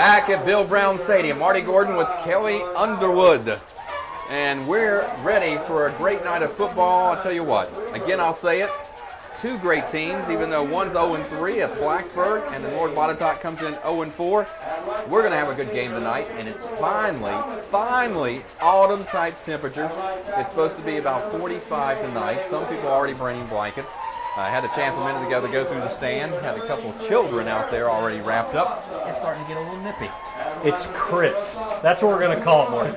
Back at Bill Brown Stadium, Marty Gordon with Kelly Underwood. And we're ready for a great night of football. I'll tell you what, again, I'll say it, two great teams, even though one's 0-3, that's Blacksburg, and then Lord Botetourt comes in 0-4. We're going to have a good game tonight, and it's finally autumn-type temperatures. It's supposed to be about 45 tonight. Some people are already bringing blankets. I had a chance a minute ago to go through the stands, had a couple of children out there already wrapped up. It's starting to get a little nippy. It's crisp. That's what we're going to call it, Marty.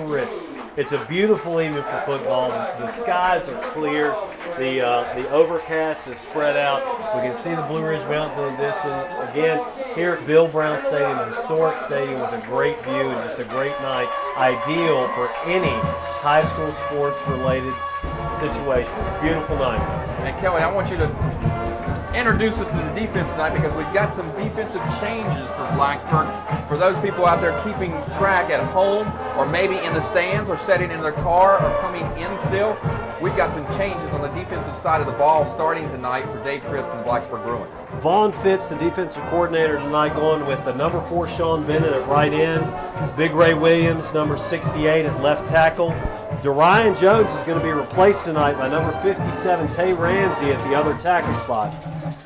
Crisp. It's a beautiful evening for football. The skies are clear. The overcast is spread out. We can see the Blue Ridge Mountains in the distance. Again, here at Bill Brown Stadium, a historic stadium with a great view and just a great night. Ideal for any high school sports-related situation. It's a beautiful night. And Kelly, I want you to introduce us to the defense tonight because we've got some defensive changes for Blacksburg. For those people out there keeping track at home or maybe in the stands or sitting in their car or coming in still, we've got some changes on the defensive side of the ball starting tonight for Dave Christ and the Blacksburg Bruins. Vaughn Phipps, the defensive coordinator tonight, going with the number 4 Sean Bennett at right end, Big Ray Williams, number 68 at left tackle. Dorian Jones is going to be replaced tonight by number 57 Tay Ramsey at the other tackle spot.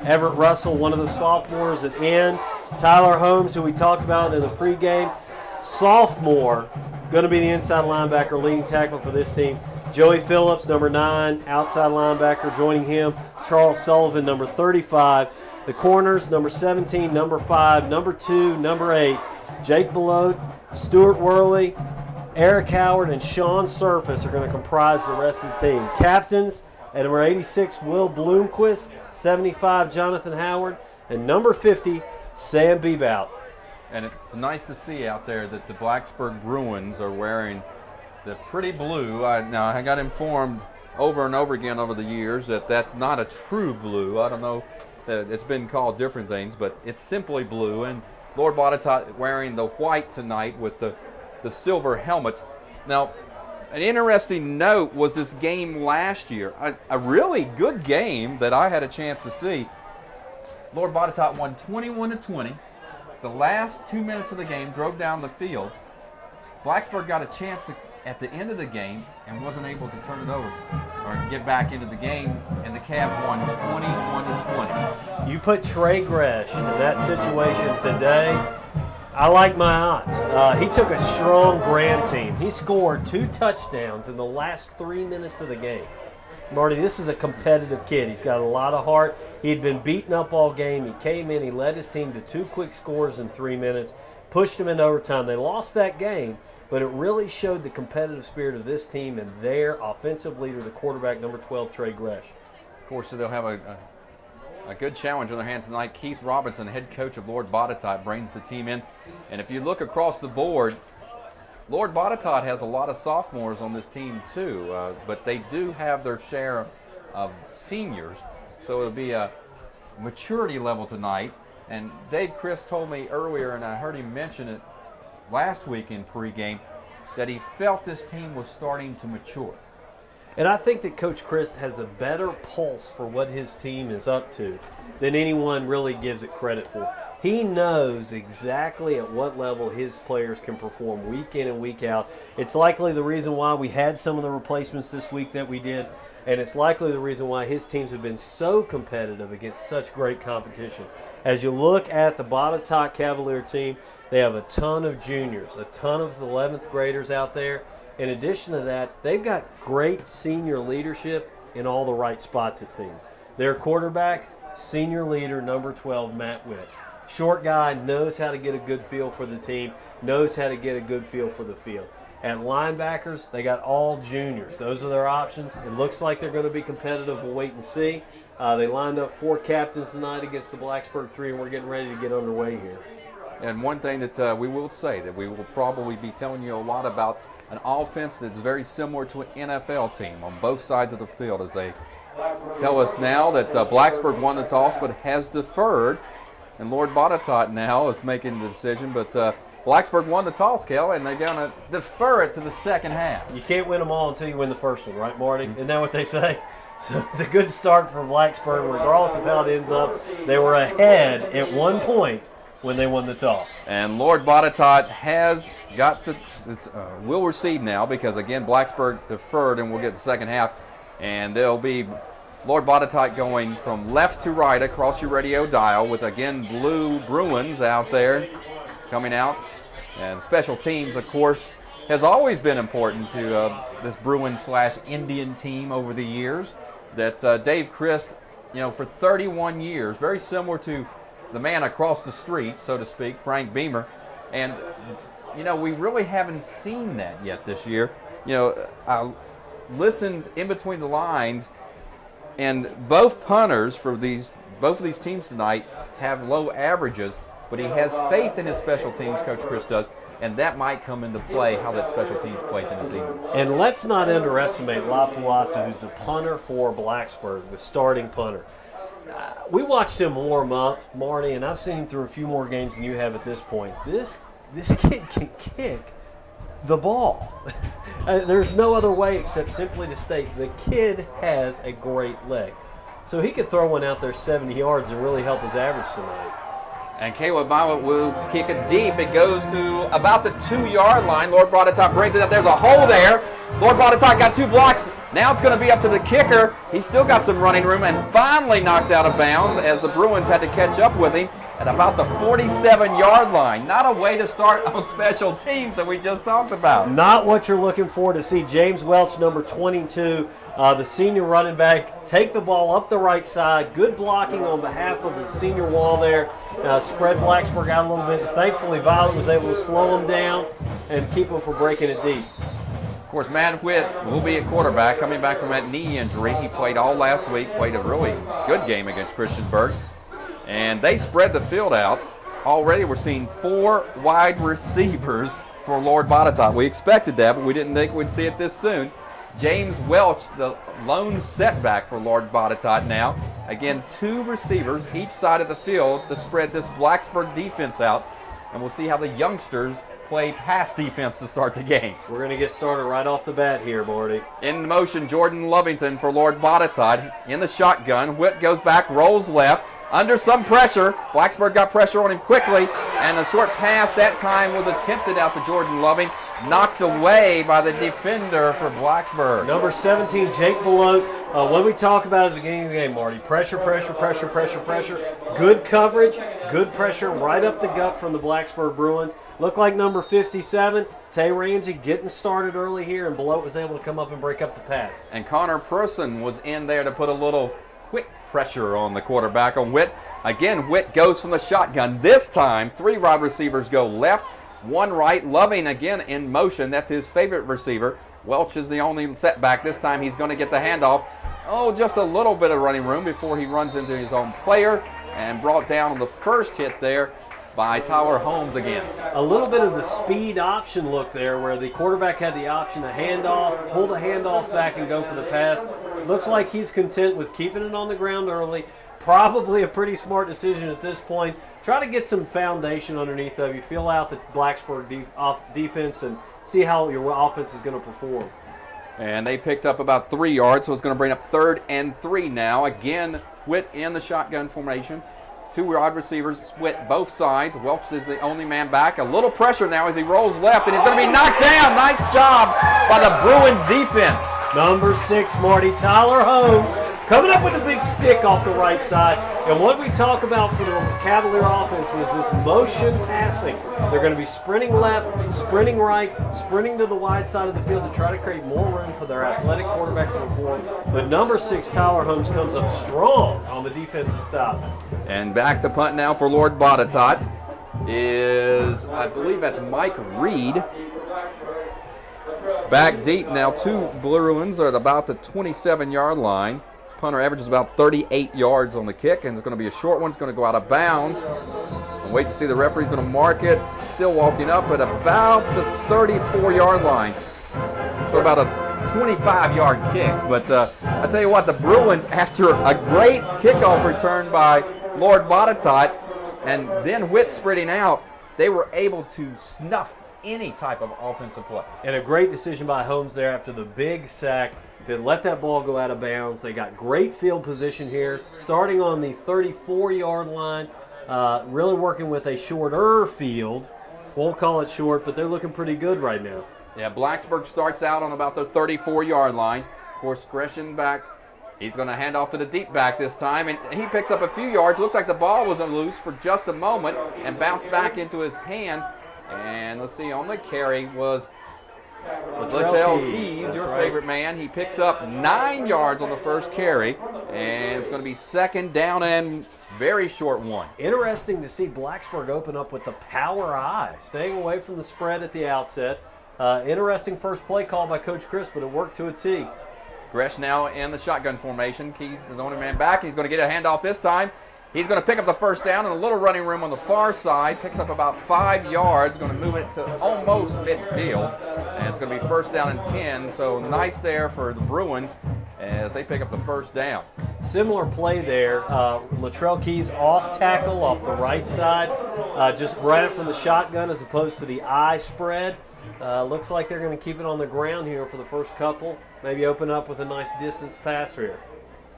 Everett Russell, one of the sophomores at end. Tyler Holmes, who we talked about in the pregame, sophomore, going to be the inside linebacker, leading tackler for this team. Joey Phillips, number 9, outside linebacker, joining him. Charles Sullivan, number 35. The corners, number 17, number 5, number 2, number 8. Jake Belote, Stuart Worley, Eric Howard, and Sean Surface are going to comprise the rest of the team. Captains, at number 86, Will Bloomquist, 75, Jonathan Howard, and number 50, Sam Bebout. And it's nice to see out there that the Blacksburg Bruins are wearing the pretty blue. Now, I got informed over and over again over the years that that's not a true blue. I don't know, it's been called different things, but it's simply blue. And Lord Botetourt wearing the white tonight with the silver helmets. Now, an interesting note was this game last year. A really good game that I had a chance to see. Lord Botetourt won 21-20. The last 2 minutes of the game, drove down the field. Blacksburg got a chance to at the end of the game and wasn't able to turn it over or get back into the game, and the Cavs won 21-20. You put Trey Gresh in that situation today, I like my odds. He took a strong Graham team. He scored 2 touchdowns in the last 3 minutes of the game. Marty, this is a competitive kid. He's got a lot of heart. He'd been beaten up all game. He came in, he led his team to 2 quick scores in 3 minutes, pushed them into overtime. They lost that game, but it really showed the competitive spirit of this team and their offensive leader, the quarterback, number 12, Trey Gresh. Of course, they'll have a good challenge on their hands tonight. Keith Robinson, head coach of Lord Botetourt, brings the team in. And if you look across the board, Lord Botetourt has a lot of sophomores on this team too, but they do have their share of seniors. So it'll be a maturity level tonight. And Dave Christ told me earlier, and I heard him mention it last week in pregame, that he felt this team was starting to mature. And I think that Coach Christ has a better pulse for what his team is up to than anyone really gives it credit for. He knows exactly at what level his players can perform week in and week out. It's likely the reason why we had some of the replacements this week that we did, and it's likely the reason why his teams have been so competitive against such great competition. As you look at the Botetourt Cavalier team, they have a ton of juniors, a ton of 11th graders out there. In addition to that, they've got great senior leadership in all the right spots, it seems. Their quarterback, senior leader, number 12, Matt Witt. Short guy, knows how to get a good feel for the team, knows how to get a good feel for the field. At linebackers, they got all juniors. Those are their options. It looks like they're going to be competitive. We'll wait and see. They lined up 4 captains tonight against the Blacksburg 3, and we're getting ready to get underway here. And one thing that we will say, that we will probably be telling you a lot about an offense that's very similar to an NFL team on both sides of the field, as they tell us now that Blacksburg won the toss but has deferred, and Lord Botetourt now is making the decision. But Blacksburg won the toss, Kel, and they're going to defer it to the second half. You can't win them all until you win the first one, right, Marty? Isn't that what they say? So it's a good start for Blacksburg, regardless of how it ends up. They were ahead at one point when they won the toss. And Lord Botetourt has got will receive now because, again, Blacksburg deferred, and we'll get the second half. And there'll be Lord Botetourt going from left to right across your radio dial with, again, blue Bruins out there coming out. And special teams, of course, has always been important to this Bruin/Indian team over the years. That Dave Christ, for 31 years, very similar to the man across the street, so to speak, Frank Beamer. And, we really haven't seen that yet this year. I listened in between the lines, and both punters for both of these teams tonight have low averages, but he has faith in his special teams, Coach Chris does, and that might come into play how that special teams play this evening. And let's not underestimate Lapuasa, who's the punter for Blacksburg, the starting punter. We watched him warm up, Marty, and I've seen him through a few more games than you have at this point. This kid can kick the ball. There's no other way except simply to state the kid has a great leg. So he could throw one out there 70 yards and really help his average tonight. And Caleb Violet will kick it deep. It goes to about the 2-yard line. Lord Botetourt brings it up. There's a hole there. Lord Botetourt got 2 blocks. Now it's going to be up to the kicker. He's still got some running room and finally knocked out of bounds as the Bruins had to catch up with him at about the 47-yard line. Not a way to start on special teams that we just talked about. Not what you're looking for to see James Welch, number 22, the senior running back, take the ball up the right side. Good blocking on behalf of the senior wall there. Spread Blacksburg out a little bit. And thankfully, Violet was able to slow him down and keep him from breaking it deep. Of course, Matt Witt will be at quarterback, coming back from that knee injury. He played all last week, played a really good game against Christiansburg. And they spread the field out. Already we're seeing 4 wide receivers for Lord Botetourt. We expected that, but we didn't think we'd see it this soon. James Welch, the lone setback for Lord Botetourt now. Again, 2 receivers each side of the field to spread this Blacksburg defense out. And we'll see how the youngsters play pass defense to start the game. We're going to get started right off the bat here, Marty. In motion, Jordan Lovington for Lord Botetourt. In the shotgun, Witt goes back, rolls left. Under some pressure, Blacksburg got pressure on him quickly, and a short pass that time was attempted out to Jordan Loving, knocked away by the defender for Blacksburg. Number 17, Jake Belote. What we talk about at the beginning of the game, Marty? Pressure, pressure, pressure, pressure, pressure. Good coverage, good pressure right up the gut from the Blacksburg Bruins. Looked like number 57, Tay Ramsey, getting started early here, and Belote was able to come up and break up the pass. And Connor Person was in there to put a little quick pressure on the quarterback on Witt. Again, Witt goes from the shotgun. This time, 3 wide receivers go left, 1 right. Loving again in motion. That's his favorite receiver. Welch is the only setback. This time he's going to get the handoff. Oh, just a little bit of running room before he runs into his own player and brought down on the first hit there by Tyler Holmes again. A little bit of the speed option look there where the quarterback had the option to hand off, pull the handoff back and go for the pass. Looks like he's content with keeping it on the ground early. Probably a pretty smart decision at this point. Try to get some foundation underneath of you. Feel out the Blacksburg defense and see how your offense is going to perform. And they picked up about 3 yards, so it's going to bring up 3rd and 3 now. Again, Witt in the shotgun formation. 2 wide receivers split both sides. Welch is the only man back. A little pressure now as he rolls left, and he's going to be knocked down. Nice job by the Bruins defense. Number 6, Marty, Tyler Holmes, coming up with a big stick off the right side. And what we talk about for the Cavalier offense was this motion passing. They're going to be sprinting left, sprinting right, sprinting to the wide side of the field to try to create more room for their athletic quarterback to perform. But number 6, Tyler Holmes, comes up strong on the defensive stop. And back to punt now for Lord Botetourt is, I believe that's Mike Reed. Back deep now, 2 Bruins are at about the 27-yard line. Punter averages about 38 yards on the kick, and it's going to be a short one. It's going to go out of bounds. And wait to see the referee's going to mark it. Still walking up at about the 34-yard line. So about a 25-yard kick. But I tell you what, the Bruins, after a great kickoff return by Lord Botetourt and then Witt spreading out, they were able to snuff any type of offensive play. And a great decision by Holmes there after the big sack to let that ball go out of bounds. They got great field position here, starting on the 34-yard line, really working with a shorter field. Won't call it short, but they're looking pretty good right now. Yeah, Blacksburg starts out on about the 34-yard line. Of course, Gresham back. He's going to hand off to the deep back this time, and he picks up a few yards. Looked like the ball was loose for just a moment and bounced back into his hands. And let's see, on the carry was Latrell Keys, your favorite man. He picks up 9 yards on the first carry, and it's going to be second down and very short one. Interesting to see Blacksburg open up with the power I, staying away from the spread at the outset. Interesting first play call by Coach Chris, but it worked to a T. Gresh now in the shotgun formation. Keys is the only man back. He's going to get a handoff this time. He's going to pick up the first down in a little running room on the far side. Picks up about 5 yards. Going to move it to almost midfield. And it's going to be first down and 10. So nice there for the Bruins as they pick up the first down. Similar play there. Latrell Keys off tackle off the right side. Just ran it from the shotgun as opposed to the I spread. Looks like they're going to keep it on the ground here for the first couple. Maybe open up with a nice distance pass here.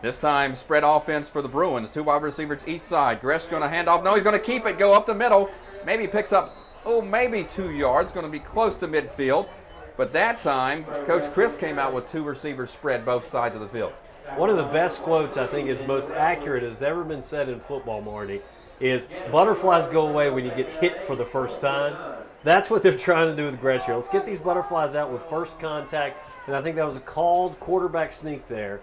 This time, spread offense for the Bruins. 2 wide receivers each side. Gresh going to hand off. No, he's going to keep it, go up the middle. Maybe picks up, maybe 2 yards. Going to be close to midfield. But that time, Coach Chris came out with 2 receivers spread both sides of the field. One of the best quotes I think is most accurate has ever been said in football, Marty, is butterflies go away when you get hit for the first time. That's what they're trying to do with Gresh here. Let's get these butterflies out with first contact. And I think that was a called quarterback sneak there.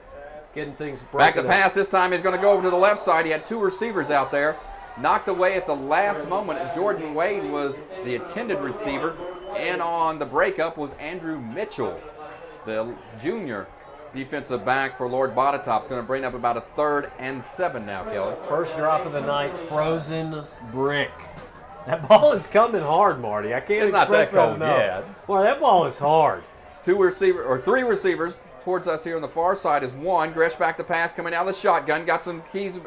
Getting things broken back to pass this time. He's going to go over to the left side. He had 2 receivers out there. Knocked away at the last moment. Jordan Wade was the intended receiver. And on the breakup was Andrew Mitchell, the junior defensive back for Lord Botetourt. It's going to bring up about a 3rd and 7 now, Kelly. First drop of the night, frozen brick. That ball is coming hard, Marty. I can't express that enough. Yeah. Boy, that ball is hard. 3 receivers towards us here on the far side is 1. Gresh back to pass coming out of the shotgun. Got some Keys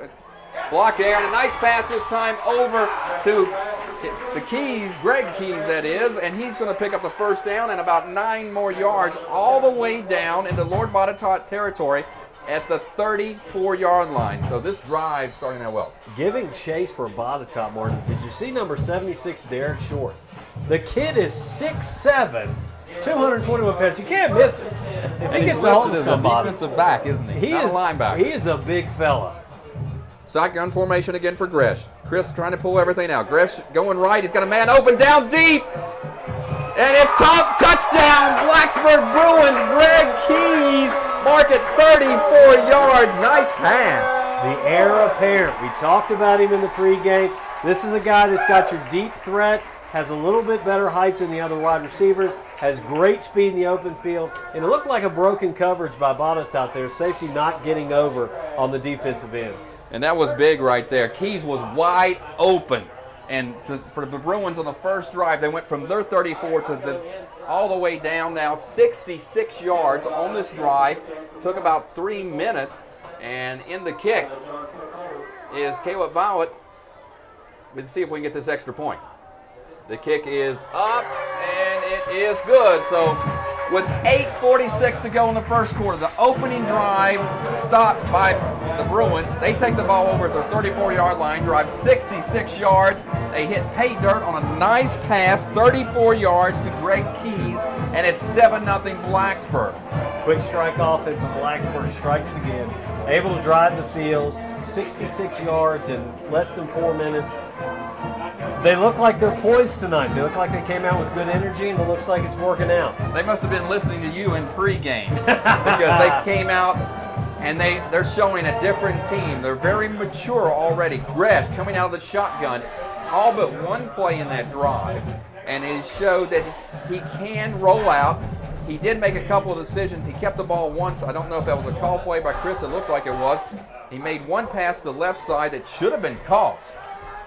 block there. And a nice pass this time over to the Keys, Greg Keys that is. And he's going to pick up the first down and about 9 more yards all the way down into Lord Botetourt territory at the 34-yard line. So this drive starting out well. Giving chase for Botetourt, Martin. Did you see number 76, Derek Short? The kid is 6'7", 221 pounds. You can't miss him. If he gets hold of somebody, a defensive back, isn't he? Not a linebacker. He is a big fella. Shotgun formation again for Gresh. Chris trying to pull everything out. Gresh going right. He's got a man open down deep. And it's top touchdown. Blacksburg Bruins. Greg Keys mark it 34 yards. Nice pass. The heir apparent. We talked about him in the pregame. This is a guy that's got your deep threat, has a little bit better height than the other wide receivers, has great speed in the open field, and it looked like a broken coverage by Botetourt there. Safety not getting over on the defensive end. And that was big right there. Keys was wide open. And for the Bruins on the first drive, they went from their 34 to all the way down now, 66 yards on this drive. Took about 3 minutes. And in the kick is Caleb Vowett. Let's see if we can get this extra point. The kick is up, and it is good. So with 8:46 to go in the first quarter, the opening drive stopped by the Bruins. They take the ball over at their 34-yard line, drive 66 yards. They hit pay dirt on a nice pass, 34 yards to Greg Keys, and it's 7-0 Blacksburg. Quick strike offense, and Blacksburg strikes again. Able to drive the field, 66 yards in less than 4 minutes. They look like they're poised tonight. They look like they came out with good energy, and it looks like it's working out. They must have been listening to you in pregame because they came out and they're showing a different team. They're very mature already. Gresh coming out of the shotgun, all but one play in that drive, and he showed that he can roll out. He did make a couple of decisions. He kept the ball once. I don't know if that was a call play by Chris. It looked like it was. He made one pass to the left side that should have been caught.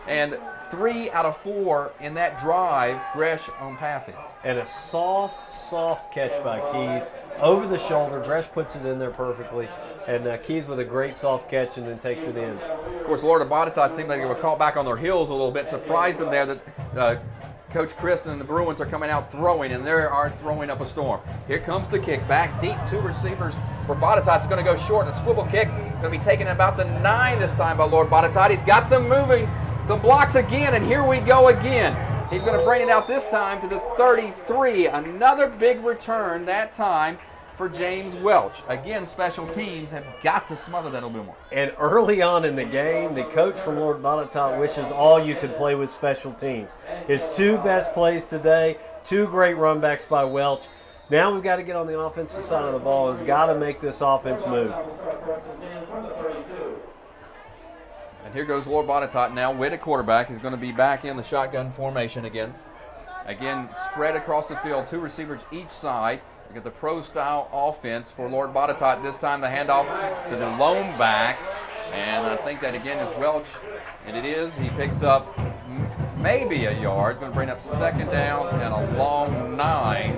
And 3 out of 4 in that drive, Gresh on passing. And a soft catch by Keys. Over the shoulder, Gresh puts it in there perfectly. And Keys with a great soft catch and then takes it in. Of course, Lord Botetourt seemed like they were caught back on their heels a little bit. Surprised them there that Coach Christ and the Bruins are coming out throwing, and they are throwing up a storm. Here comes the kick. Back deep, 2 receivers for Botetourt. It's going to go short. A swivel kick. Going to be taken about the 9 this time by Lord Botetourt. He's got some moving So blocks again, and here we go again. He's going to bring it out this time to the 33. Another big return that time for James Welch. Again, special teams have got to smother that a little bit more. And early on in the game, the coach from Lord Botetourt wishes all you could play with special teams. His two best plays today, two great runbacks by Welch. Now we've got to get on the offensive side of the ball. Has got to make this offense move. And here goes Lord Botetourt now with a quarterback. He's going to be back in the shotgun formation again. Again, spread across the field, two receivers each side. We get the pro-style offense for Lord Botetourt. This time the handoff to the lone back. And I think that again is Welch. And it is. He picks up maybe a yard. Going to bring up second down and a long 9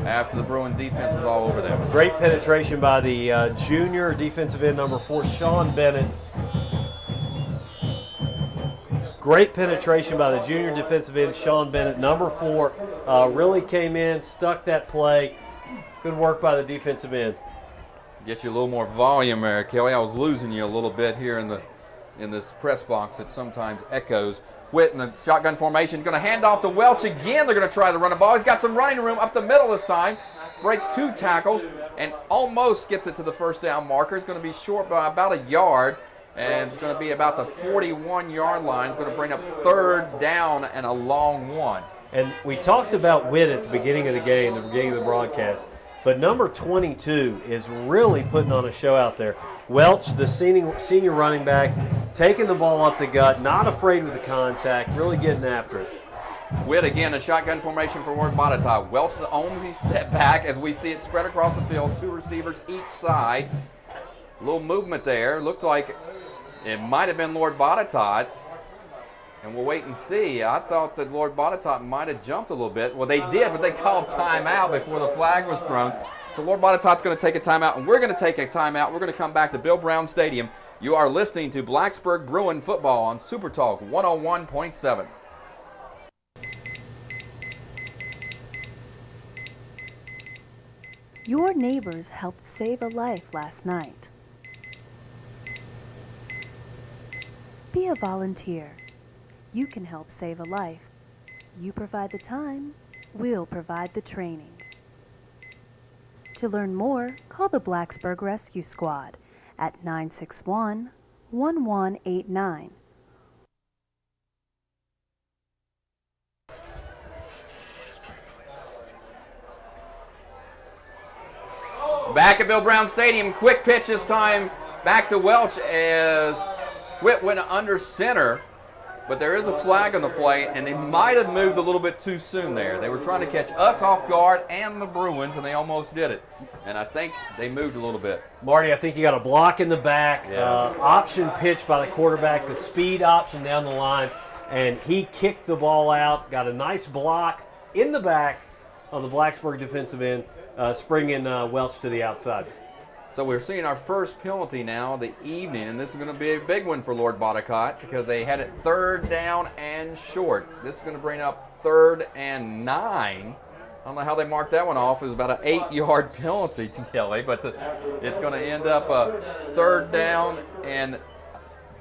after the Bruin defense was all over them. Great penetration by the junior defensive end number 4, Sean Bennett. Great penetration by the junior defensive end, Sean Bennett, number 4. Really came in, stuck that play. Good work by the defensive end. Get you a little more volume there, Kelly. I was losing you a little bit here in this press box that sometimes echoes. Witt in the shotgun formation. Going to hand off to Welch again. They're going to try to run the ball. He's got some running room up the middle this time. Breaks 2 tackles and almost gets it to the first down marker. It's going to be short by about a yard. And it's going to be about the 41-yard line. It's going to bring up third down and a long 1. And we talked about Witt at the beginning of the game, the beginning of the broadcast. But number 22 is really putting on a show out there. Welch, the senior running back, taking the ball up the gut, not afraid with the contact, really getting after it. Witt again, a shotgun formation for Lord Botetourt. Welch owns his setback as we see it spread across the field, 2 receivers each side. A little movement there. Looked like it might have been Lord Botetourt. And we'll wait and see. I thought that Lord Botetourt might have jumped a little bit. Well, they did, but they called timeout before the flag was thrown. So Lord Botetourt's going to take a timeout, and we're going to take a timeout. We're going to come back to Bill Brown Stadium. You are listening to Blacksburg Bruin football on Super Talk 101.7. Your neighbors helped save a life last night. Be a volunteer. You can help save a life. You provide the time, we'll provide the training. To learn more, call the Blacksburg Rescue Squad at 961-1189. Back at Bill Brown Stadium, quick pitch this time back to Welch as Witt went under center. But there is a flag on the play, and they might have moved a little bit too soon there. They were trying to catch us off guard and the Bruins, and they almost did it. And I think they moved a little bit. Marty, I think you got a block in the back, option pitch by the quarterback, the speed option down the line, and he kicked the ball out, got a nice block in the back of the Blacksburg defensive end, springing Welch to the outside. So we're seeing our first penalty now of the evening, and this is going to be a big one for Lord Botetourt because they had it third down and short. This is going to bring up third and 9. I don't know how they marked that one off. It was about an 8-yard penalty to Kelly, but it's going to end up a third down and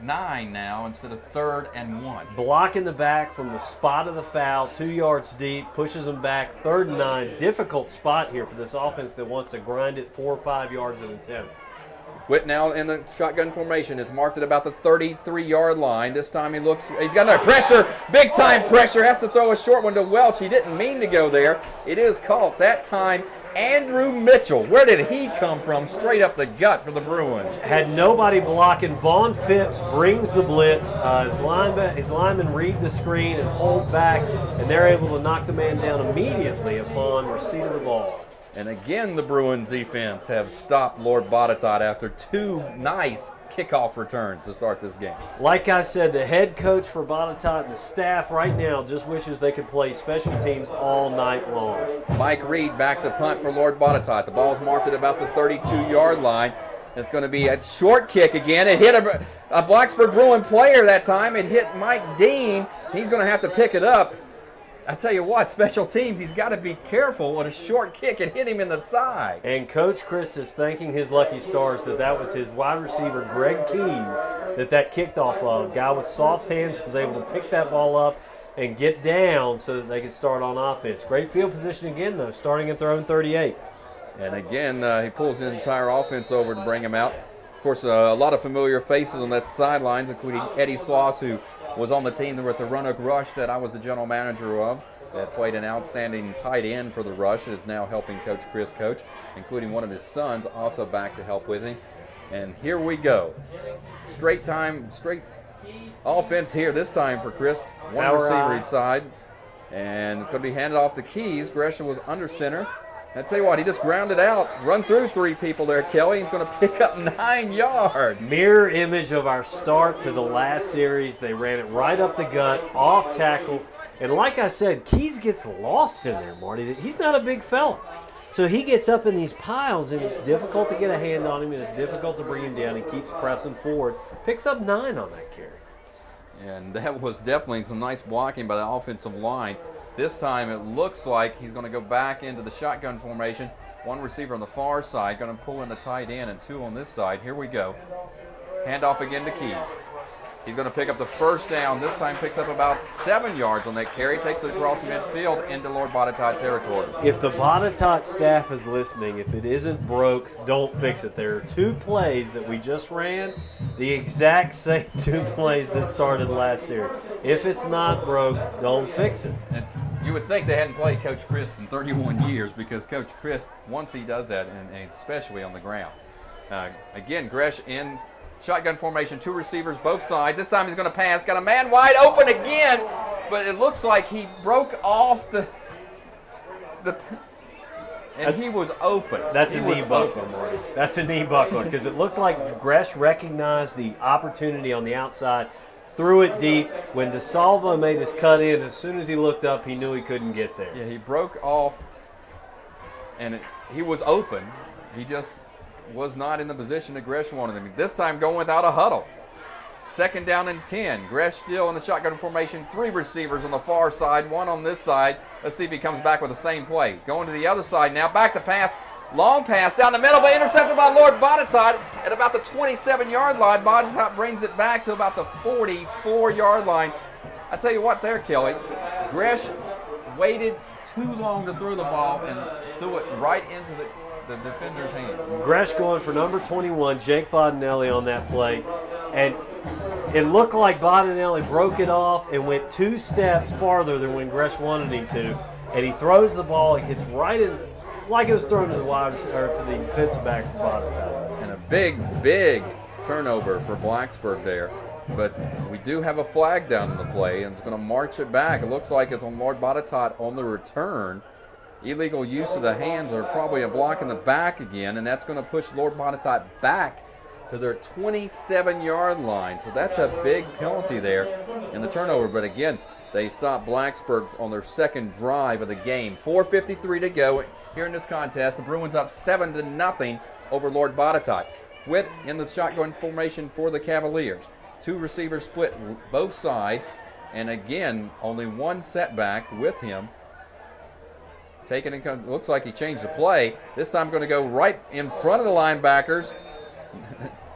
9 now instead of third and 1. Block in the back from the spot of the foul, 2 yards deep, pushes them back, third and 9. Difficult spot here for this offense that wants to grind it 4 or 5 yards at a time. Witt now in the shotgun formation. It's marked at about the 33-yard line. This time he's got another pressure, big-time pressure. Has to throw a short one to Welch. He didn't mean to go there. It is caught that time. Andrew Mitchell, where did he come from? Straight up the gut for the Bruins. Had nobody blocking. Vaughn Phipps brings the blitz. His linemen read the screen and hold back, and they're able to knock the man down immediately upon receipt of the ball. And again, the Bruins defense have stopped Lord Botetourt after 2 nice kickoff returns to start this game. Like I said, the head coach for Botetourt and the staff right now just wishes they could play special teams all night long. Mike Reed back to punt for Lord Botetourt. The ball's marked at about the 32-yard line. It's going to be a short kick again. It hit a Blacksburg Bruin player that time. It hit Mike Dean. He's going to have to pick it up. I tell you what, special teams, he's got to be careful with a short kick and hit him in the side. And Coach Chris is thanking his lucky stars that was his wide receiver, Greg Keys, that kicked off of. Guy with soft hands was able to pick that ball up and get down so that they could start on offense. Great field position again, though, starting at their own 38. And again, he pulls his entire offense over to bring him out. Of course, a lot of familiar faces on that sidelines, including Eddie Sloss, who was on the team with the Roanoke Rush that I was the general manager of, that played an outstanding tight end for the Rush, and is now helping Coach Chris coach, including one of his sons also back to help with him. And here we go. Straight offense here this time for Chris. One receiver each side. And it's going to be handed off to Keys. Gresham was under center. I tell you what, he just grounded out, run through 3 people there, Kelly. He's going to pick up 9 yards. Mirror image of our start to the last series. They ran it right up the gut, off tackle. And like I said, Keys gets lost in there, Marty. He's not a big fella. So he gets up in these piles, and it's difficult to get a hand on him, and it's difficult to bring him down. He keeps pressing forward. Picks up 9 on that carry. And that was definitely some nice blocking by the offensive line. This time it looks like he's going to go back into the shotgun formation. 1 receiver on the far side, going to pull in the tight end, and 2 on this side. Here we go. Handoff again to Keys. He's going to pick up the first down. This time picks up about 7 yards on that carry. Takes it across midfield into Lord Botetourt territory. If the Botetourt staff is listening, if it isn't broke, don't fix it. There are 2 plays that we just ran, the exact same 2 plays that started last series. If it's not broke, don't fix it. And you would think they hadn't played Coach Chris in 31 years, because Coach Chris, once he does that, and especially on the ground. Again, Gresh in shotgun formation, 2 receivers, both sides. This time he's going to pass. Got a man wide open again, but it looks like he broke off and he was open. That's a knee buckler, Marty. That's a knee buckler, because it looked like Gresh recognized the opportunity on the outside, threw it deep. When DeSalvo made his cut in, as soon as he looked up, he knew he couldn't get there. Yeah, he broke off, and he was open. He just was not in the position that Gresh wanted him. This time going without a huddle. 2nd down and 10. Gresh still in the shotgun formation. 3 receivers on the far side, 1 on this side. Let's see if he comes back with the same play. Going to the other side now. Back to pass. Long pass down the middle, but intercepted by Lord Botetourt at about the 27-yard line. Botetourt brings it back to about the 44-yard line. I tell you what there, Kelly. Gresh waited too long to throw the ball and threw it right into the defender's hands. Gresh going for number 21, Jake Bodinelli, on that play. And it looked like Bodinelli broke it off and went 2 steps farther than when Gresh wanted him to. And he throws the ball. It hits right in, like it was thrown to the defensive back for Botetourt. And a big turnover for Blacksburg there. But we do have a flag down in the play, and it's going to march it back. It looks like it's on Lord Botetourt on the return. Illegal use of the hands, are probably a block in the back again, and that's going to push Lord Botetourt back to their 27-yard line. So that's a big penalty there in the turnover. But again, they stop Blacksburg on their 2nd drive of the game. 4:53 to go here in this contest. The Bruins up 7-0 over Lord Botetourt. Witt in the shotgun formation for the Cavaliers. 2 receivers split both sides, and again, only 1 setback with him. Looks like he changed the play. This time going to go right in front of the linebackers.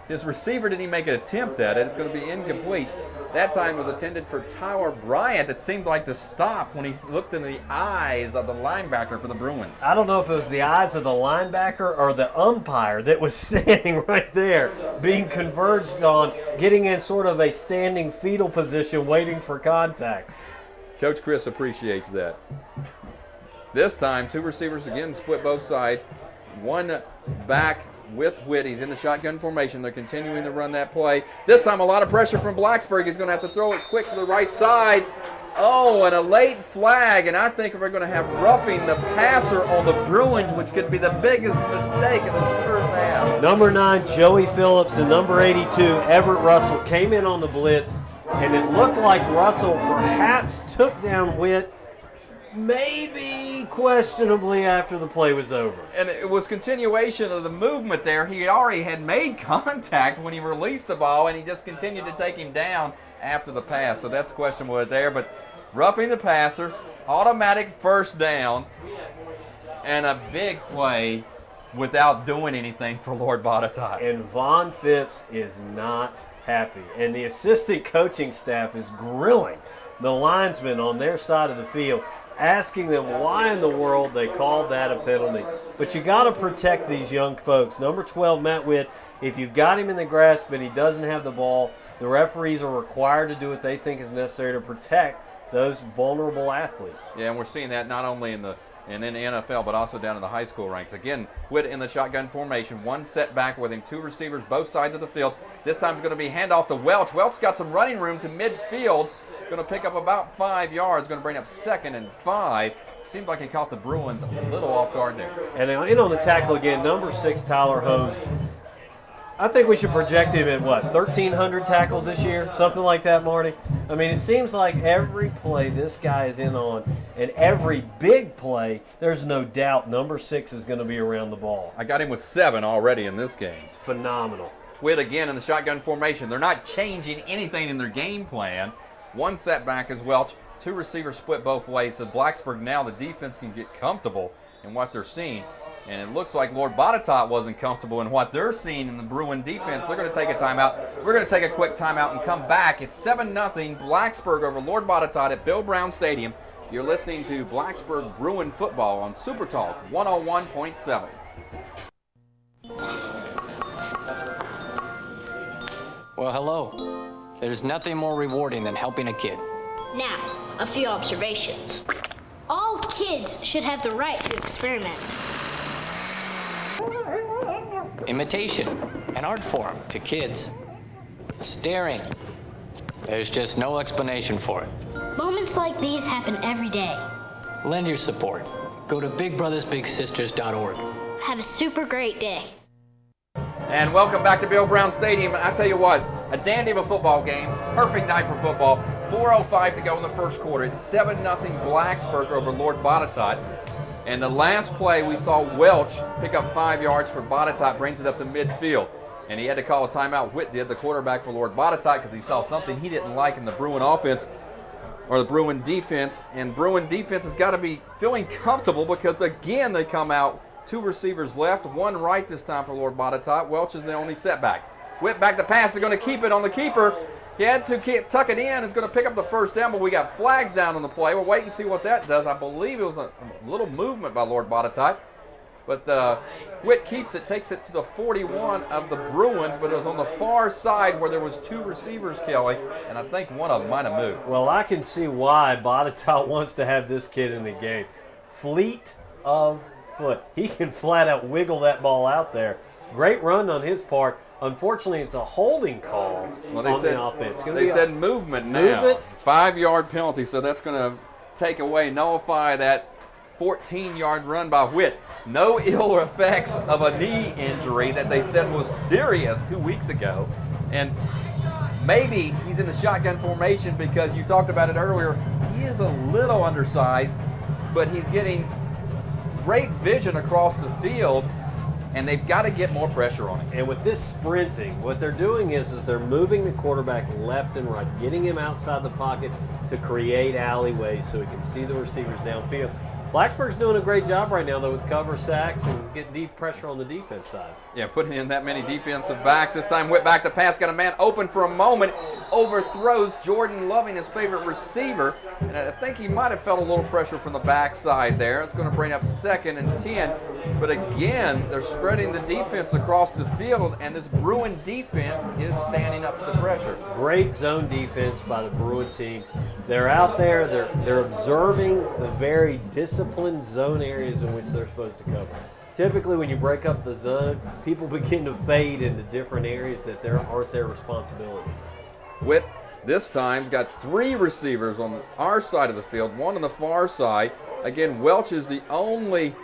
His receiver didn't even make an attempt at it. It's going to be incomplete. That time was intended for Tyler Bryant. That seemed like to stop when he looked in the eyes of the linebacker for the Bruins. I don't know if it was the eyes of the linebacker or the umpire that was standing right there, being converged on, getting in sort of a standing fetal position, waiting for contact. Coach Chris appreciates that. This time, 2 receivers again split both sides. 1 back with Witt. He's in the shotgun formation. They're continuing to run that play. This time, a lot of pressure from Blacksburg. He's going to have to throw it quick to the right side. Oh, and a late flag, and I think we're going to have roughing the passer on the Bruins, which could be the biggest mistake of the first half. Number 9, Joey Phillips, and number 82, Everett Russell, came in on the blitz, and it looked like Russell perhaps took down Witt, maybe questionably, after the play was over. And it was continuation of the movement there. He already had made contact when he released the ball, and he just continued to take him down after the pass. So that's questionable there. But roughing the passer automatic first down and a big play without doing anything for Lord Botetourt. And Von Phipps is not happy. And the assistant coaching staff is grilling the linesmen on their side of the field, asking them why in the world they called that a penalty. But you got to protect these young folks. Number 12, Matt Witt, if you've got him in the grasp but he doesn't have the ball, the referees are required to do what they think is necessary to protect those vulnerable athletes. Yeah, and we're seeing that not only in the NFL, but also down in the high school ranks. Again, Witt in the shotgun formation, one setback with him, two receivers both sides of the field. This time it's going to be handoff to Welch. Welch's got some running room to midfield. Going to pick up about 5 yards, going to bring up 2nd and 5. Seemed like he caught the Bruins a little off guard there. And in on the tackle again, number 6, Tyler Holmes. I think we should project him at, 1,300 tackles this year? Something like that, Marty? I mean, it seems like every play this guy is in on, and every big play, there's no doubt number 6 is going to be around the ball. I got him with 7 already in this game. It's phenomenal. Witt again in the shotgun formation. They're not changing anything in their game plan. One setback is Welch. Two receivers split both ways. So Blacksburg now, the defense can get comfortable in what they're seeing. And it looks like Lord Botetourt wasn't comfortable in what they're seeing in the Bruin defense. They're going to take a timeout. We're going to take a quick timeout and come back. It's 7-0 Blacksburg over Lord Botetourt at Bill Brown Stadium. You're listening to Blacksburg Bruin football on Super Talk 101.7. Well, hello. There's nothing more rewarding than helping a kid. Now, a few observations. All kids should have the right to experiment. Imitation, an art form to kids. Staring. There's just no explanation for it. Moments like these happen every day. Lend your support. Go to bigbrothersbigsisters.org. Have a super great day. And welcome back to Bill Brown Stadium. I tell you what, a dandy of a football game. Perfect night for football. 4:05 to go in the first quarter. It's 7-0 Blacksburg over Lord Botetourt. And the last play we saw Welch pick up 5 yards for Botetourt, brings it up to midfield. And he had to call a timeout. Witt did, the quarterback for Lord Botetourt, because he saw something he didn't like in the Bruin offense or the Bruin defense. And Bruin defense has got to be feeling comfortable because, again, they come out. Two receivers left, one right this time for Lord Botetourt. Welch is the only setback. Witt back to pass, is going to keep it on the keeper. He had to tuck it in. It's going to pick up the first down, but we got flags down on the play. We'll wait and see what that does. I believe it was a little movement by Lord Botetourt. But Witt keeps it, takes it to the 41 of the Bruins, but it was on the far side where there was two receivers, Kelly, and I think one of them might have moved. Well, I can see why Botetourt wants to have this kid in the game. Fleet of foot. He can flat out wiggle that ball out there. Great run on his part. Unfortunately, it's a holding call on the offense. They said movement now. 5-yard penalty, so that's going to take away, nullify that 14-yard run by Witt. No ill effects of a knee injury that they said was serious 2 weeks ago. And maybe he's in the shotgun formation because you talked about it earlier. He is a little undersized, but he's getting great vision across the field, and they've got to get more pressure on him. And with this sprinting, what they're doing is they're moving the quarterback left and right, getting him outside the pocket to create alleyways so he can see the receivers downfield. Blacksburg's doing a great job right now, though, with cover sacks and get deep pressure on the defense side. Yeah, putting in that many defensive backs. This time Witt back to pass, got a man open for a moment, overthrows Jordan Loving, his favorite receiver. And I think he might have felt a little pressure from the backside there. It's going to bring up 2nd and 10. But again, they're spreading the defense across the field, and this Bruin defense is standing up to the pressure. Great zone defense by the Bruin team. They're out there, they're observing the very disciplined zone areas in which they're supposed to cover. Typically, when you break up the zone, people begin to fade into different areas that aren't their responsibility. Witt this time's got 3 receivers on our side of the field, one on the far side. Again, Welch is the only.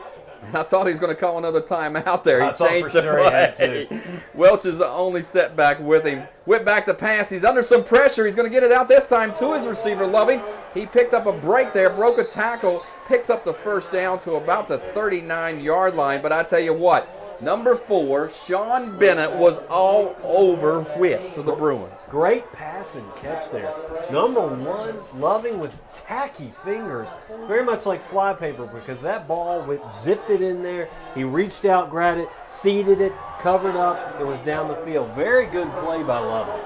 I thought he was going to call another timeout there. He changed the play. Welch is the only setback with him. Witt back to pass. He's under some pressure. He's going to get it out this time to his receiver, Loving. He picked up a break there, broke a tackle, picks up the first down to about the 39-yard line. But I tell you what, Number 4, Sean Bennett was all over Whit for the Bruins. Great pass and catch there. Number 1, Loving with tacky fingers, very much like flypaper, because that ball zipped it in there. He reached out, grabbed it, seated it, covered up, and was down the field. Very good play by Loving.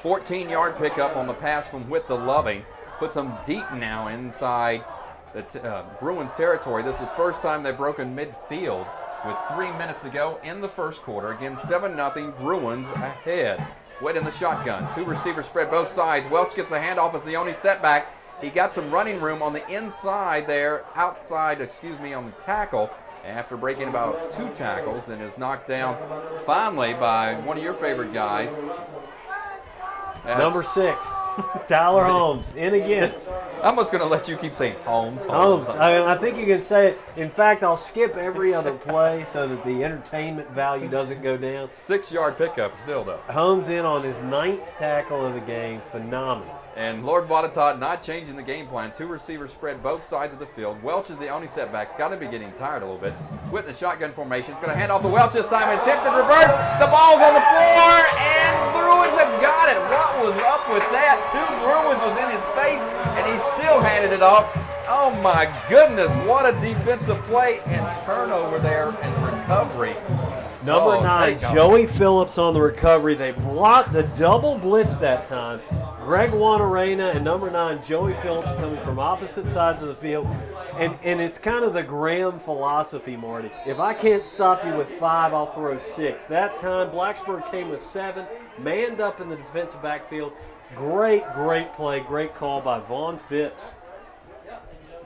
14-yard pickup on the pass from Whit to Loving. Puts them deep now inside the Bruins territory. This is the first time they've broken midfield with 3 minutes to go in the first quarter. Again, 7-0, Bruins ahead. Whit in the shotgun. 2 receivers spread both sides. Welch gets the handoff as the only setback. He got some running room on the inside there, on the tackle. After breaking about 2 tackles, then is knocked down finally by one of your favorite guys. Number 6, Tyler Holmes, in again. I'm just going to let you keep saying Holmes. I think you can say it. In fact, I'll skip every other play so that the entertainment value doesn't go down. 6-yard pickup still, though. Holmes in on his 9th tackle of the game. Phenomenal. And Lord Botetourt not changing the game plan. 2 receivers spread both sides of the field. Welch is the only setback. He's got to be getting tired a little bit. Whit in the shotgun formation. He's going to hand off to Welch this time. Attempted reverse. The ball's on the floor, and Bruins have got it. What was up with that? 2 Bruins was in his face, and he still handed it off. Oh, my goodness. What a defensive play and turnover there and recovery. Number 9, Joey Phillips on the recovery. They blocked the double blitz that time. Greg Wanarena and number 9, Joey Phillips, coming from opposite sides of the field. And it's kind of the Graham philosophy, Marty. If I can't stop you with 5, I'll throw 6. That time, Blacksburg came with 7, manned up in the defensive backfield. Great play, great call by Vaughn Phipps.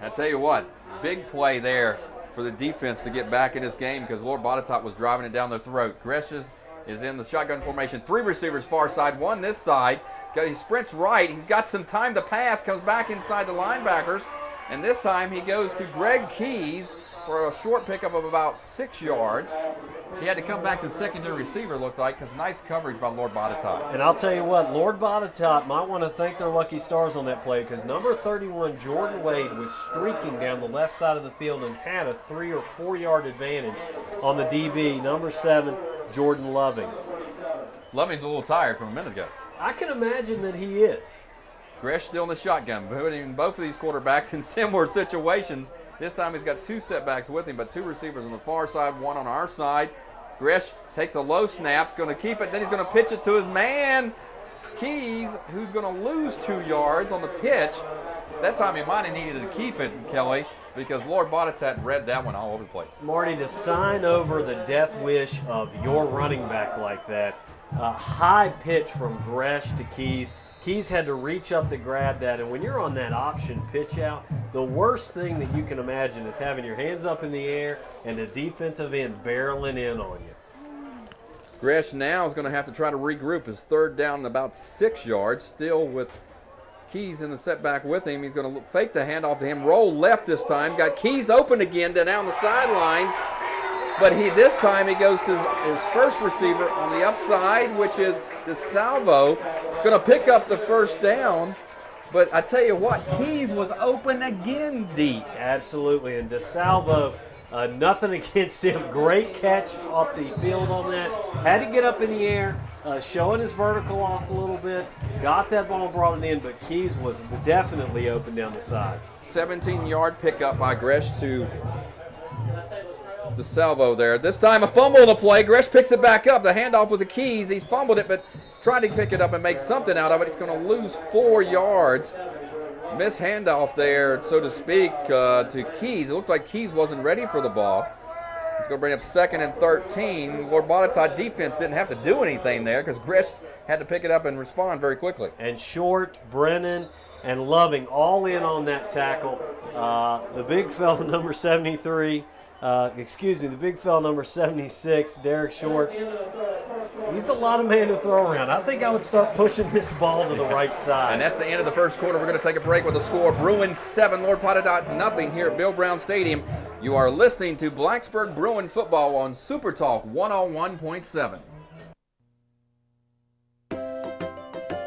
I tell you what, big play there for the defense to get back in this game because Lord Botetourt was driving it down their throat. Gresh is in the shotgun formation. 3 receivers far side, 1 this side. He sprints right. He's got some time to pass, comes back inside the linebackers, and this time he goes to Greg Keys for a short pickup of about 6 yards. He had to come back to the secondary receiver, looked like, because nice coverage by Lord Botetourt. And I'll tell you what, Lord Botetourt might want to thank their lucky stars on that play because number 31, Jordan Wade, was streaking down the left side of the field and had a 3 or 4 yard advantage on the DB. Number 7, Jordan Loving. Loving's a little tired from a minute ago. I can imagine that he is. Gresh still in the shotgun, putting both of these quarterbacks in similar situations. This time he's got 2 setbacks with him, but 2 receivers on the far side, 1 on our side. Gresh takes a low snap, going to keep it, then he's going to pitch it to his man, Keys, who's going to lose 2 yards on the pitch. That time he might have needed to keep it, Kelly, because Lord Botetourt read that one all over the place. Marty, to sign over the death wish of your running back like that, high pitch from Gresh to Keys. Keys had to reach up to grab that, and when you're on that option pitch out, the worst thing that you can imagine is having your hands up in the air and the defensive end barreling in on you. Gresh now is going to have to try to regroup. His 3rd down about 6 yards, still with Keys in the setback with him. He's going to fake the handoff to him, roll left this time, got Keys open again down the sidelines. But this time he goes to his first receiver on the upside, which is DeSalvo. Going to pick up the 1st down. But I tell you what, Keys was open again deep. Absolutely. And DeSalvo, nothing against him. Great catch off the field on that. Had to get up in the air, showing his vertical off a little bit. Got that ball, brought it in, but Keys was definitely open down the side. 17-yard pickup by Gresh to DeSalvo there. This time a fumble on the play. Gresh picks it back up. The handoff was the Keys. He's fumbled it, but tried to pick it up and make something out of it. He's going to lose 4 yards. Miss handoff there, so to speak, to Keys. It looked like Keys wasn't ready for the ball. It's going to bring up 2nd and 13. Lord Botetourt defense didn't have to do anything there because Gresh had to pick it up and respond very quickly. And Short, Brennan, and Loving all in on that tackle. The big fella, number 73, the big fella, number 76, Derek Short. He's a lot of man to throw around. I think I would start pushing this ball to the right side. And that's the end of the first quarter. We're going to take a break with the score. Bruins 7, Lord Botetourt nothing here at Bill Brown Stadium. You are listening to Blacksburg Bruin football on Super Talk 101.7.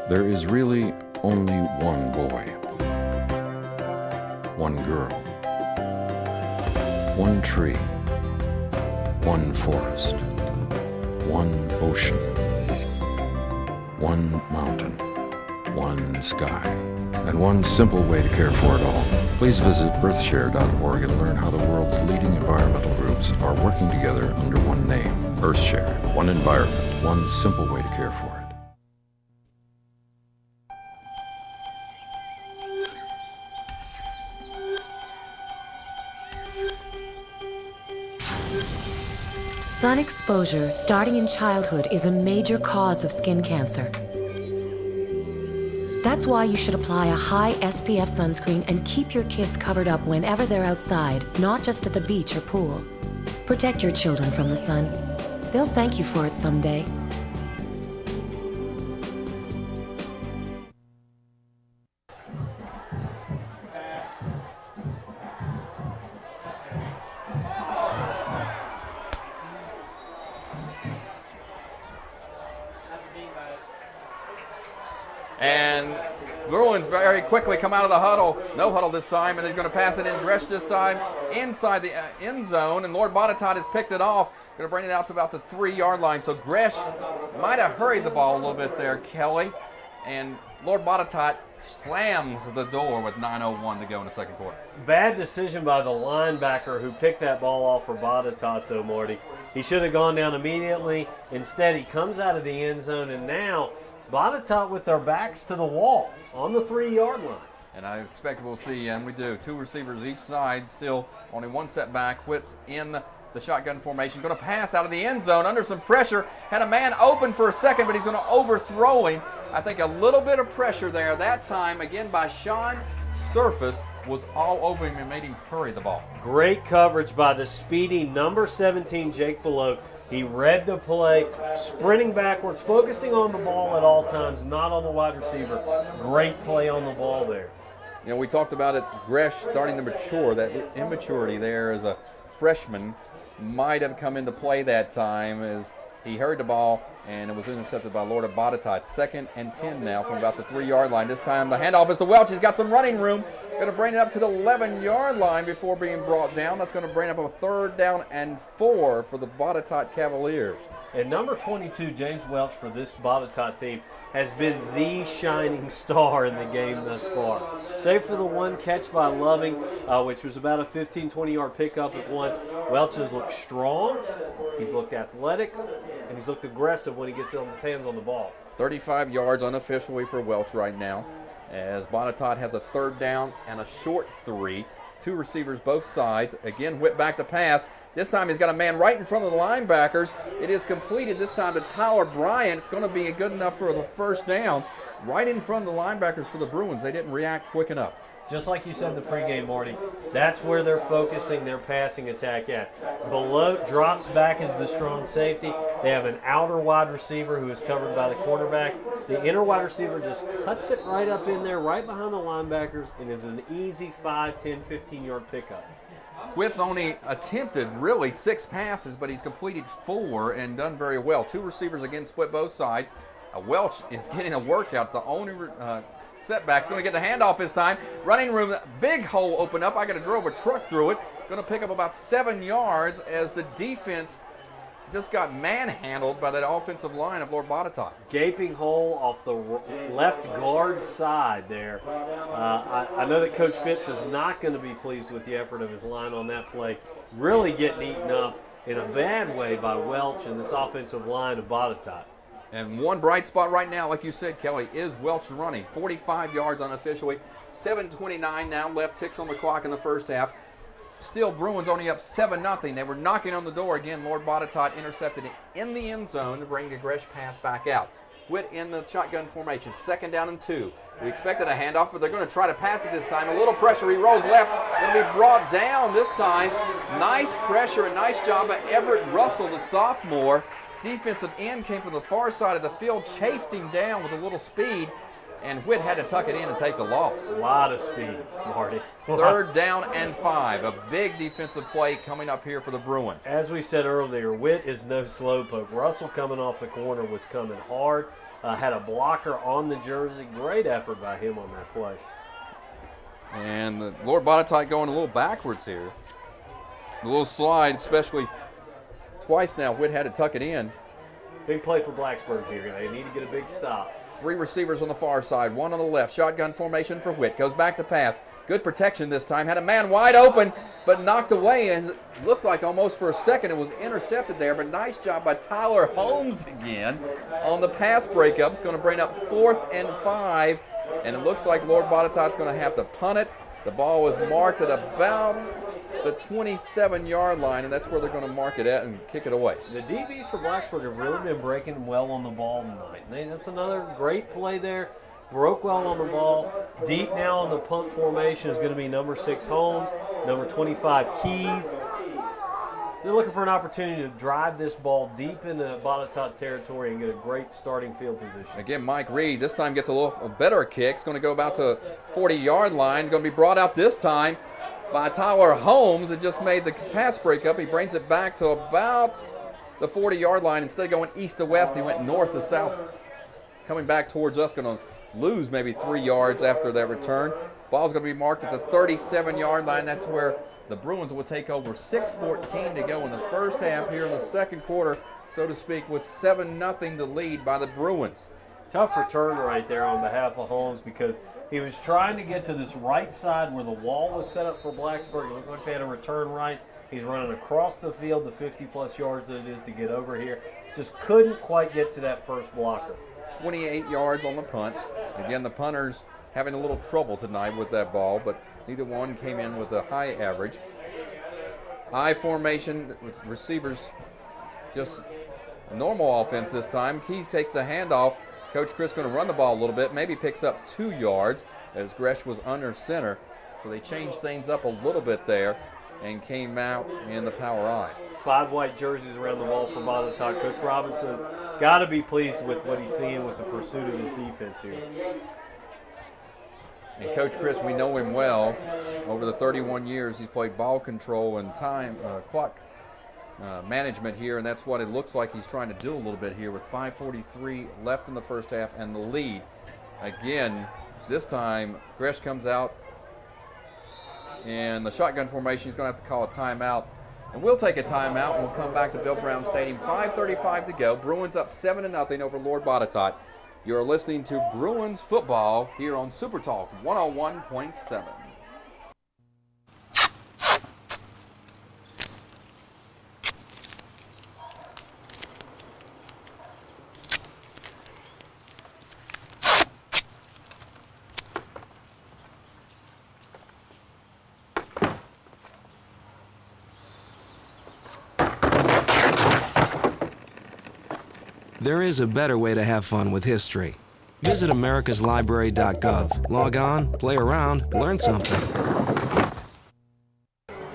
There is really only one boy, one girl, one tree, one forest, one ocean, one mountain, one sky, and one simple way to care for it all. Please visit earthshare.org and learn how the world's leading environmental groups are working together under one name, EarthShare. One environment, one simple way to care for it. Sun exposure starting in childhood is a major cause of skin cancer. That's why you should apply a high SPF sunscreen and keep your kids covered up whenever they're outside, not just at the beach or pool. Protect your children from the sun. They'll thank you for it someday. And Bruins very quickly come out of the huddle. No huddle this time, and he's going to pass it in. Gresh this time inside the end zone, and Lord Botetourt has picked it off. Going to bring it out to about the 3-yard line. So Gresh might have hurried the ball a little bit there, Kelly. And Lord Botetourt slams the door with 9:01 to go in the second quarter. Bad decision by the linebacker who picked that ball off for Botetourt, though, Marty. He should have gone down immediately. Instead, he comes out of the end zone, and now Botetourt with their backs to the wall on the 3-yard line. And I expect we'll see, and we do, 2 receivers each side, still only 1 setback. Whit's in the shotgun formation, going to pass out of the end zone under some pressure. Had a man open for a second, but he's going to overthrow him. I think a little bit of pressure there that time, again by Sean Surface, was all over him and made him hurry the ball. Great coverage by the speedy number 17, Jake Belote. He read the play, sprinting backwards, focusing on the ball at all times, not on the wide receiver. Great play on the ball there. You know, we talked about it, Gresh starting to mature. That immaturity there as a freshman might have come into play that time as he hurried the ball and it was intercepted by Lord Botetourt. 2nd and 10 now from about the 3-yard line. This time the handoff is to Welch. He's got some running room. Going to bring it up to the 11-yard line before being brought down. That's going to bring up a 3rd down and 4 for the Botetourt Cavaliers. And number 22, James Welch, for this Botetourt team, has been the shining star in the game thus far. Save for the one catch by Loving, which was about a 15, 20-yard pickup at once. Welch has looked strong, he's looked athletic, and he's looked aggressive when he gets his hands on the ball. 35 yards unofficially for Welch right now, as Botetourt has a 3rd down and a short 3. 2 receivers both sides. Again, whip back to pass. This time he's got a man right in front of the linebackers. It is completed this time to Tyler Bryant. It's going to be good enough for the 1st down. Right in front of the linebackers for the Bruins. They didn't react quick enough. Just like you said in the pregame, Marty, that's where they're focusing their passing attack at. Belote drops back as the strong safety. They have an outer wide receiver who is covered by the cornerback. The inner wide receiver just cuts it right up in there, right behind the linebackers, and is an easy 5, 10, 15-yard pickup. Whit's only attempted really 6 passes, but he's completed 4 and done very well. 2 receivers again split both sides. Welch is getting a workout. It's the only setback's going to get the handoff this time. Running room, big hole open up. I got to drove a truck through it. Going to pick up about 7 yards as the defense just got manhandled by that offensive line of Lord Botetourt. Gaping hole off the left guard side there. I know that Coach Phipps is not going to be pleased with the effort of his line on that play. Really getting eaten up in a bad way by Welch and this offensive line of Botetourt. And one bright spot right now, like you said, Kelly, is Welch running. 45 yards unofficially. 7:29 now left, ticks on the clock in the first half. Still, Bruins only up 7-0. They were knocking on the door again. Lord Botetourt intercepted it in the end zone to bring the Gresh pass back out. Whit in the shotgun formation, 2nd down and 2. We expected a handoff, but they're going to try to pass it this time. A little pressure, he rolls left. Going to be brought down this time. Nice pressure, a nice job by Everett Russell, the sophomore. Defensive end came from the far side of the field, chased him down with a little speed, and Whit had to tuck it in and take the loss. A lot of speed, Marty. 3rd down and 5. A big defensive play coming up here for the Bruins. As we said earlier, Whit is no slowpoke. Russell coming off the corner was coming hard. Had a blocker on the jersey. Great effort by him on that play. And the Lord Botetourt going a little backwards here. A little slide, especially twice now. Whit had to tuck it in. Big play for Blacksburg here. They need to get a big stop. 3 receivers on the far side, 1 on the left. Shotgun formation for Whit. Goes back to pass. Good protection this time. Had a man wide open, but knocked away, and it looked like almost for a second it was intercepted there. But nice job by Tyler Holmes again on the pass breakup. It's going to bring up 4th and 5, and it looks like Lord Botetourt's going to have to punt it. The ball was marked at about the 27-yard line, and that's where they're going to mark it at and kick it away. The DBs for Blacksburg have really been breaking well on the ball tonight. That's another great play there. Broke well on the ball. Deep now on the punt formation is going to be number 6 Holmes, number 25 Keys. They're looking for an opportunity to drive this ball deep into Botetourt territory and get a great starting field position. Again, Mike Reed this time gets a better kick. It's going to go about to 40-yard line. It's going to be brought out this time by Tyler Holmes. It just made the pass breakup. He brings it back to about the 40-yard line. Instead of going east to west, he went north to south. Coming back towards us, going to lose maybe 3 yards after that return. Ball's going to be marked at the 37-yard line. That's where the Bruins will take over. 6:14 to go in the first half here in the second quarter, so to speak, with 7-0 to lead by the Bruins. Tough return right there on behalf of Holmes because he was trying to get to this right side where the wall was set up for Blacksburg. It looked like they had a return right. He's running across the field, the 50-plus yards that it is to get over here. Just couldn't quite get to that first blocker. 28 yards on the punt. Again, the punters having a little trouble tonight with that ball, but neither one came in with a high average. I formation with receivers, just a normal offense this time. Keys takes the handoff. Coach Chris going to run the ball a little bit, maybe picks up 2 yards as Gresh was under center. So they changed things up a little bit there and came out in the power I. 5 white jerseys around the ball for Botetourt. Coach Robinson got to be pleased with what he's seeing with the pursuit of his defense here. And Coach Chris, we know him well. Over the 31 years, he's played ball control and time clock management here, and that's what it looks like he's trying to do a little bit here with 5:43 left in the first half and the lead. Again, this time, Gresh comes out in the shotgun formation. He's going to have to call a timeout. And we'll take a timeout and we'll come back to Bill Brown Stadium. 5:35 to go. Bruins up 7-0 over Lord Botetourt. You're listening to Bruins football here on Super Talk 101.7. There is a better way to have fun with history. Visit americaslibrary.gov. Log on, play around, learn something.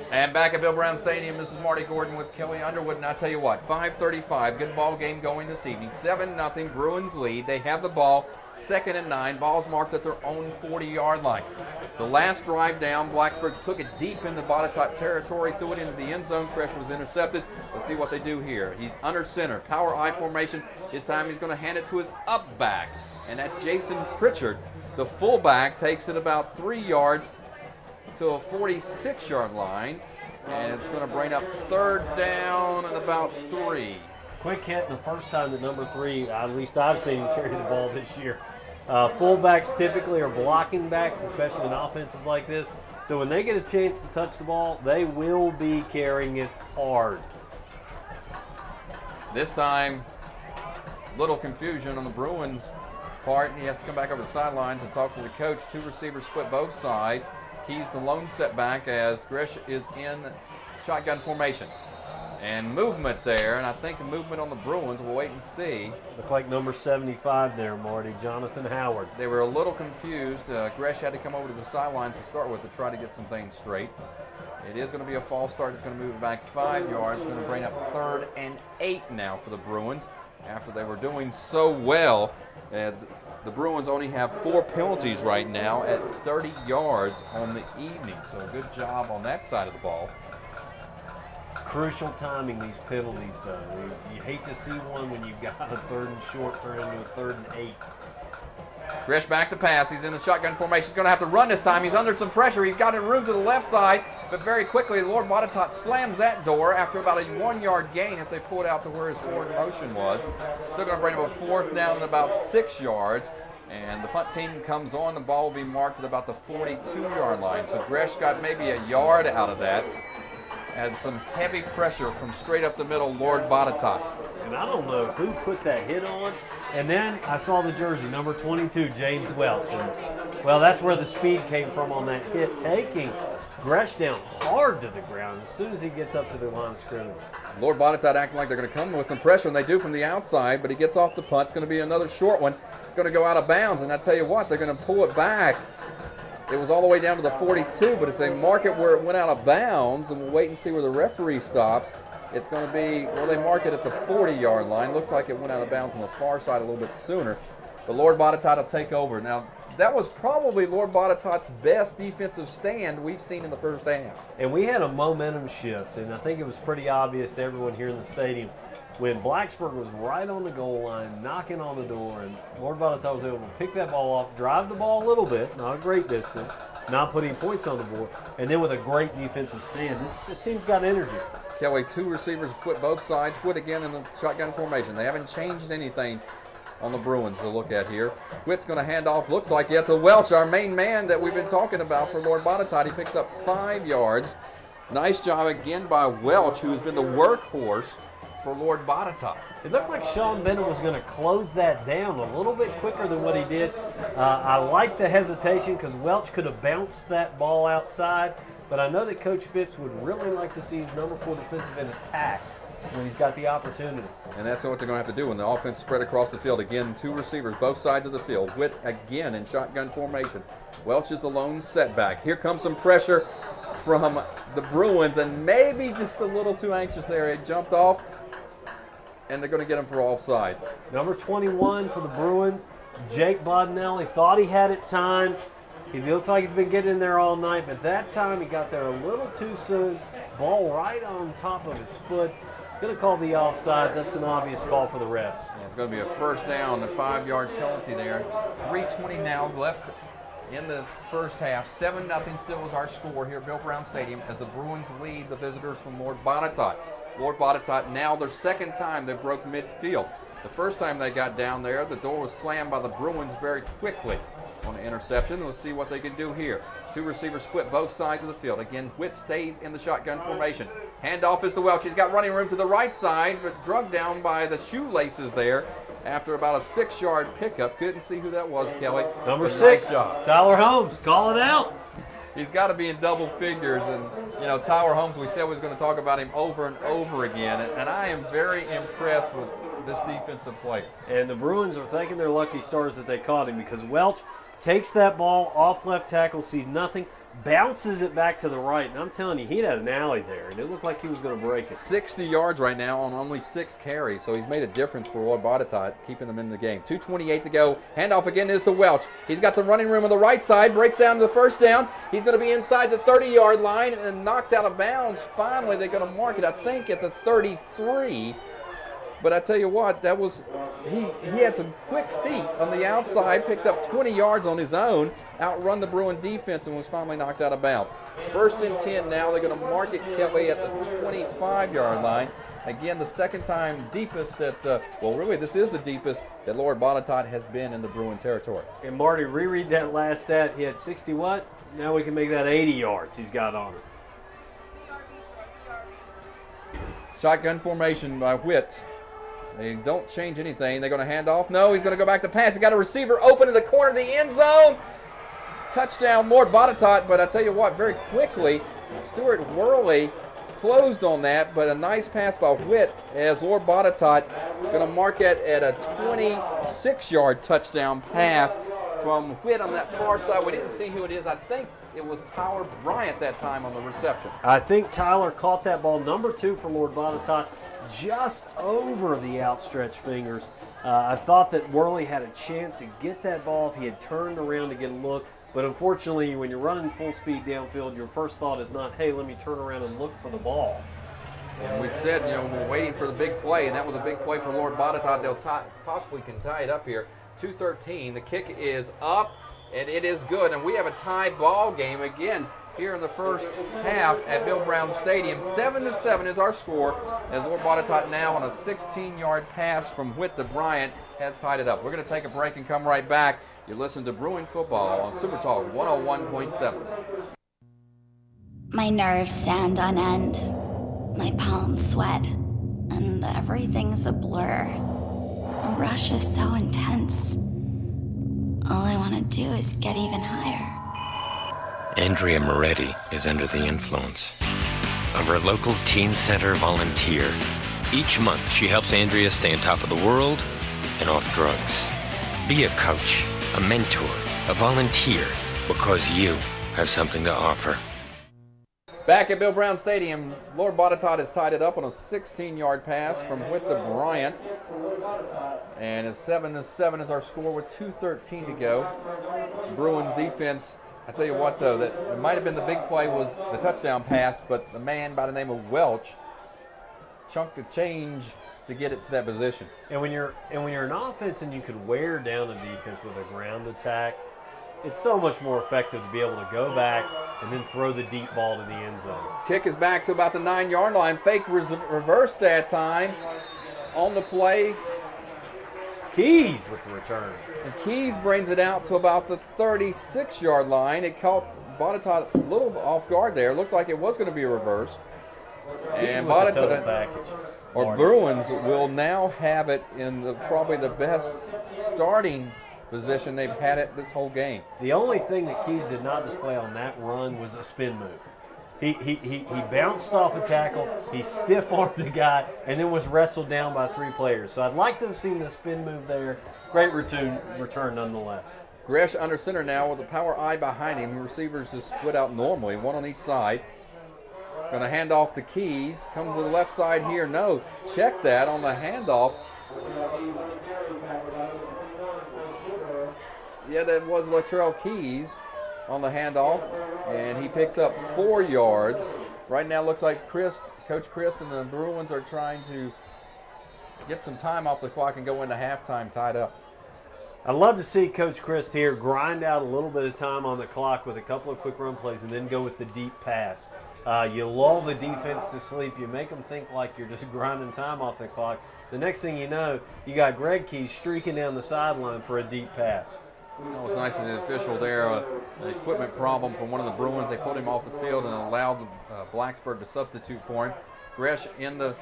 And back at Bill Brown Stadium, this is Marty Gordon with Kelly Underwood. And I tell you what, 5:35, good ball game going this evening. 7-0, Bruins lead. They have the ball, 2nd and 9. Ball's marked at their own 40-yard line. The last drive down, Blacksburg took it deep into Botetourt territory, threw it into the end zone. Kresh was intercepted. Let's see what they do here. He's under center, power I formation. This time he's going to hand it to his up back, and that's Jason Pritchard. The fullback takes it about 3 yards to a 46-yard line, and it's going to bring up 3rd down and about 3. Quick hit the first time that number 3, at least I've seen him carry the ball this year. Fullbacks typically are blocking backs, especially in offenses like this. So when they get a chance to touch the ball, they will be carrying it hard. This time, little confusion on the Bruins' part. He has to come back over the sidelines and talk to the coach. 2 receivers split both sides. Keys the lone setback as Gresh is in shotgun formation. And movement there, and I think a movement on the Bruins. We'll wait and see. Look like number 75 there, Marty, Jonathan Howard. They were a little confused. Gresh had to come over to the sidelines to start with to try to get some things straight. It is going to be a false start. It's going to move it back 5 yards. It's going to bring up 3rd and 8 now for the Bruins after they were doing so well. The Bruins only have 4 penalties right now at 30 yards on the evening. So a good job on that side of the ball. It's crucial timing, these penalties, though. You hate to see one when you've got a 3rd and short turn into a 3rd and 8. Gresh back to pass. He's in the shotgun formation. He's going to have to run this time. He's under some pressure. He's got it room to the left side. But very quickly, Lord Botetourt slams that door after about a 1-yard gain if they pull it out to where his forward motion was. Still going to bring him a 4th down at about 6 yards. And the punt team comes on. The ball will be marked at about the 42-yard line. So Gresh got maybe a yard out of that. Had some heavy pressure from straight up the middle, Lord Botetourt. And I don't know who put that hit on. And then I saw the jersey, number 22, James Welch. And, well, that's where the speed came from on that hit, taking Gresh down hard to the ground as soon as he gets up to the line of scrimmage. Lord Botetourt acting like they're going to come with some pressure, and they do from the outside, but he gets off the punt. It's going to be another short one. It's going to go out of bounds, and I tell you what, they're going to pull it back. It was all the way down to the 42, but if they mark it where it went out of bounds, and we'll wait and see where the referee stops, it's going to be, well, they mark it at the 40-yard line. Looked like it went out of bounds on the far side a little bit sooner. But Lord Botetourt will take over. Now, that was probably Lord Botetourt's best defensive stand we've seen in the first half. And we had a momentum shift, and I think it was pretty obvious to everyone here in the stadium when Blacksburg was right on the goal line, knocking on the door, and Lord Botetourt was able to pick that ball off, drive the ball a little bit, not a great distance, not putting points on the board, and then with a great defensive stand. This team's got energy. Kelly, 2 receivers split both sides, split again in the shotgun formation. They haven't changed anything on the Bruins to look at here. Whitt's going to hand off, looks like yet to Welch, our main man that we've been talking about for Lord Botetourt. He picks up 5 yards. Nice job again by Welch, who has been the workhorse for Lord Botetourt. It looked like Sean Bennett was going to close that down a little bit quicker than what he did. I like the hesitation because Welch could have bounced that ball outside, but I know that Coach Phipps would really like to see his number 4 defensive end attack when he's got the opportunity. And that's what they're going to have to do when the offense spread across the field. Again, 2 receivers, both sides of the field. Witt again in shotgun formation. Welch is the lone setback. Here comes some pressure from the Bruins, and maybe just a little too anxious there. He jumped off, and they're going to get him for offsides. Number 21 for the Bruins, Jake Bodinelli, thought he had it timed. He looks like he's been getting in there all night, but that time he got there a little too soon. Ball right on top of his foot. Going to call the offsides. That's an obvious call for the refs. Yeah, it's going to be a first down, a 5-yard penalty there. 3:20 now left in the first half. 7-0 still is our score here at Bill Brown Stadium as the Bruins lead the visitors from Lord Botetourt. Lord Botetourt now their second time they broke midfield. The first time they got down there, the door was slammed by the Bruins very quickly on an interception. We'll see what they can do here. 2 receivers split both sides of the field. Again, Witt stays in the shotgun formation. Handoff is to Welch. He's got running room to the right side, but drugged down by the shoelaces there after about a 6-yard pickup. Couldn't see who that was, Kelly. Number 6, Tyler Holmes. Call it out. He's got to be in double figures, and you know, Tyler Holmes, we said we was going to talk about him over and over again, and I am very impressed with this defensive play. And the Bruins are thanking their lucky stars that they caught him because Welch takes that ball off left tackle, sees nothing, bounces it back to the right, and I'm telling you, he had an alley there, and it looked like he was going to break it. 60 yards right now on only 6 carries, so he's made a difference for Lord Botetourt, keeping them in the game. 2:28 to go. Handoff again is to Welch. He's got some running room on the right side, breaks down to the first down. He's going to be inside the 30-yard line and knocked out of bounds. Finally, they're going to mark it, I think, at the 33. But I tell you what, that was he had some quick feet on the outside, picked up 20 yards on his own, outrun the Bruin defense, and was finally knocked out of bounds. 1st and 10 now. They're going to mark it, Kelly, at the 25-yard line. Again, the second time deepest that, well, really, this is the deepest that Lord Botetourt has been in the Bruin territory. And Marty, reread that last stat. He had 60 what? Now we can make that 80 yards he's got on it. Shotgun formation by Witt. They don't change anything. They're going to hand off. No, he's going to go back to pass. He got a receiver open in the corner of the end zone. Touchdown, Lord Botetourt. But I tell you what, very quickly, Stuart Worley closed on that, but a nice pass by Witt as Lord Botetourt going to mark it at a 26-yard touchdown pass from Witt on that far side. We didn't see who it is. I think it was Tyler Bryant that time on the reception. I think Tyler caught that ball, number 2 for Lord Botetourt, just over the outstretched fingers. I thought that Worley had a chance to get that ball if he had turned around to get a look. But unfortunately, when you're running full speed downfield, your first thought is not, hey, let me turn around and look for the ball. And we said, you know, we're waiting for the big play, and that was a big play for Lord Botetourt. They'll possibly can tie it up here. 2:13. The kick is up, and it is good. And we have a tie ball game again. here in the first half at Bill Brown Stadium. 7-7 is our score as Lord Botetourt now on a 16-yard pass from Whit to Bryant has tied it up. We're going to take a break and come right back. You're listening to Bruin Football on Super Talk 101.7. My nerves stand on end. My palms sweat. And everything's a blur. The rush is so intense. All I want to do is get even higher. Andrea Moretti is under the influence of her local teen center volunteer. Each month, she helps Andrea stay on top of the world and off drugs. Be a coach, a mentor, a volunteer, because you have something to offer. Back at Bill Brown Stadium, Lord Botetourt has tied it up on a 16-yard pass from Whit to Bryant. And it's 7-7 is our score with 2:13 to go. Bruins defense, I tell you what though, that it might have been the big play was the touchdown pass, but the man by the name of Welch chunked the change to get it to that position. And when you're an offense and you can wear down a defense with a ground attack, it's so much more effective to be able to go back and then throw the deep ball to the end zone. Kick is back to about the 9-yard line. Fake reverse that time on the play. Keys with the return. And Keys brings it out to about the 36-yard line. It caught Botetourt a little off guard there. It looked like it was going to be a reverse. And Botetourt, or Bruins, will now have it in probably the best starting position they've had it this whole game. The only thing that Keys did not display on that run was a spin move. He bounced off a tackle, he stiff-armed the guy, and then was wrestled down by 3 players. So I'd like to have seen the spin move there. Great return nonetheless. Gresh under center now with the power I behind him. Receivers just split out normally, one on each side. Going to hand off to Keys. Comes to the left side here. No, check that on the handoff. Yeah, that was Latrell Keys on the handoff, and he picks up 4 yards. Right now looks like Coach Christ and the Bruins are trying to get some time off the clock and go into halftime tied up. I'd love to see Coach Christ here grind out a little bit of time on the clock with a couple of quick run plays and then go with the deep pass. You lull the defense to sleep. You make them think like you're just grinding time off the clock. The next thing you know, you got Greg Keys streaking down the sideline for a deep pass. That was nice of the official there. An equipment problem from one of the Bruins. They pulled him off the field and allowed Blacksburg to substitute for him. Gresh in the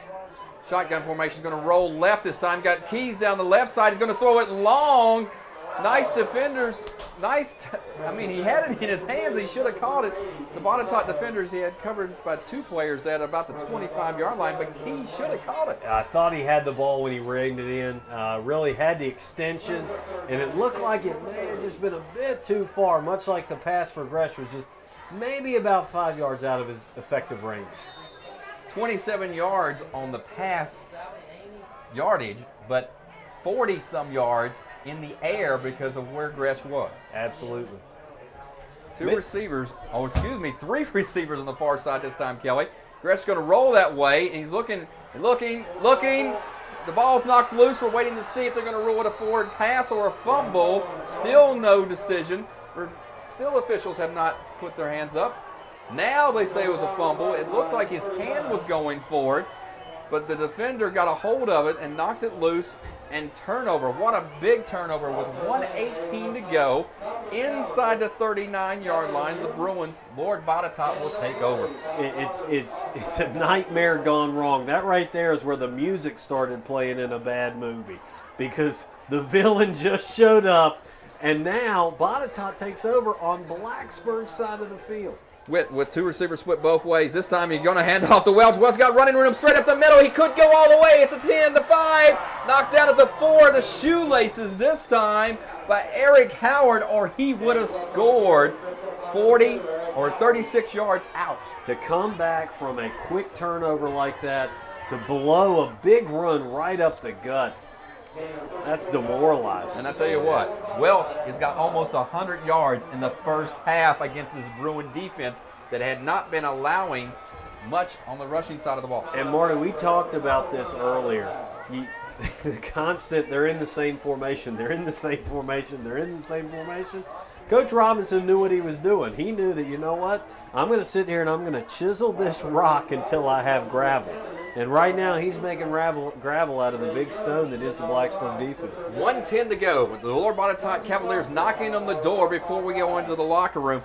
shotgun formation, going to roll left this time. Got Keys down the left side. He's going to throw it long. Nice defenders. He had it in his hands. He should have caught it. The Botetourt defenders, he had covered by 2 players at about the 25-yard line, but Keys should have caught it. I thought he had the ball when he reined it in. Really had the extension, and it looked like it may have just been a bit too far, much like the pass for Gresh was just maybe about 5 yards out of his effective range. 27 yards on the pass yardage, but 40-some yards in the air because of where Gresh was. Absolutely. 3 receivers on the far side this time, Kelly. Gresh going to roll that way, and he's looking. The ball's knocked loose. We're waiting to see if they're going to rule it a forward pass or a fumble. Still no decision. Still officials have not put their hands up. Now they say it was a fumble. It looked like his hand was going forward, but the defender got a hold of it and knocked it loose. And turnover. What a big turnover with 1:18 to go. Inside the 39-yard line, the Bruins, Lord Botetourt will take over. It's a nightmare gone wrong. That right there is where the music started playing in a bad movie, because the villain just showed up, and now Botetourt takes over on Blacksburg's side of the field. With 2 receivers split both ways. This time he's going to hand off to Welch. Welch got running room straight up the middle. He could go all the way. It's a 10, the 5. Knocked down at the 4. The shoelaces this time by Eric Howard, or he would have scored 40 or 36 yards out. To come back from a quick turnover like that, to blow a big run right up the gut, that's demoralizing. And I tell you what, Welch has got almost 100 yards in the first half against this Bruin defense that had not been allowing much on the rushing side of the ball. And Marty, we talked about this earlier. The constant, they're in the same formation, they're in the same formation, they're in the same formation. Coach Robinson knew what he was doing. He knew that, you know what, I'm going to sit here and I'm going to chisel this rock until I have gravel. And right now he's making gravel out of the big stone that is the Blacksburg defense. 1:10 to go with the Lord Botetourt Cavaliers knocking on the door before we go into the locker room.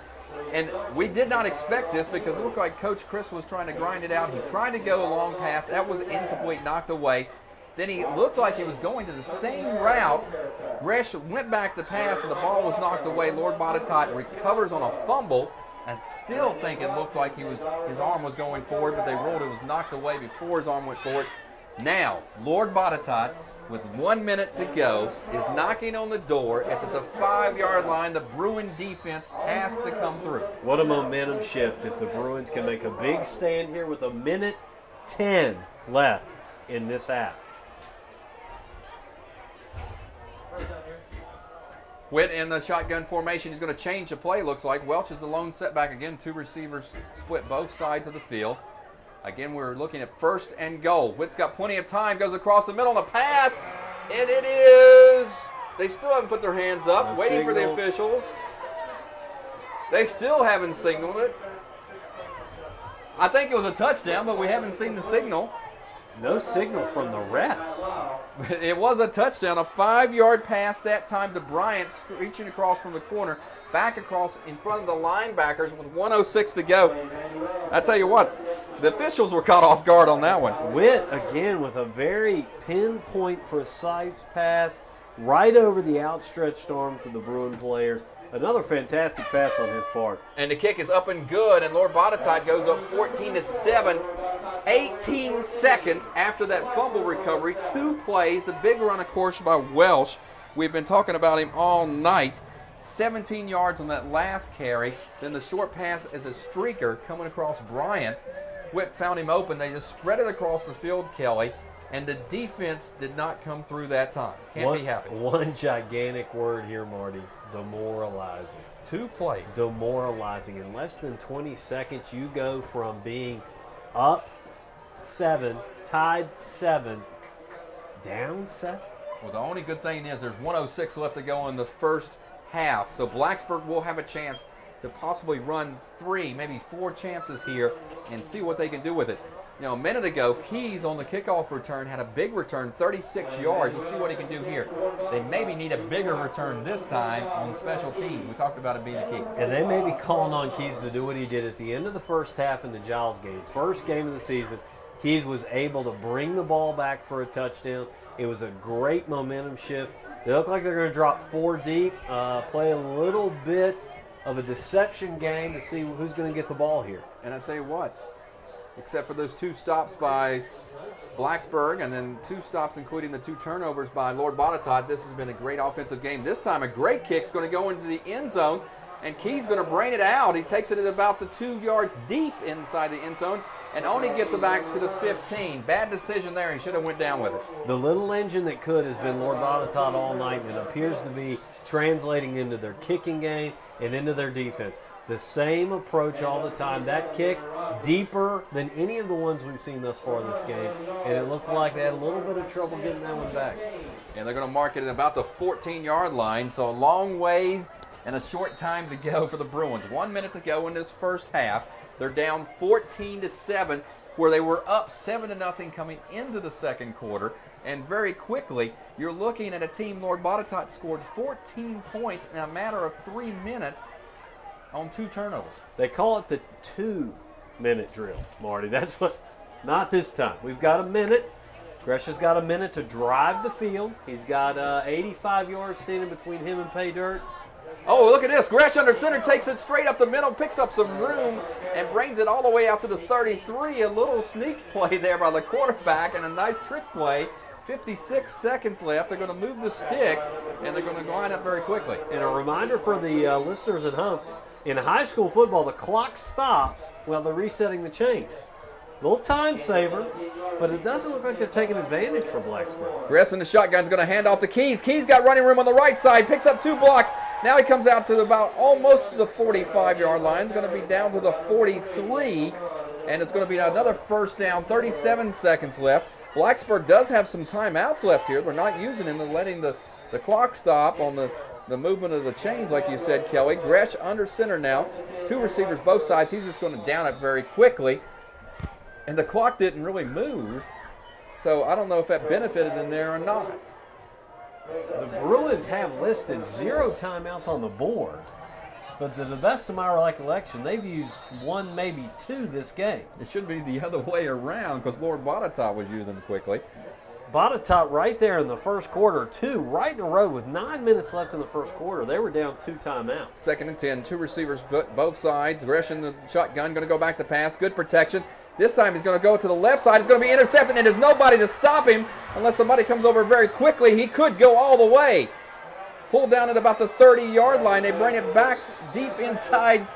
And we did not expect this because it looked like Coach Chris was trying to grind it out. He tried to go a long pass. That was incomplete, knocked away. Then he looked like he was going to the same route. Gresh went back to pass, and the ball was knocked away. Lord Botetourt recovers on a fumble. I still think it looked like his arm was going forward, but they ruled it was knocked away before his arm went forward. Now, Lord Botetourt, with 1 minute to go, is knocking on the door. It's at the 5-yard line. The Bruin defense has to come through. What a momentum shift if the Bruins can make a big stand here with 1:10 left in this half. Witt in the shotgun formation. He's going to change the play, looks like. Welch is the lone setback again. 2 receivers split both sides of the field. Again, we're looking at 1st and goal. Witt's got plenty of time. Goes across the middle on the pass. And it is... They still haven't put their hands up. Waiting for the officials. They still haven't signaled it. I think it was a touchdown, but we haven't seen the signal. No signal from the refs. It was a touchdown, a 5-yard pass that time to Bryant, reaching across from the corner, back across in front of the linebackers with 1:06 to go. I tell you what, the officials were caught off guard on that one. Witt, again, with a very pinpoint, precise pass right over the outstretched arms of the Bruin players. Another fantastic pass on his part. And the kick is up and good, and Lord Botetourt goes up 14-7. 18 seconds after that fumble recovery. 2 plays. The big run, of course, by Welsh. We've been talking about him all night. 17 yards on that last carry. Then the short pass as a streaker coming across Bryant. Witt found him open. They just spread it across the field, Kelly. And the defense did not come through that time. Can't be happy. One gigantic word here, Marty. Demoralizing. 2 plays. Demoralizing. In less than 20 seconds, you go from being up 7, tied 7, down 7. Well, the only good thing is there's 1:06 left to go in the first half. So Blacksburg will have a chance to possibly run 3, maybe 4 chances here and see what they can do with it. You know, a minute ago, Keys on the kickoff return had a big return, 36 yards. Let's see what he can do here. They maybe need a bigger return this time on special teams. We talked about it being a key. And they may be calling on Keys to do what he did at the end of the first half in the Giles game. First game of the season, Keys was able to bring the ball back for a touchdown. It was a great momentum shift. They look like they're going to drop 4 deep, play a little bit of a deception game to see who's going to get the ball here. And I tell you what, except for those 2 stops by Blacksburg and then 2 stops including the 2 turnovers by Lord Botetourt, this has been a great offensive game. This time a great kick's going to go into the end zone, and Key's going to brain it out. He takes it at about the 2 yards deep inside the end zone and only gets it back to the 15. Bad decision there. He should have went down with it. The little engine that could has been Lord Botetourt all night, and it appears to be translating into their kicking game and into their defense. The same approach all the time. That kick deeper than any of the ones we've seen thus far in this game, and it looked like they had a little bit of trouble getting that one back. And they're going to mark it at about the 14-yard line, so a long ways and a short time to go for the Bruins. 1 minute to go in this first half. They're down 14-7, where they were up 7-0 coming into the second quarter. And very quickly, you're looking at a team, Lord Botetourt scored 14 points in a matter of 3 minutes on 2 turnovers. They call it the 2-minute drill, Marty. That's what, not this time. We've got a minute. Gresh's got a minute to drive the field. He's got 85 yards standing between him and pay dirt. Oh, look at this. Gresh under center takes it straight up the middle, picks up some room, and brings it all the way out to the 33. A little sneak play there by the quarterback and a nice trick play. 56 seconds left. They're going to move the sticks, and they're going to line up very quickly. And a reminder for the listeners at home, in high school football, the clock stops while they're resetting the chains. Little time saver, but it doesn't look like they're taking advantage for Blacksburg. Gress in the shotgun's going to hand off to Keys. Keys got running room on the right side, picks up 2 blocks. Now he comes out to about almost the 45-yard line. It's going to be down to the 43, and it's going to be another first down, 37 seconds left. Blacksburg does have some timeouts left here. They're not using them. They're letting the clock stop on the the movement of the chains, like you said, Kelly. Gresh under center now. 2 receivers both sides. He's just going to down it very quickly. And the clock didn't really move. So I don't know if that benefited in there or not. The Bruins have listed 0 timeouts on the board. But to the best of my recollection, they've used 1, maybe 2 this game. It should be the other way around because Lord Botetourt was using them quickly. Botetourt right there in the first quarter, 2 right in a row with 9 minutes left in the first quarter. They were down 2 timeouts. 2nd and 10, 2 receivers both sides. Gresh in the shotgun, going to go back to pass. Good protection. This time he's going to go to the left side. It's going to be intercepted, and there's nobody to stop him unless somebody comes over very quickly. He could go all the way. Pulled down at about the 30-yard line. They bring it back deep inside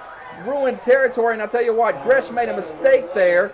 Bruin territory, and I'll tell you what, Gresh made a mistake there.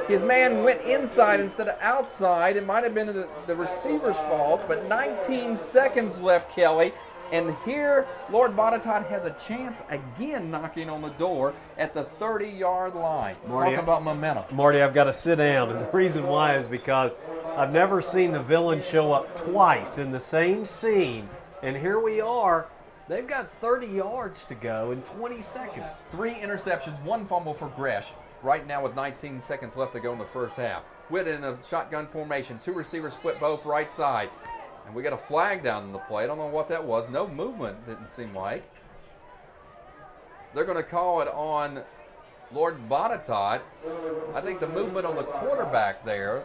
His man went inside instead of outside. It might have been the receiver's fault, but 19 seconds left, Kelly. And here, Lord Botetourt has a chance again knocking on the door at the 30-yard line. Talk about momentum. Marty, I've got to sit down, and the reason why is because I've never seen the villain show up twice in the same scene. And here we are. They've got 30 yards to go in 20 seconds. 3 interceptions, 1 fumble for Gresh. Right now with 19 seconds left to go in the first half. Witt in a shotgun formation. 2 receivers split both right side. And we got a flag down in the play. I don't know what that was. No movement, didn't seem like. They're going to call it on Lord Botetourt. I think the movement on the quarterback there,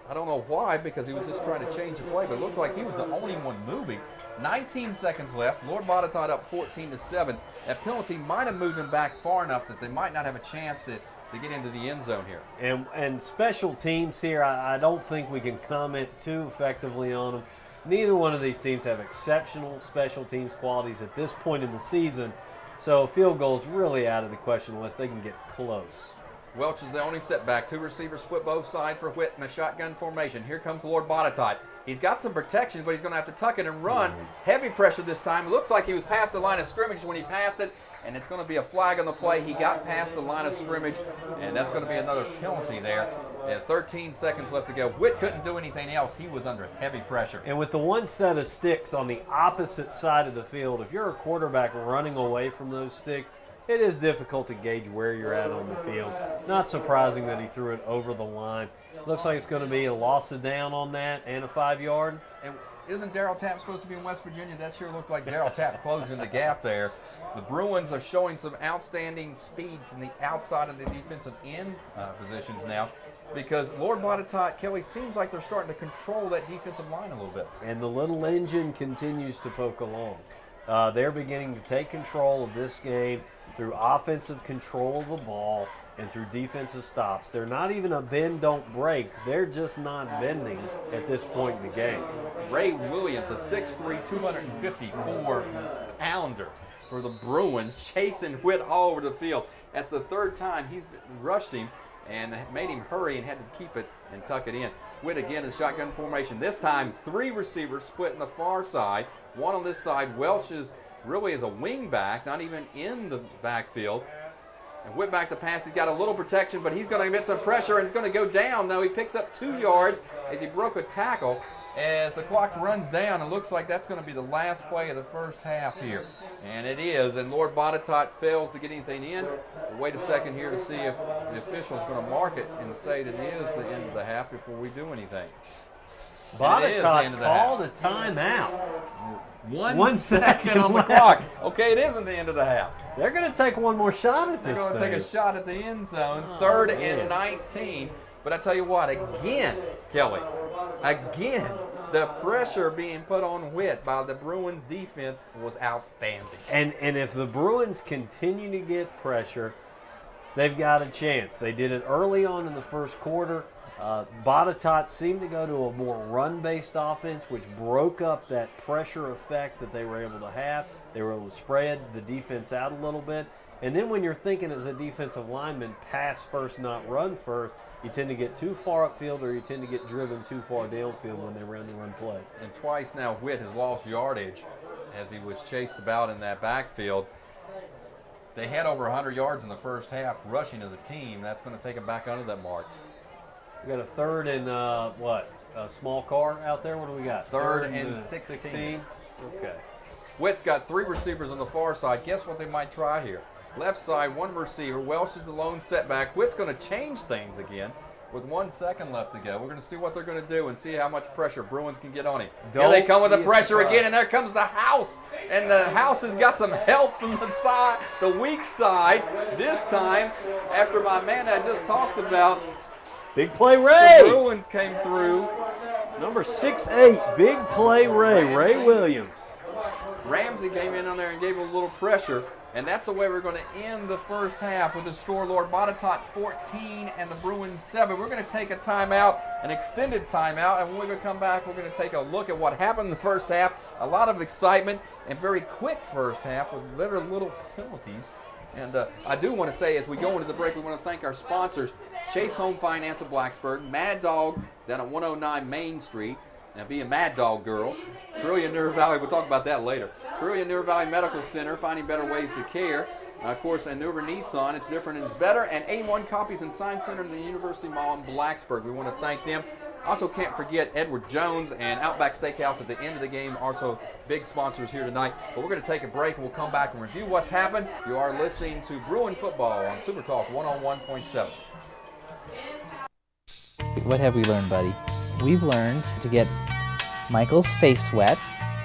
I don't know why, because he was just trying to change the play, but it looked like he was the only one moving. 19 seconds left. Lord Botetourt up 14-7. That penalty might have moved him back far enough that they might not have a chance to get into the end zone here. And special teams here, I don't think we can comment too effectively on them. Neither one of these teams have exceptional special teams qualities at this point in the season, so a field goal is really out of the question unless they can get close. Welch is the only setback. 2 receivers split both sides for Witt in a shotgun formation. Here comes Lord Botetourt. He's got some protection, but he's going to have to tuck it and run. Heavy pressure this time. It looks like he was past the line of scrimmage when he passed it, and it's going to be a flag on the play. He got past the line of scrimmage, and that's going to be another penalty there. There's 13 seconds left to go. Witt couldn't do anything else. He was under heavy pressure. And with the 1 set of sticks on the opposite side of the field, if you're a quarterback running away from those sticks, it is difficult to gauge where you're at on the field. Not surprising that he threw it over the line. Looks like it's going to be a loss of down on that and a 5-yard. And isn't Darryl Tapp supposed to be in West Virginia? That sure looked like Darryl Tapp closing the gap there. The Bruins are showing some outstanding speed from the outside of the defensive end positions now, because Lord Botetourt, Kelly, seems like they're starting to control that defensive line a little bit. And the little engine continues to poke along. They're beginning to take control of this game through offensive control of the ball and through defensive stops. They're not even a bend, don't break. They're just not bending at this point in the game. Ray Williams, a 6'3", 254-pounder for the Bruins, chasing Witt all over the field. That's the 3rd time he's rushed him and made him hurry and had to keep it and tuck it in. Witt again in shotgun formation. This time, 3 receivers split in the far side. 1 on this side. Welch is really is a wing back, not even in the backfield. And Witt back to pass. He's got a little protection, but he's going to get some pressure, and it's going to go down. Now he picks up 2 yards as he broke a tackle. As the clock runs down, it looks like that's going to be the last play of the first half here. And it is, and Lord Botetourt fails to get anything in. We'll wait a second here to see if the official is going to mark it and say that it is the end of the half before we do anything. Botetourt called a timeout. 1 second on the clock. Okay, it isn't the end of the half. They're going to take one more shot at this They're going to take a shot at the end zone. 3rd and 19. But I tell you what, again, Kelly, the pressure being put on Witt by the Bruins defense was outstanding. And if the Bruins continue to get pressure, they've got a chance. They did it early on in the first quarter. Botetourt seemed to go to a more run-based offense, which broke up that pressure effect that they were able to have. They were able to spread the defense out a little bit. And then when you're thinking as a defensive lineman, pass first, not run first, you tend to get too far upfield or you tend to get driven too far downfield when they run the run play. And twice now Witt has lost yardage as he was chased about in that backfield. They had over 100 yards in the first half rushing as a team. That's going to take them back under that mark. We got a 3rd and a small car out there. What do we got? 3rd and 16. Okay. Witt's got 3 receivers on the far side. Guess what they might try here? Left side, 1 receiver. Welch is the lone setback. Witt's going to change things again with 1 second left to go. We're going to see what they're going to do and see how much pressure Bruins can get on him. Here they come with the pressure again, and there comes the House. And the House has got some help from the side, the weak side. This time, after my man I just talked about, big play Ray. The Bruins came through. Number 6'8", big play Ray Williams. Ramsey came in on there and gave him a little pressure, and that's the way we're going to end the first half with the score, Lord Botetourt 14 and the Bruins 7. We're going to take a timeout, an extended timeout, and when we come back, we're going to take a look at what happened in the first half. A lot of excitement and very quick first half with very little penalties. And I do want to say, as we go into the break, we want to thank our sponsors, Chase Home Finance of Blacksburg, Mad Dog down at 109 Main Street. Now, be a Mad Dog girl. Carilion River Valley, we'll talk about that later. Carilion River Valley Medical Center, finding better ways to care. Of course, and Nuver Nissan, it's different and it's better. And A1 Copies and Sign Center in the University Mall in Blacksburg. We want to thank them. Also, can't forget Edward Jones and Outback Steakhouse at the end of the game, also big sponsors here tonight. But we're going to take a break and we'll come back and review what's happened. You are listening to Bruin Football on Super Talk 101.7. What have we learned, buddy? We've learned to get Michael's face wet,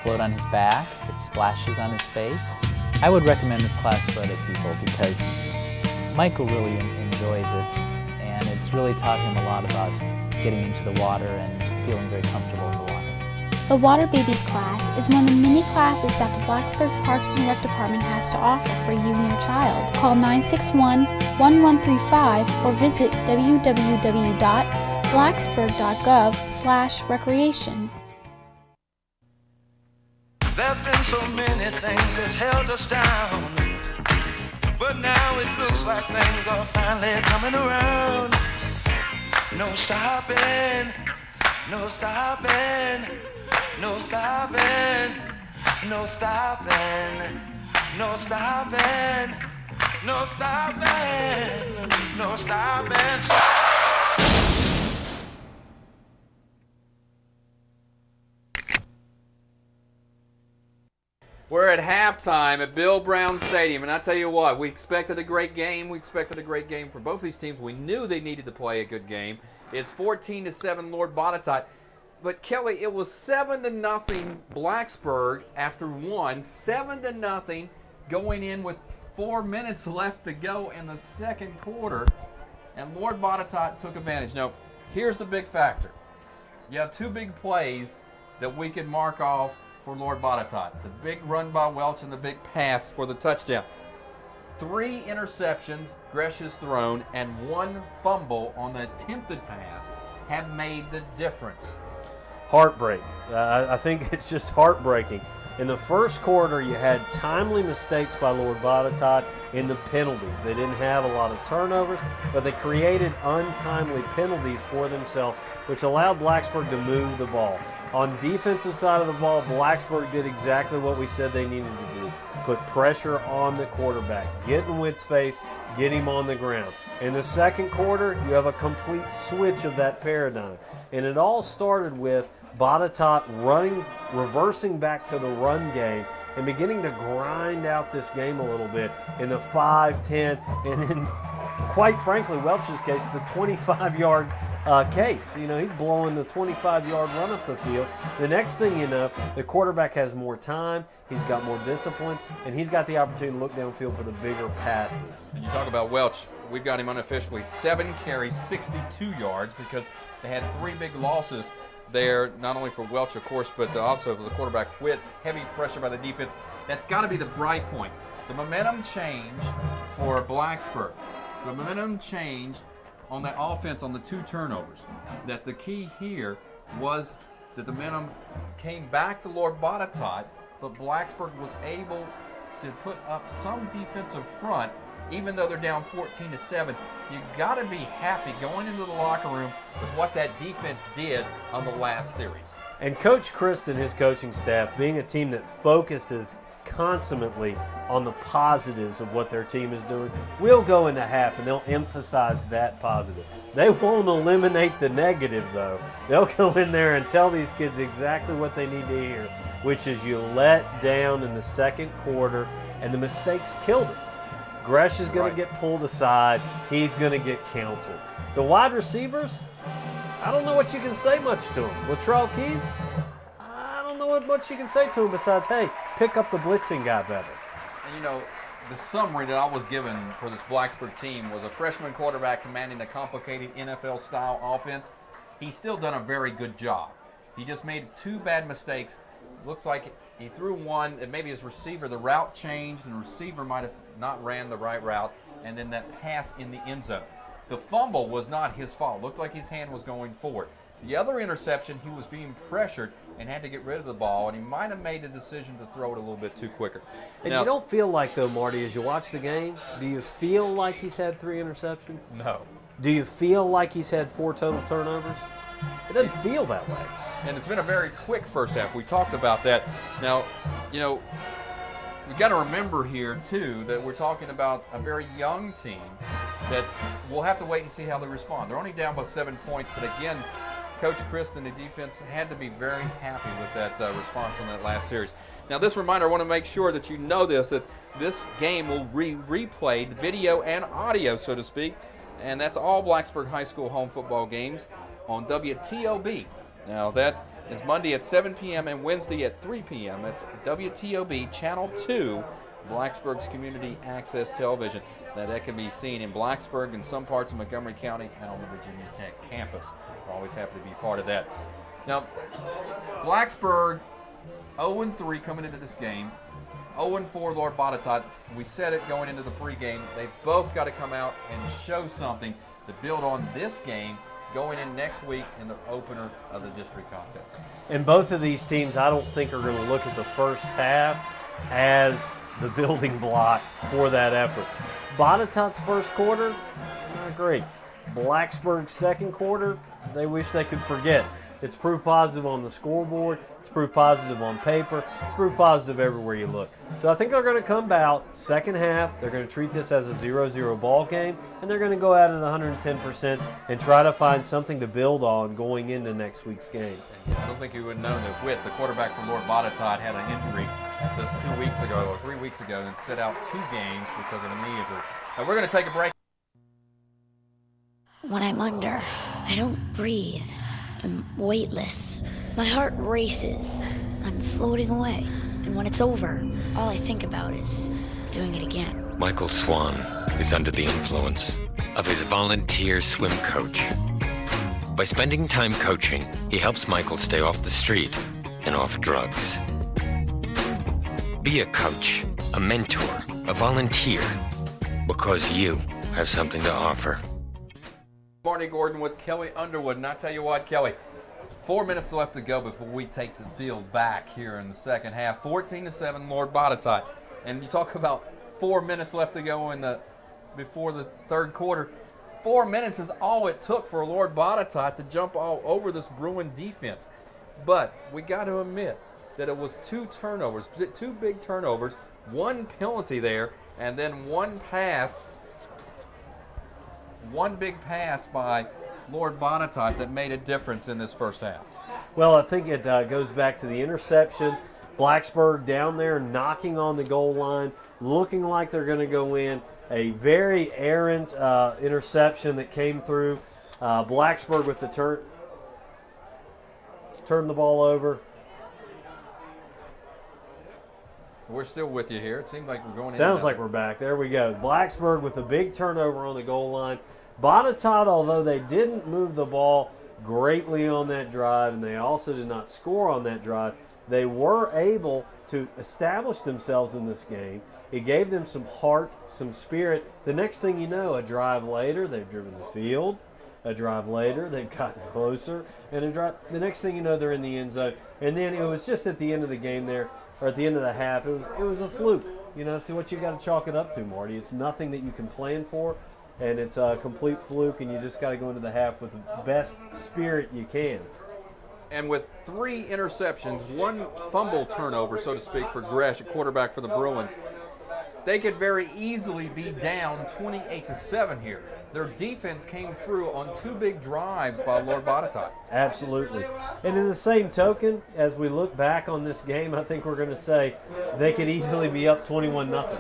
float on his back, it splashes on his face. I would recommend this class for other people because Michael really enjoys it, and it's really taught him a lot about getting into the water and feeling very comfortable in the water. The Water Babies class is one of the many classes that the Blacksburg Parks and Rec Department has to offer for you and your child. Call 961-1135 or visit www.blacksburg.gov/recreation. There's been so many things that's held us down, but now it looks like things are finally coming around. No stopping, no stopping, no stopping, no stopping, no stopping, no stopping, no stopping. We're at halftime at Bill Brown Stadium, and I tell you what, we expected a great game. We expected a great game for both these teams. We knew they needed to play a good game. It's 14-7 Lord Botetourt. But Kelly, it was 7-0 Blacksburg after one, 7-0 going in with 4 minutes left to go in the second quarter, and Lord Botetourt took advantage. Now, here's the big factor. You have 2 big plays that we can mark off for Lord Botetourt. The big run by Welch and the big pass for the touchdown. 3 interceptions Gresh has thrown and 1 fumble on the attempted pass have made the difference. Heartbreak. I think it's just heartbreaking. In the first quarter, you had timely mistakes by Lord Botetourt in the penalties. They didn't have a lot of turnovers, but they created untimely penalties for themselves, which allowed Blacksburg to move the ball. On defensive side of the ball, Blacksburg did exactly what we said they needed to do. Put pressure on the quarterback, get in Witt's face, get him on the ground. In the second quarter, you have a complete switch of that paradigm. And it all started with Botetourt reversing back to the run game and beginning to grind out this game a little bit in the 5-10, and in, quite frankly, Welch's case, the 25-yard case. You know, he's blowing the 25-yard run up the field. The next thing you know, the quarterback has more time, he's got more discipline, and he's got the opportunity to look downfield for the bigger passes. And you talk about Welch, we've got him unofficially 7 carries, 62 yards, because they had 3 big losses there, not only for Welch, of course, but also for the quarterback Witt. Heavy pressure by the defense. That's got to be the bright point. The momentum change for Blacksburg. The momentum changed on the offense on the 2 turnovers. That the key here was that the momentum came back to Lord Botetourt, but Blacksburg was able to put up some defensive front, even though they're down 14-7. You got to be happy going into the locker room with what that defense did on the last series. And Coach Christ and his coaching staff, being a team that focuses consummately on the positives of what their team is doing, we'll go into half and they'll emphasize that positive. They won't eliminate the negative, though. They'll go in there and tell these kids exactly what they need to hear, which is you let down in the second quarter, and the mistakes killed us. Gresh is going to get pulled aside. He's going to get counseled. The wide receivers, I don't know what you can say much to them. Latrell Keys, I don't know what much you can say to him besides, hey, pick up the blitzing guy better. And, you know, the summary that I was given for this Blacksburg team was a freshman quarterback commanding a complicated NFL-style offense. He's still done a very good job. He just made 2 bad mistakes. Looks like he threw one, and maybe his receiver, the route changed, and the receiver might have not ran the right route, and then that pass in the end zone. The fumble was not his fault. Looked like his hand was going forward. The other interception, he was being pressured and had to get rid of the ball, and he might have made the decision to throw it a little bit too quicker. And now, you don't feel like, though, Marty, as you watch the game, do you feel like he's had 3 interceptions? No. Do you feel like he's had 4 total turnovers? It doesn't feel that way. And it's been a very quick first half. We talked about that. Now, you know, we've got to remember here, too, that we're talking about a very young team that we'll have to wait and see how they respond. They're only down by 7 points, but again, Coach Chris and the defense had to be very happy with that response on that last series. Now, this reminder, I want to make sure that you know this, that this game will be replayed, video and audio, so to speak, and that's all Blacksburg High School home football games on WTOB. Now, that is Monday at 7 p.m. and Wednesday at 3 p.m. That's WTOB Channel 2, Blacksburg's Community Access Television. Now, that can be seen in Blacksburg and some parts of Montgomery County and on the Virginia Tech campus. We're always happy to be part of that. Now, Blacksburg 0-3 coming into this game. 0-4 Lord Botetourt. We said it going into the pregame. They've both got to come out and show something to build on this game going in next week in the opener of the district contest. And both of these teams, I don't think, are going to look at the first half as the building block for that effort. Botetourt's first quarter, not great. Blacksburg's second quarter, they wish they could forget. It's proof positive on the scoreboard. It's proof positive on paper. It's proof positive everywhere you look. So I think they're going to come out second half. They're going to treat this as a 0-0 ball game, and they're going to go at it 110% and try to find something to build on going into next week's game. I don't think you would know that Whit, the quarterback from Lord Botetourt, had an injury just 2 weeks ago or 3 weeks ago and sit out 2 games because of a knee injury. Now we're going to take a break. When I'm under, I don't breathe. I'm weightless. My heart races. I'm floating away. And when it's over, all I think about is doing it again. Michael Swan is under the influence of his volunteer swim coach. By spending time coaching, he helps Michael stay off the street and off drugs. Be a coach, a mentor, a volunteer, because you have something to offer. Barney Gordon with Kelly Underwood, and I tell you what, Kelly, 4 minutes left to go before we take the field back here in the second half. 14-7 Lord Botetourt, and you talk about 4 minutes left to go before the third quarter. 4 minutes is all it took for Lord Botetourt to jump all over this Bruin defense. But we got to admit that it was 2 turnovers, 2 big turnovers, 1 penalty there, and then 1 pass. 1 big pass by Lord Botetourt that made a difference in this first half. Well, I think it goes back to the interception. Blacksburg down there knocking on the goal line, looking like they're going to go in. A very errant interception that came through. Blacksburg with the turn the ball over. We're still with you here. It seems like we're going in. Sounds like we're back. There we go. Blacksburg with a big turnover on the goal line. Botetourt, although they didn't move the ball greatly on that drive, and they also did not score on that drive, they were able to establish themselves in this game. It gave them some heart, some spirit. The next thing you know, a drive later, they've driven the field. A drive later, they've gotten closer. And the next thing you know, they're in the end zone. And then it was just at the end of the game there, or at the end of the half, it was a fluke. You know, see what you got to chalk it up to, Marty. It's nothing that you can plan for, and it's a complete fluke, and you just got to go into the half with the best spirit you can. And with 3 interceptions, 1 fumble turnover, so to speak, for Gresh, a quarterback for the Bruins, they could very easily be down 28-7 here. Their defense came through on 2 big drives by Lord Botetourt. Absolutely. And in the same token, as we look back on this game, I think we're going to say they could easily be up 21-0.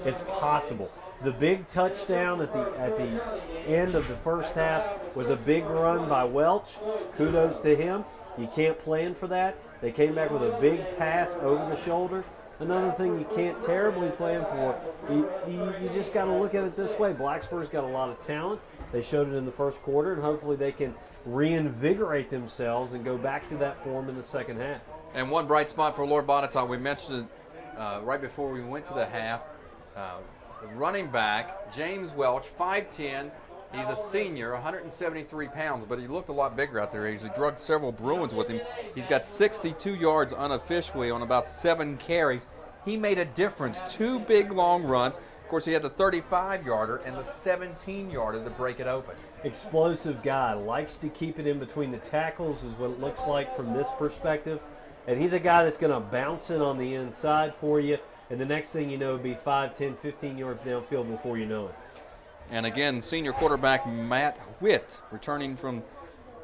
It's possible. The big touchdown at the end of the first half was a big run by Welch. Kudos to him. You can't plan for that. They came back with a big pass over the shoulder. Another thing you can't terribly plan for, you just got to look at it this way. Blacksburg's got a lot of talent. They showed it in the first quarter, and hopefully they can reinvigorate themselves and go back to that form in the second half. And one bright spot for Lord Botetourt, we mentioned it right before we went to the half. The running back, James Welch, 5'10". He's a senior, 173 pounds, but he looked a lot bigger out there. He drugged several Bruins with him. He's got 62 yards unofficially on about 7 carries. He made a difference. 2 big, long runs. Of course, he had the 35-yarder and the 17-yarder to break it open. Explosive guy. Likes to keep it in between the tackles is what it looks like from this perspective. And he's a guy that's going to bounce in on the inside for you. And the next thing you know, it'll be 5, 10, 15 yards downfield before you know it. And again, senior quarterback Matt Witt, returning from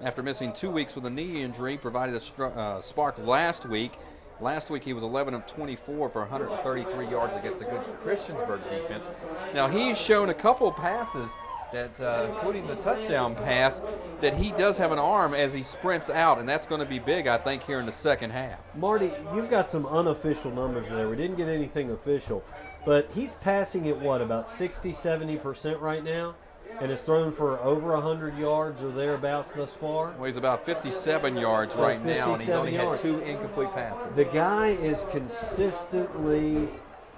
after missing 2 weeks with a knee injury, provided a spark last week. Last week he was 11 of 24 for 133 yards against a good Christiansburg defense. Now he's shown a couple passes that, including the touchdown pass, that he does have an arm as he sprints out, and that's going to be big, I think, here in the second half. Marty, you've got some unofficial numbers there. We didn't get anything official. But he's passing at what, about 60-70% right now, and has thrown for over 100 yards or thereabouts thus far. Well, he's about 57 yards right now, and he's only had 2 incomplete passes. The guy is consistently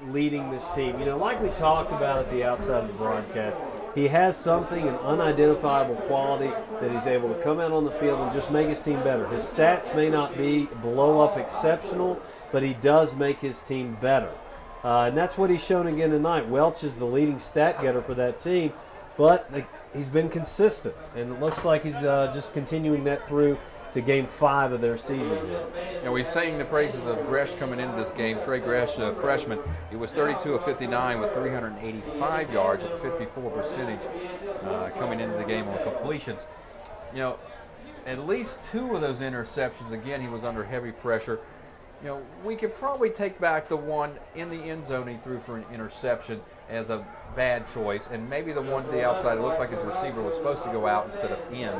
leading this team. You know, like we talked about at the outside of the broadcast, he has something, an unidentifiable quality that he's able to come out on the field and just make his team better. His stats may not be blow-up exceptional, but he does make his team better. And that's what he's shown again tonight. Welch is the leading stat getter for that team, but he's been consistent, and it looks like he's just continuing that through to Game 5 of their season here. And we sang the praises of Gresh coming into this game. Trey Gresh, a freshman, he was 32 of 59 with 385 yards with 54 percentage coming into the game on completions. You know, at least 2 of those interceptions, again, he was under heavy pressure. You know, we could probably take back the one in the end zone he threw for an interception as a bad choice, and maybe the one to the outside, it looked like his receiver was supposed to go out instead of in.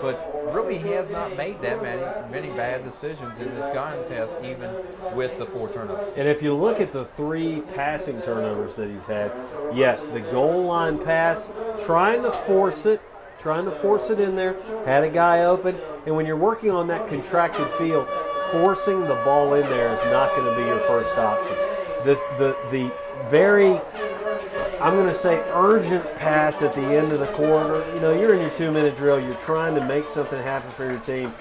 But really, he has not made that many bad decisions in this contest, even with the 4 turnovers. And if you look at the 3 passing turnovers that he's had, yes, the goal line pass, trying to force it in there, had a guy open, and when you're working on that contracted field, forcing the ball in there is not going to be your first option. The very, I'm going to say, urgent pass at the end of the quarter, you know, you're in your 2-minute drill, you're trying to make something happen for your team.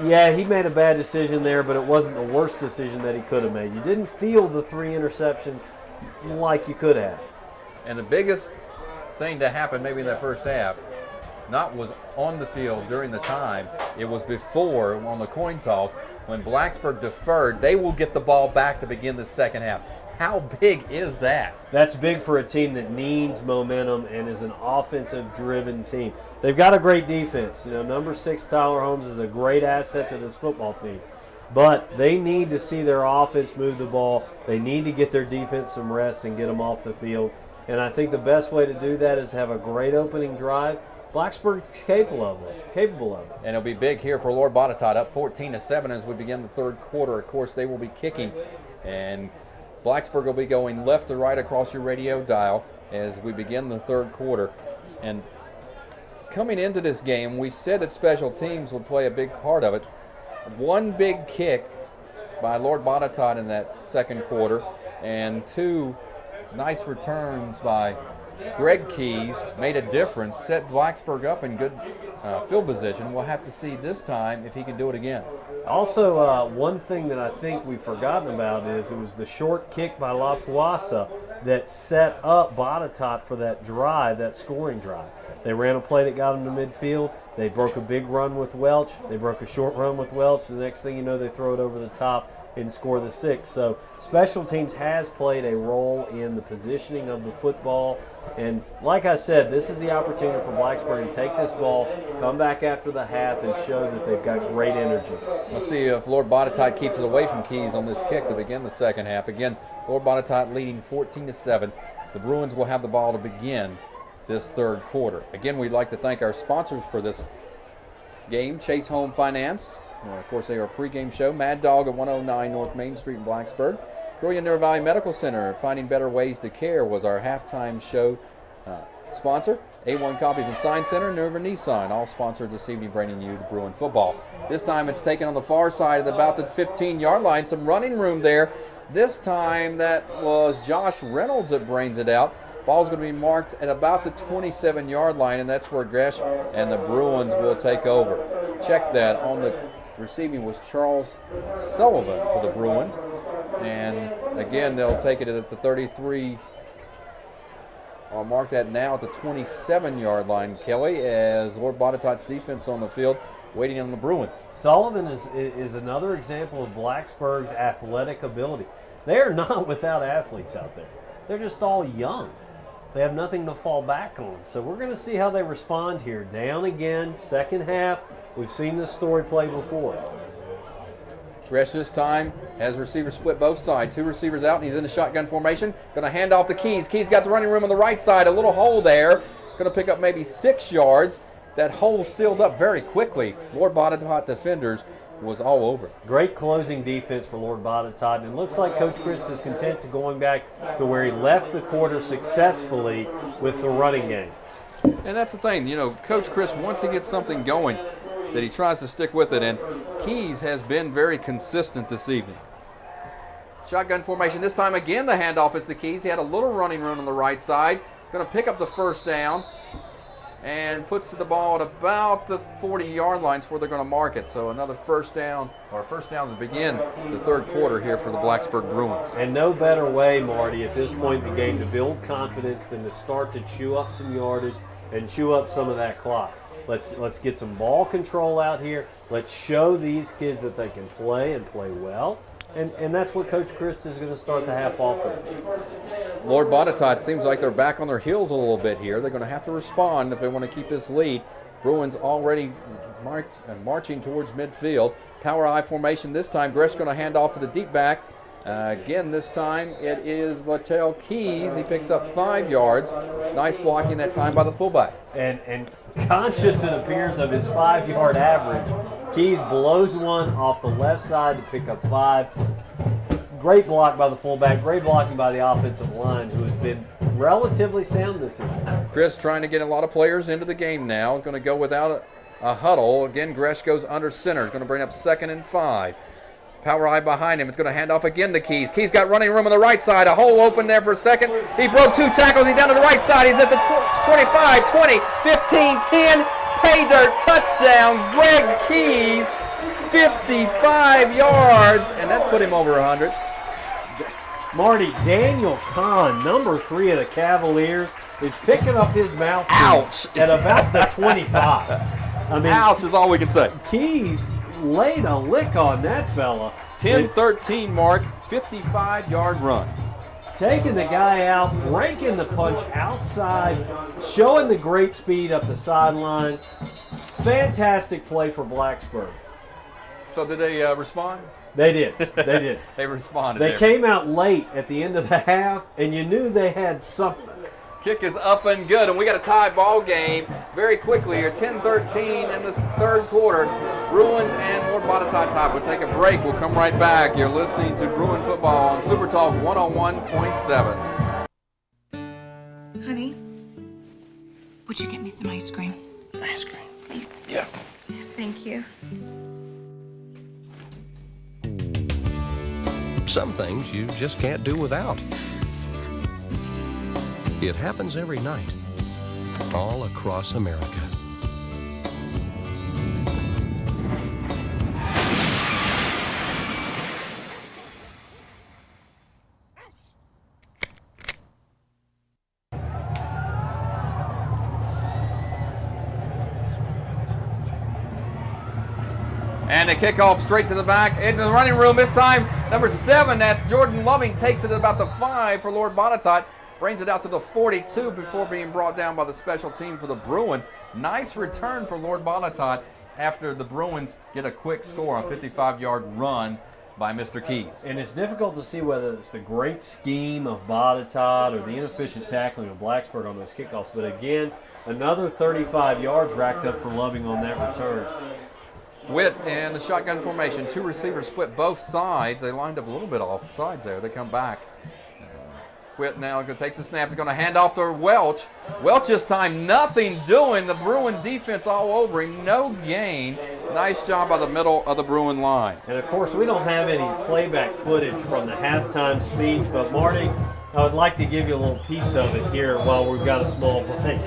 Yeah, he made a bad decision there, but it wasn't the worst decision that he could have made. You didn't field the 3 interceptions like you could have. And the biggest thing to happen maybe in that first half, not was on the field during the time, it was before on the coin toss when Blacksburg deferred. They will get the ball back to begin the second half. How big is that? That's big for a team that needs momentum and is an offensive-driven team. They've got a great defense. You know, number 6 Tyler Holmes is a great asset to this football team. But they need to see their offense move the ball. They need to get their defense some rest and get them off the field. And I think the best way to do that is to have a great opening drive. Blacksburg's capable of it. And it'll be big here for Lord Botetourt, up 14-7 as we begin the 3rd quarter. Of course, they will be kicking, and Blacksburg will be going left to right across your radio dial as we begin the 3rd quarter. And coming into this game, we said that special teams would play a big part of it. 1 big kick by Lord Botetourt in that 2nd quarter, and 2 nice returns by Greg Keys made a difference, set Blacksburg up in good field position. We'll have to see this time if he can do it again. Also, one thing that I think we've forgotten about is it was the short kick by La Puasa that set up Botetourt for that drive, that scoring drive. They ran a play that got them to midfield. They broke a big run with Welch. They broke a short run with Welch. The next thing you know, they throw it over the top and score the 6th. So special teams has played a role in the positioning of the football. And like I said, this is the opportunity for Blacksburg to take this ball, come back after the half, and show that they've got great energy. Let's see if Lord Botetourt keeps it away from Keys on this kick to begin the second half. Again, Lord Botetourt leading 14-7. The Bruins will have the ball to begin this third quarter. Again, we'd like to thank our sponsors for this game, Chase Home Finance. Of course, they are a pregame show. Mad Dog at 109 North Main Street in Blacksburg. Brilliant River Valley Medical Center, Finding Better Ways to Care, was our halftime show sponsor. A1 Copies and Sign Center, Nerva Nissan, all sponsored this evening, bringing you the Bruin football. This time it's taken on the far side at about the 15-yard line. Some running room there. This time that was Josh Reynolds that brains it out. Ball's going to be marked at about the 27-yard line, and that's where Gresh and the Bruins will take over. Check that. On the receiving was Charles Sullivan for the Bruins. And again, they'll take it at the 33. I'll mark that now at the 27-yard line, Kelly, as Lord Botetourt's defense on the field waiting on the Bruins. Sullivan is another example of Blacksburg's athletic ability. They are not without athletes out there. They're just all young. They have nothing to fall back on. So we're going to see how they respond here. Down again, second half. We've seen this story play before. Gresh this time has receivers split both sides. 2 receivers out, and he's in the shotgun formation. Going to hand off to Keys. Keys got the running room on the right side. A little hole there. Going to pick up maybe 6 yards. That hole sealed up very quickly. Lord Botetourt defenders was all over. Great closing defense for Lord Botetourt. And it looks like Coach Christ is content to going back to where he left the quarter successfully with the running game. And that's the thing. You know, Coach Christ, once he gets something going, that he tries to stick with it, and Keys has been very consistent this evening. Shotgun formation this time again. The handoff is to Keys. He had a little running room on the right side. Going to pick up the first down and puts the ball at about the 40-yard lines where they're going to mark it. So another first down to begin the third quarter here for the Blacksburg Bruins. And no better way, Marty, at this point in the game to build confidence than to start to chew up some yardage and chew up some of that clock. Let's get some ball control out here. Let's show these kids that they can play and play well. And that's what Coach Chris is going to start the half off with. Lord Botetourt seems like they're back on their heels a little bit here. They're going to have to respond if they want to keep this lead. Bruins already marching towards midfield. Power I formation this time. Gresh going to hand off to the deep back. Again, this time it is Latrell Keys. He picks up 5 yards. Nice blocking that time by the fullback. And conscious, it appears, of his 5-yard average, Keys blows one off the left side to pick up 5. Great block by the fullback. Great blocking by the offensive line, who has been relatively sound this evening. Chris trying to get a lot of players into the game now. He's going to go without a huddle. Again, Gresh goes under center. He's going to bring up 2nd and 5. Power I behind him. It's going to hand off again to Keys. Keys got running room on the right side. A hole open there for a second. He broke 2 tackles. He's down to the right side. He's at the 25, 20, 15, 10. Pay dirt touchdown. Greg Keys, 55 yards. And that put him over 100. Marty, Daniel Kahn, number 3 of the Cavaliers, is picking up his mouthpiece at about the 25. I mean, ouch is all we can say. Keys laid a lick on that fella. 10-13 mark, 55-yard run. Taking the guy out, breaking the punch outside, showing the great speed up the sideline. Fantastic play for Blacksburg. So did they respond? They did. They did. They responded. They came out late at the end of the half, and you knew they had something. Kick is up and good, and we got a tie ball game very quickly here. 10-13 in this third quarter. Bruins and Lord Botetourt tie. We'll take a break. We'll come right back. You're listening to Bruin Football on Super Talk 101.7. Honey, would you get me some ice cream? Ice cream? Please. Yeah. Thank you. Some things you just can't do without. It happens every night, all across America. And a kickoff straight to the back into the running room. This time, number 7, that's Jordan Loving, takes it at about the 5 for Lord Botetourt. Brings it out to the 42 before being brought down by the special team for the Bruins. Nice return for Lord Botetourt after the Bruins get a quick score on a 55-yard run by Mr. Keys. And it's difficult to see whether it's the great scheme of Botetourt or the inefficient tackling of Blacksburg on those kickoffs. But again, another 35 yards racked up for Loving on that return. Witt in the shotgun formation. 2 receivers split both sides. They lined up a little bit off sides there. They come back. Witt now takes the snap. He's going to hand off to Welch. Welch this time, nothing doing. The Bruin defense all over him. No gain. Nice job by the middle of the Bruin line. And, of course, we don't have any playback footage from the halftime speech, but, Marty, I would like to give you a little piece of it here while we've got a small break.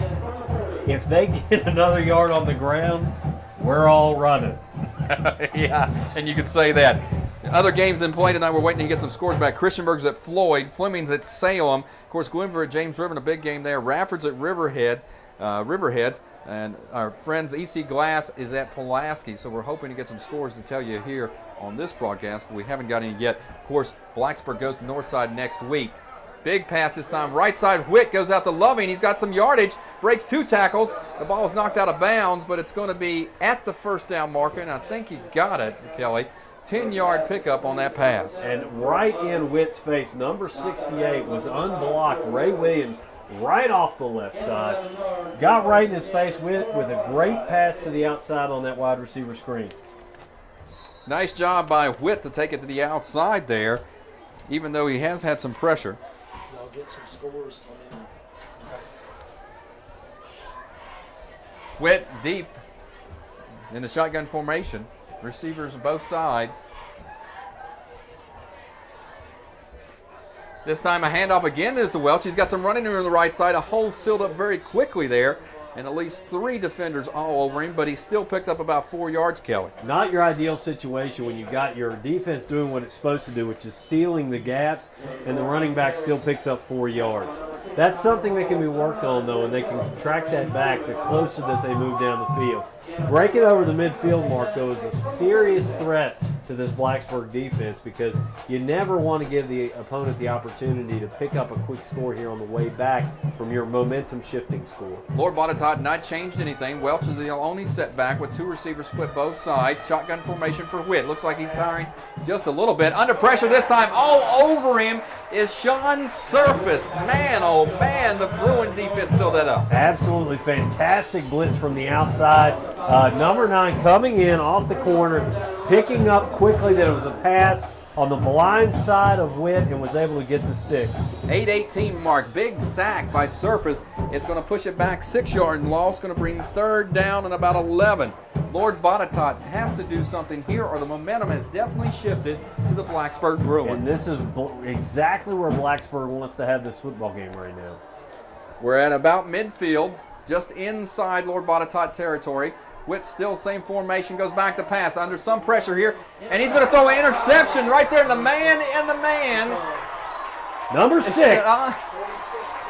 If they get another yard on the ground, we're all running. Yeah, and you could say that. Other games in play tonight, we're waiting to get some scores back. Christiansburg's at Floyd, Fleming's at Salem. Of course, Glenver at James River in a big game there. Rafford's at Riverheads, and our friends EC Glass is at Pulaski. So we're hoping to get some scores to tell you here on this broadcast, but we haven't got any yet. Of course, Blacksburg goes to Northside next week. Big pass this time. Right side, Witt goes out to Loving. He's got some yardage, breaks 2 tackles. The ball is knocked out of bounds, but it's going to be at the first down marker, and I think he got it, Kelly. 10-yard pickup on that pass. And right in Witt's face, number 68 was unblocked. Ray Williams right off the left side. Got right in his face with a great pass to the outside on that wide receiver screen. Nice job by Witt to take it to the outside there, even though he has had some pressure. I'll get some scores on him. Witt deep in the shotgun formation. Receivers on both sides. This time a handoff again is to Welch. He's got some running room on the right side. A hole sealed up very quickly there. And at least 3 defenders all over him, but he still picked up about 4 yards, Kelly. Not your ideal situation when you've got your defense doing what it's supposed to do, which is sealing the gaps, and the running back still picks up 4 yards. That's something that can be worked on, though, and they can track that back the closer that they move down the field. Breaking over the midfield mark, though, is a serious threat to this Blacksburg defense because you never want to give the opponent the opportunity to pick up a quick score here on the way back from your momentum-shifting score. Lord Botetourt not changed anything. Welch is the only setback with 2 receivers split both sides. Shotgun formation for Witt. Looks like he's tiring just a little bit. Under pressure this time. All over him is Sean Surface. Man, oh man, the Bruin defense sealed that up. Absolutely fantastic blitz from the outside. Number 9 coming in off the corner, picking up quickly that it was a pass on the blind side of Witt and was able to get the stick. 8:18 mark, big sack by Surface. It's going to push it back 6-yard loss, going to bring 3rd down and about 11. Lord Botetourt has to do something here or the momentum has definitely shifted to the Blacksburg Bruins. And this is exactly where Blacksburg wants to have this football game right now. We're at about midfield, just inside Lord Botetourt territory. Witt still same formation, goes back to pass under some pressure here, and he's going to throw an interception right there to the man in the man. Number 6,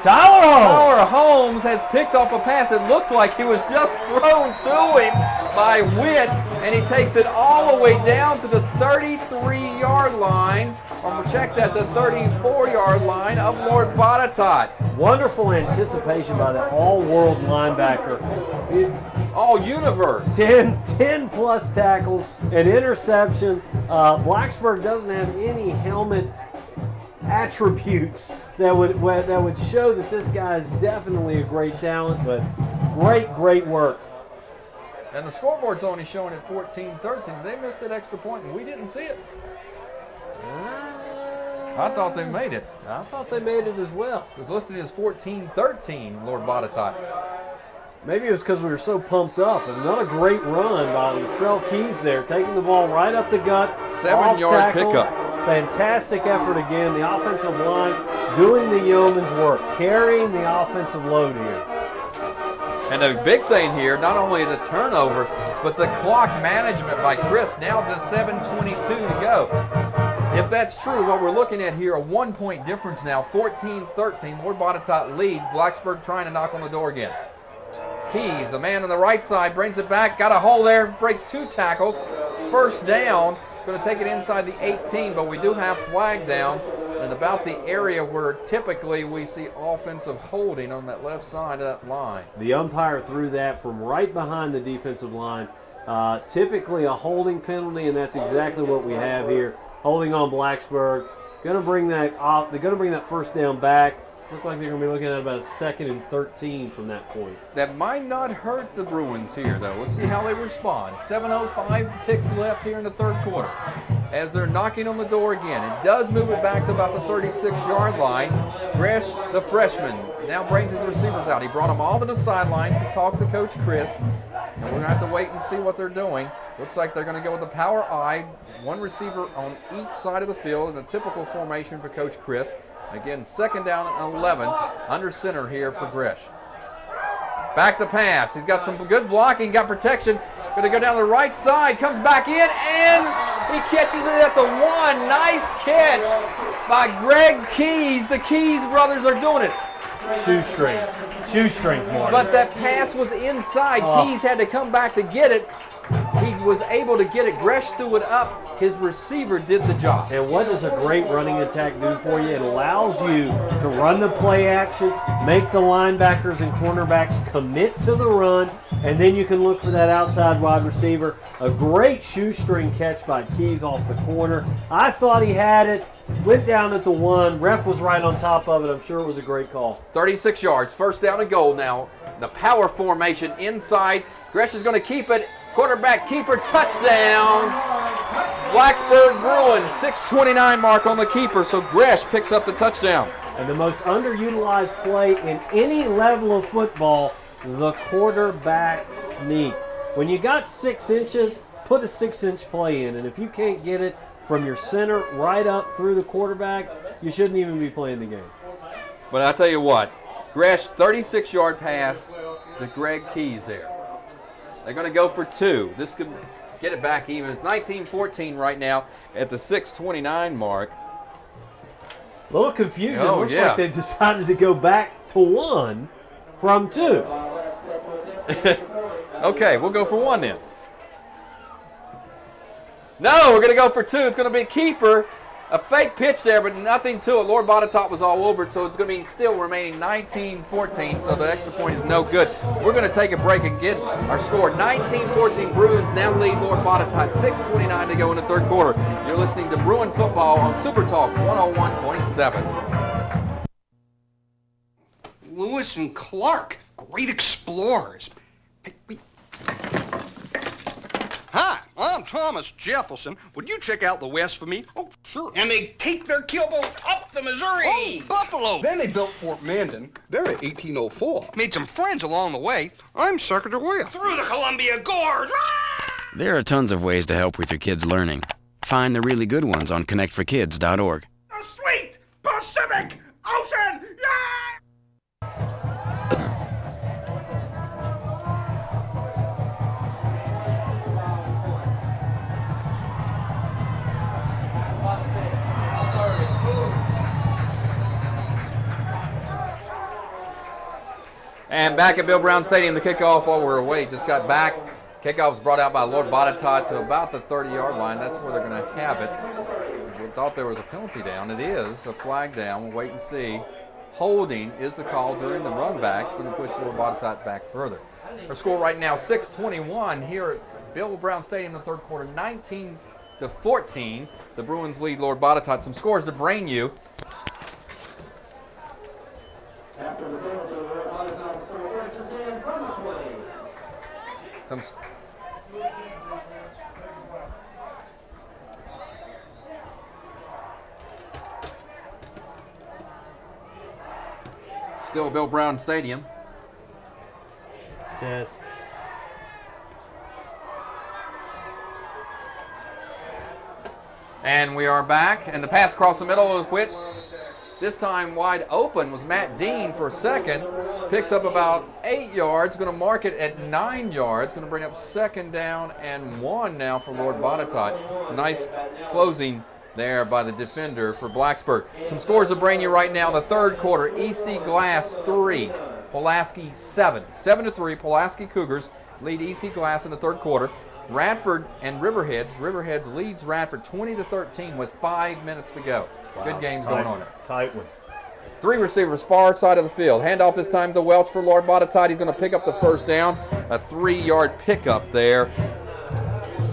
Tyler Holmes has picked off a pass. It looked like he was just thrown to him by Witt, and he takes it all the way down to the 33-yard line, or check that, the 34-yard line of Lord Botetourt. Wonderful anticipation by the all-world linebacker. All universe. 10 plus tackles, an interception. Blacksburg doesn't have any helmet attributes that would show that this guy is definitely a great talent, but great work. And the scoreboard's only showing it 14-13. They missed that extra point, and we didn't see it. I thought they made it. I thought they made it as well. So it's listed as 14-13, Lord Botetourt. Maybe it was because we were so pumped up. And another great run by Latrell Keys there, taking the ball right up the gut. 7-yard pickup. Fantastic effort again. The offensive line doing the yeoman's work, carrying the offensive load here. And the big thing here, not only the turnover, but the clock management by Chris, now to 7:22 to go. If that's true, what we're looking at here, a 1-point difference now, 14-13. Lord Botetourt leads. Blacksburg trying to knock on the door again. Keys, a man on the right side, brings it back, got a hole there, breaks 2 tackles. first down. Going to take it inside the 18, but we do have flag down and about the area where typically we see offensive holding on that left side of that line. The umpire threw that from right behind the defensive line. Typically a holding penalty, and that's exactly what we have here. Holding on Blacksburg. Going to bring that off. They're going to bring that first down back. Look like they're going to be looking at about a 2nd and 13 from that point. That might not hurt the Bruins here, though. We'll see how they respond. 7:05 ticks left here in the third quarter. As they're knocking on the door again, it does move it back to about the 36-yard line. Gresh, the freshman, now brings his receivers out. He brought them all to the sidelines to talk to Coach Christ. And we're going to have to wait and see what they're doing. Looks like they're going to go with the power I, one receiver on each side of the field in a typical formation for Coach Christ. Again, 2nd down and 11 under center here for Gresh. Back to pass. He's got some good blocking, got protection. Going to go down the right side, comes back in, and he catches it at the 1. Nice catch by Greg Keys. The Keys brothers are doing it. Shoestrings, Marty. But that pass was inside. Keys had to come back to get it. He was able to get it. Gresh threw it up. His receiver did the job. And what does a great running attack do for you? It allows you to run the play action, make the linebackers and cornerbacks commit to the run, and then you can look for that outside wide receiver. A great shoestring catch by Keys off the corner. I thought he had it. Went down at the 1. Ref was right on top of it. I'm sure it was a great call. 36 yards. 1st down and goal now. The power formation inside. Gresh is going to keep it. Quarterback keeper touchdown. Blacksburg Bruins, 6:29 mark on the keeper, so Gresh picks up the touchdown. And the most underutilized play in any level of football, the quarterback sneak. When you got 6 inches, put a 6-inch play in, and if you can't get it from your center right up through the quarterback, you shouldn't even be playing the game. But I'll tell you what, Gresh, 36-yard pass to Greg Keys there. They're going to go for 2. This could get it back even. It's 19-14 right now at the 6:29 mark. A little confusion. Looks like they've decided to go back to 1 from 2. Okay, we'll go for 1 then. No, we're going to go for 2. It's going to be a keeper. A fake pitch there, but nothing to it. Lord Botetourt was all over it, so it's going to be still remaining 19-14, so the extra point is no good. We're going to take a break and get our score. 19-14, Bruins now lead Lord Botetourt. 6:29 to go in the third quarter. You're listening to Bruin Football on Super Talk 101.7. Lewis and Clark, great explorers. Hi, I'm Thomas Jefferson. Would you check out the West for me? Oh, sure. And they take their keelboat up the Missouri. Oh, Buffalo. Then they built Fort Mandan. They're at 1804. Made some friends along the way. I'm Sacagawea. Through the Columbia Gorge. There are tons of ways to help with your kids' learning. Find the really good ones on connectforkids.org. The sweet Pacific Ocean. And back at Bill Brown Stadium, the kickoff while we're away just got back. Kickoff was brought out by Lord Botetourt to about the 30-yard line. That's where they're going to have it. We thought there was a penalty down. It is a flag down. We'll wait and see. Holding is the call during the run back. It's going to push Lord Botetourt back further. Our score right now, 6:21 here at Bill Brown Stadium in the third quarter, 19-14. The Bruins lead Lord Botetourt. Some scores to bring you. Still Bill Brown Stadium. Test. And we are back, and the pass across the middle of Whit. This time wide open was Matt Dean for a second. Picks up about 8 yards, going to mark it at 9 yards. Going to bring up 2nd down and 1 now for Lord Botetourt. Nice closing there by the defender for Blacksburg. Some scores to bring you right now in the third quarter. EC Glass 3, Pulaski 7. 7-3, Pulaski Cougars lead EC Glass in the third quarter. Radford and Riverheads leads Radford 20-13 with 5 minutes to go. Wow, good games going on there. Tight one. 3 receivers, far side of the field. Handoff this time to Welch for Lord Botetourt. He's going to pick up the first down. A 3-yard pickup there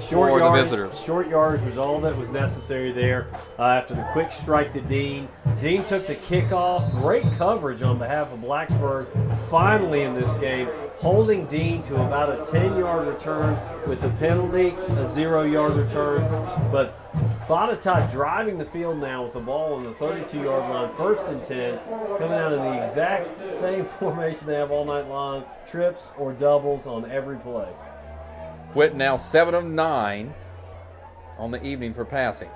for the visitors. Short yardage was all that was necessary there after the quick strike to Dean. Dean took the kickoff. Great coverage on behalf of Blacksburg finally in this game, holding Dean to about a 10-yard return with the penalty, a 0-yard return. But Botetourt driving the field now with the ball on the 32-yard line, 1st and 10, coming out in the exact same formation they have all night long, trips or doubles on every play. Whit now 7 of 9 on the evening for passing.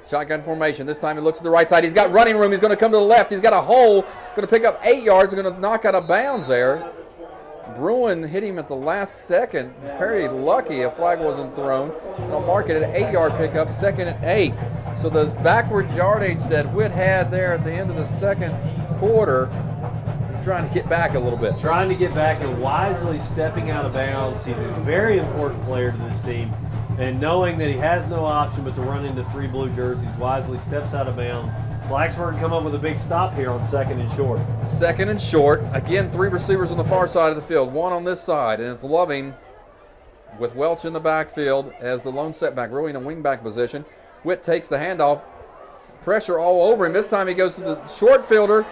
Shotgun formation. This time he looks to the right side. He's got running room. He's going to come to the left. He's got a hole. Going to pick up 8 yards. Going to knock out of bounds there. Bruin hit him at the last second. Very lucky a flag wasn't thrown. They'll mark it at an 8-yard pickup, 2nd and 8. So those backwards yardage that Whit had there at the end of the second quarter, he's trying to get back a little bit. Trying to get back and wisely stepping out of bounds. He's a very important player to this team. And knowing that he has no option but to run into 3 blue jerseys, wisely steps out of bounds. Blacksburg come up with a big stop here on 2nd and short. 2nd and short. Again, 3 receivers on the far side of the field, 1 on this side, and it's Loving with Welch in the backfield as the lone setback, really in a wingback position. Whit takes the handoff, pressure all over him. This time he goes to the short fielder,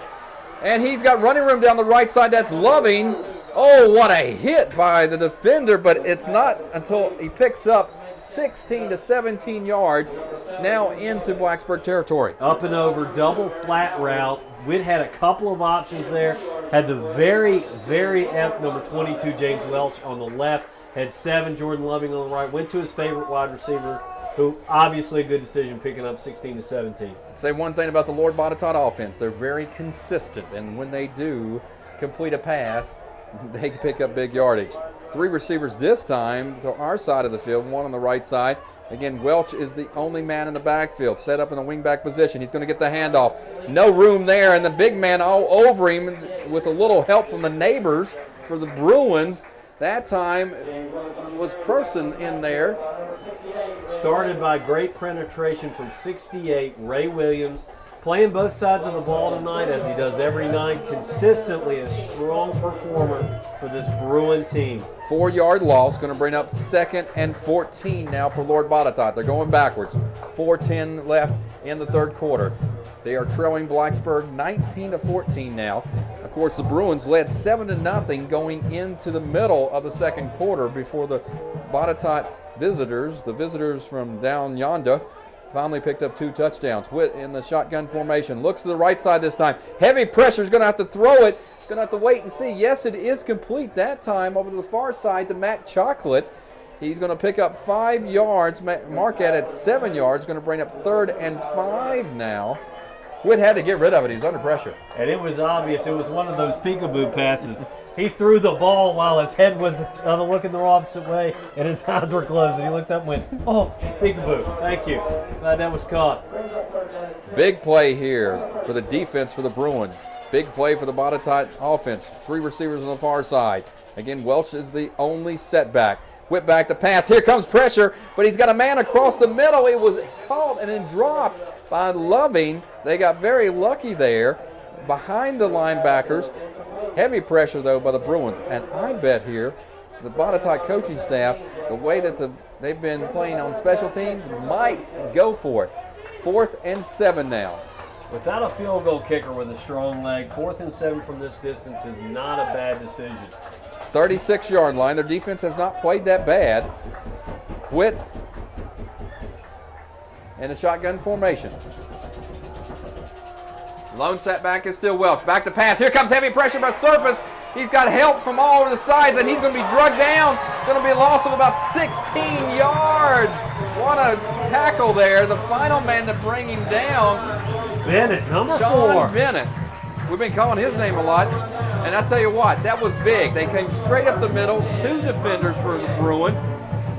and he's got running room down the right side. That's Loving. Oh, what a hit by the defender, but it's not until he picks up 16 to 17 yards now into Blacksburg territory. Up and over, double flat route. Whit had a couple of options there. Had the very, very apt number 22, James Welch, on the left. Had 7, Jordan Loving on the right. Went to his favorite wide receiver, who obviously a good decision picking up 16 to 17. I'd say one thing about the Lord Botetourt offense. They're very consistent, and when they do complete a pass, they can pick up big yardage. 3 receivers this time to our side of the field, 1 on the right side. Again, Welch is the only man in the backfield, set up in a wingback position. He's going to get the handoff. No room there, and the big man all over him with a little help from the neighbors for the Bruins. That time was Person in there. Started by great penetration from 68, Ray Williams. Playing both sides of the ball tonight, as he does every night, consistently a strong performer for this Bruin team. 4-yard loss, going to bring up 2nd and 14 now for Lord Botetourt. They're going backwards. 4:10 left in the 3rd quarter. They are trailing Blacksburg 19 to 14 now. Of course, the Bruins led 7-0 going into the middle of the 2nd quarter before the Botetourt visitors, the visitors from down yonder, finally picked up 2 touchdowns. Whit in the shotgun formation. Looks to the right side this time. Heavy pressure. Is going to have to throw it. Going to have to wait and see. Yes, it is complete that time over to the far side to Matt Chocolate. He's going to pick up 5 yards. Marquette at 7 yards. Going to bring up 3rd and 5 now. Whit had to get rid of it. He was under pressure. And it was obvious. It was one of those peekaboo passes. He threw the ball while his head was looking the opposite way and his eyes were closed. And he looked up and went, oh, peekaboo. Thank you. Glad that was caught. Big play here for the defense for the Bruins. Big play for the Botetourt offense. 3 receivers on the far side. Again, Welch is the only setback. Whip back to pass. Here comes pressure, but he's got a man across the middle. It was caught and then dropped by Loving. They got very lucky there behind the linebackers. Heavy pressure, though, by the Bruins. And I bet here the Botetourt coaching staff, the way that they've been playing on special teams, might go for it. 4th and 7 now. Without a field goal kicker with a strong leg, 4th and 7 from this distance is not a bad decision. 36-yard line. Their defense has not played that bad. Whit in a shotgun formation. Lone setback is still Welch. Back to pass. Here comes heavy pressure by Surface. He's got help from all over the sides, and he's going to be drugged down. Going to be a loss of about 16 yards. What a tackle there. The final man to bring him down. Bennett, number Sean 4. Bennett. We've been calling his name a lot. And I tell you what, that was big. They came straight up the middle. 2 defenders for the Bruins.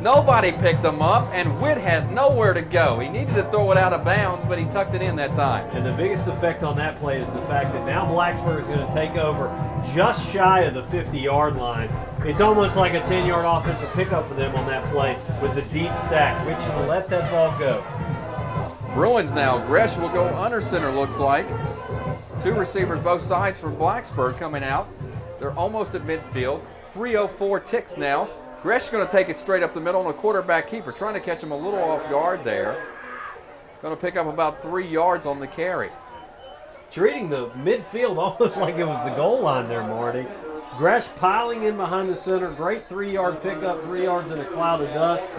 Nobody picked him up, and Witt had nowhere to go. He needed to throw it out of bounds, but he tucked it in that time. And the biggest effect on that play is the fact that now Blacksburg is going to take over just shy of the 50-yard line. It's almost like a 10-yard offensive pickup for them on that play with the deep sack, which should let that ball go. Bruins now. Gresh will go under center, looks like. Two receivers both sides for Blacksburg coming out. They're almost at midfield. 3:04 ticks now. Gresh is going to take it straight up the middle on a quarterback keeper, trying to catch him a little off guard there. Going to pick up about 3 yards on the carry. Treating the midfield almost like it was the goal line there, Marty. Gresh piling in behind the center. Great 3-yard pickup, 3 yards in a cloud of dust.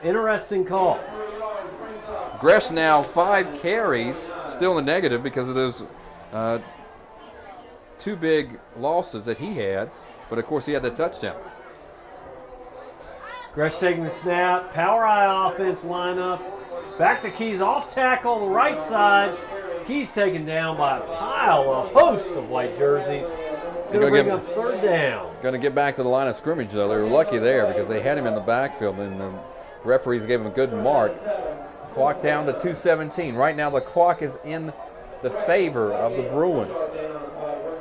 Interesting call. Gresh now 5 carries, still in the negative because of those 2 big losses that he had. But, of course, he had the touchdown. Gresh taking the snap. Power eye offense lineup. Back to Keys off tackle, the right side. Keys taken down by a pile, a host of white jerseys. Going to bring up 3rd down. Going to get back to the line of scrimmage, though. They were lucky there because they had him in the backfield, and the referees gave him a good mark. Clock down to 2:17. Right now the clock is in the favor of the Bruins.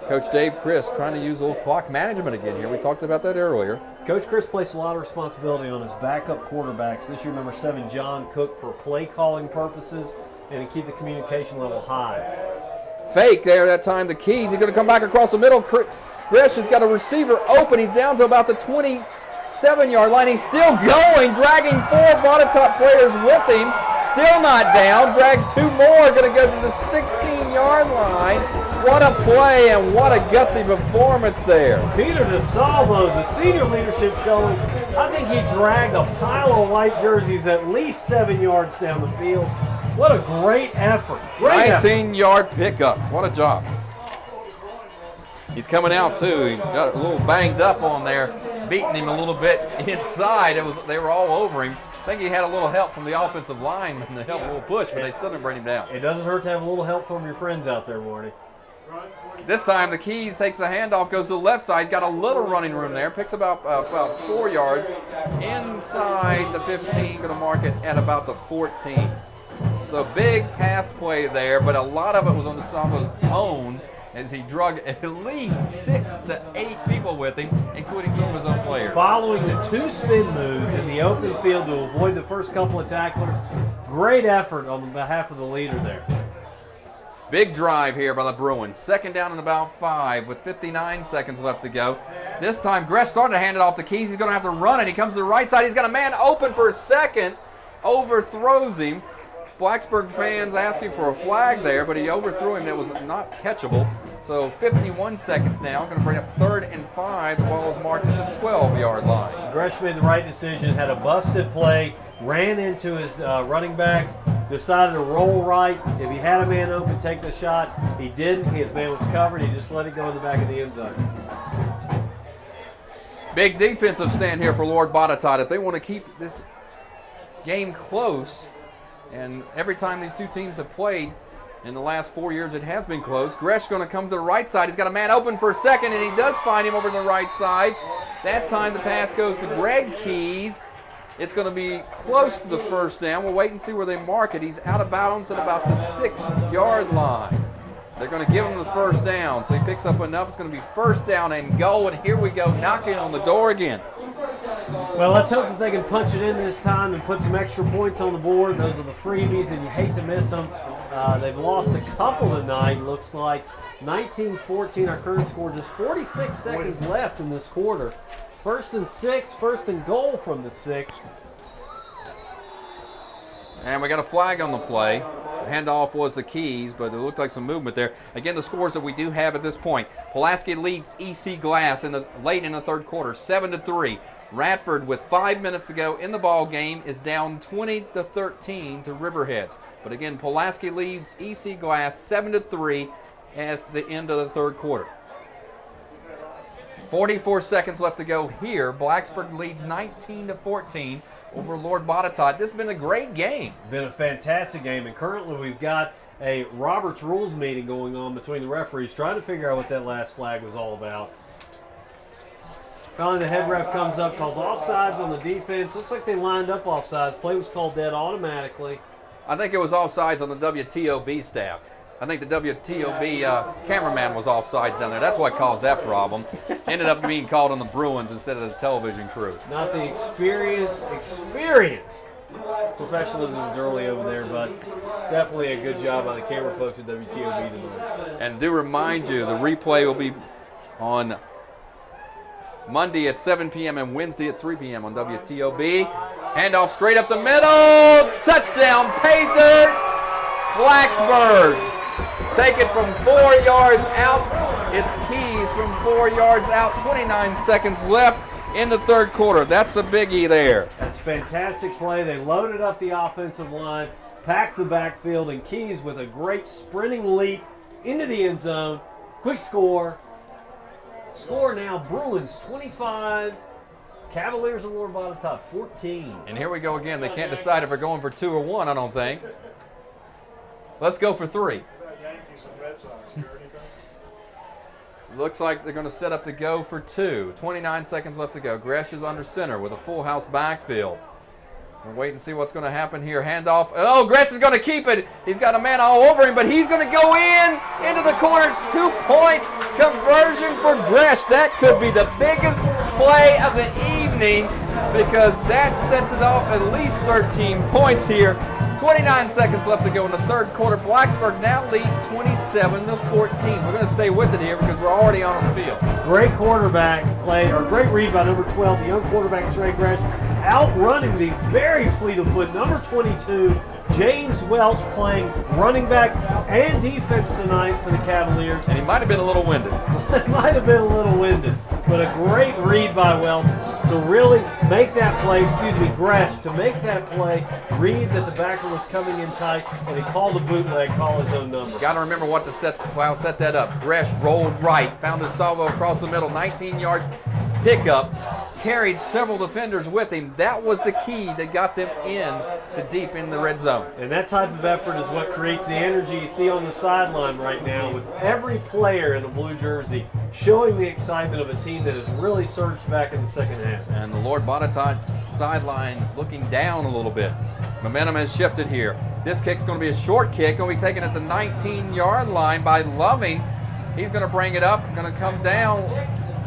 Coach Dave Chris trying to use a little clock management again here. We talked about that earlier. Coach Chris placed a lot of responsibility on his backup quarterbacks. This year, number 7, John Cook, for play calling purposes and to keep the communication level high. Fake there that time. The Keys. He's going to come back across the middle. Gresh has got a receiver open. He's down to about the 27-yard line. He's still going, dragging 4 Botetourt players with him. Still not down. Drags 2 more. Going to go to the 16-yard line. What a play and what a gutsy performance there. Peter DeSalvo, the senior leadership showing. I think he dragged a pile of white jerseys at least 7 yards down the field. What a great effort. 19-yard pickup. What a job. He's coming out, too. He got a little banged up on there, beating him a little bit inside. They were all over him. I think he had a little help from the offensive lineman to help a little push, but they still didn't bring him down. It doesn't hurt to have a little help from your friends out there, Marty. This time the Keys takes a handoff, goes to the left side, got a little running room there, picks about 4 yards inside the 15, going to mark it at about the 14. So big pass play there, but a lot of it was on DeSalvo's own as he drug at least 6 to 8 people with him, including some of his own players. Following the 2 spin moves in the open field to avoid the first couple of tacklers, great effort on behalf of the leader there. Big drive here by the Bruins. 2nd down and about 5 with 59 seconds left to go. This time Gresh starting to hand it off to Keys. He's going to have to run it. He comes to the right side. He's got a man open for a second. Overthrows him. Blacksburg fans asking for a flag there, but he overthrew him. It was not catchable. So 51 seconds now. Going to bring up 3rd and 5. The ball is marked at the 12-yard line. Gresh made the right decision. Had a busted play. Ran into his running backs. Decided to roll right. If he had a man open, take the shot. He didn't. His man was covered. He just let it go in the back of the end zone. Big defensive stand here for Lord Botetourt. If they want to keep this game close, and every time these two teams have played in the last 4 years, it has been close. Gresh going to come to the right side. He's got a man open for a second, and he does find him over on the right side. That time the pass goes to Greg Keys. It's going to be close to the 1st down. We'll wait and see where they mark it. He's out of bounds at about the 6-yard line. They're going to give him the 1st down, so he picks up enough. It's going to be 1st down and goal, and here we go, knocking on the door again. Well, let's hope that they can punch it in this time and put some extra points on the board. Those are the freebies, and you hate to miss them. They've lost a couple tonight, looks like. 19-14, our current score, just 46 seconds left in this quarter. 1st and 6, 1st and goal from the 6. And we got a flag on the play. The handoff was the Keys, but it looked like some movement there. Again, the scores that we do have at this point. Pulaski leads EC Glass late in the 3rd quarter, 7-3. Radford, with 5 minutes to go in the ball game, is down 20-13 to Riverheads. But again, Pulaski leads EC Glass 7-3 at the end of the 3rd quarter. 44 seconds left to go here. Blacksburg leads 19-14 over Lord Botetourt. This has been a great game. Been a fantastic game, and currently we've got a Roberts Rules meeting going on between the referees, trying to figure out what that last flag was all about. Finally, the head ref comes up, calls offsides on the defense. Looks like they lined up offsides. Play was called dead automatically. I think it was offsides on the WTOB staff. I think the WTOB cameraman was offsides down there. That's what caused that problem. Ended up being called on the Bruins instead of the television crew. Not the experienced professionalism was early over there, but definitely a good job by the camera folks at WTOB tonight. And do remind you, the replay will be on Monday at 7 p.m. and Wednesday at 3 p.m. on WTOB. Handoff straight up the middle. Touchdown, pay dirt, Blacksburg. Take it from 4 yards out. It's Keys from 4 yards out. 29 seconds left in the third quarter. That's a biggie there. That's fantastic play. They loaded up the offensive line, packed the backfield, and Keys with a great sprinting leap into the end zone. Quick score. Score now, Bruins 25, Cavaliers of Lord Botetourt 14. And here we go again. They can't decide if they're going for 2 or 1, I don't think. Let's go for 3. Looks like they're going to set up to go for 2. 29 seconds left to go. Gresh is under center with a full house backfield. We'll wait and see what's going to happen here. Handoff. Oh, Gresh is going to keep it. He's got a man all over him, but he's going to go into the corner. 2 points. Conversion for Gresh. That could be the biggest play of the evening because that sets it off at least 13 points here. 29 seconds left to go in the third quarter. Blacksburg now leads 27-14. We're going to stay with it here because we're already on the field. Great quarterback play, or great read by number 12, the young quarterback Trey Gresh, outrunning the very fleet of foot number 22, James Welch, playing running back and defense tonight for the Cavaliers. And he might have been a little winded. But a great read by Welch to really make that play, Gresh, to make that play, read that the backer was coming in tight, and he called the bootleg, call his own number. Got to remember what to set that up. Gresh rolled right, found his salvo across the middle, 19-yard pickup, carried several defenders with him. That was the key that got them in to deep in the red zone. And that type of effort is what creates the energy you see on the sideline right now with every player in a blue jersey showing the excitement of a team that has really surged back in the second half. And the Lord Botetourt sidelines looking down a little bit. Momentum has shifted here. This kick's going to be a short kick. Going to be taken at the 19-yard line by Loving. He's going to bring it up, going to come down.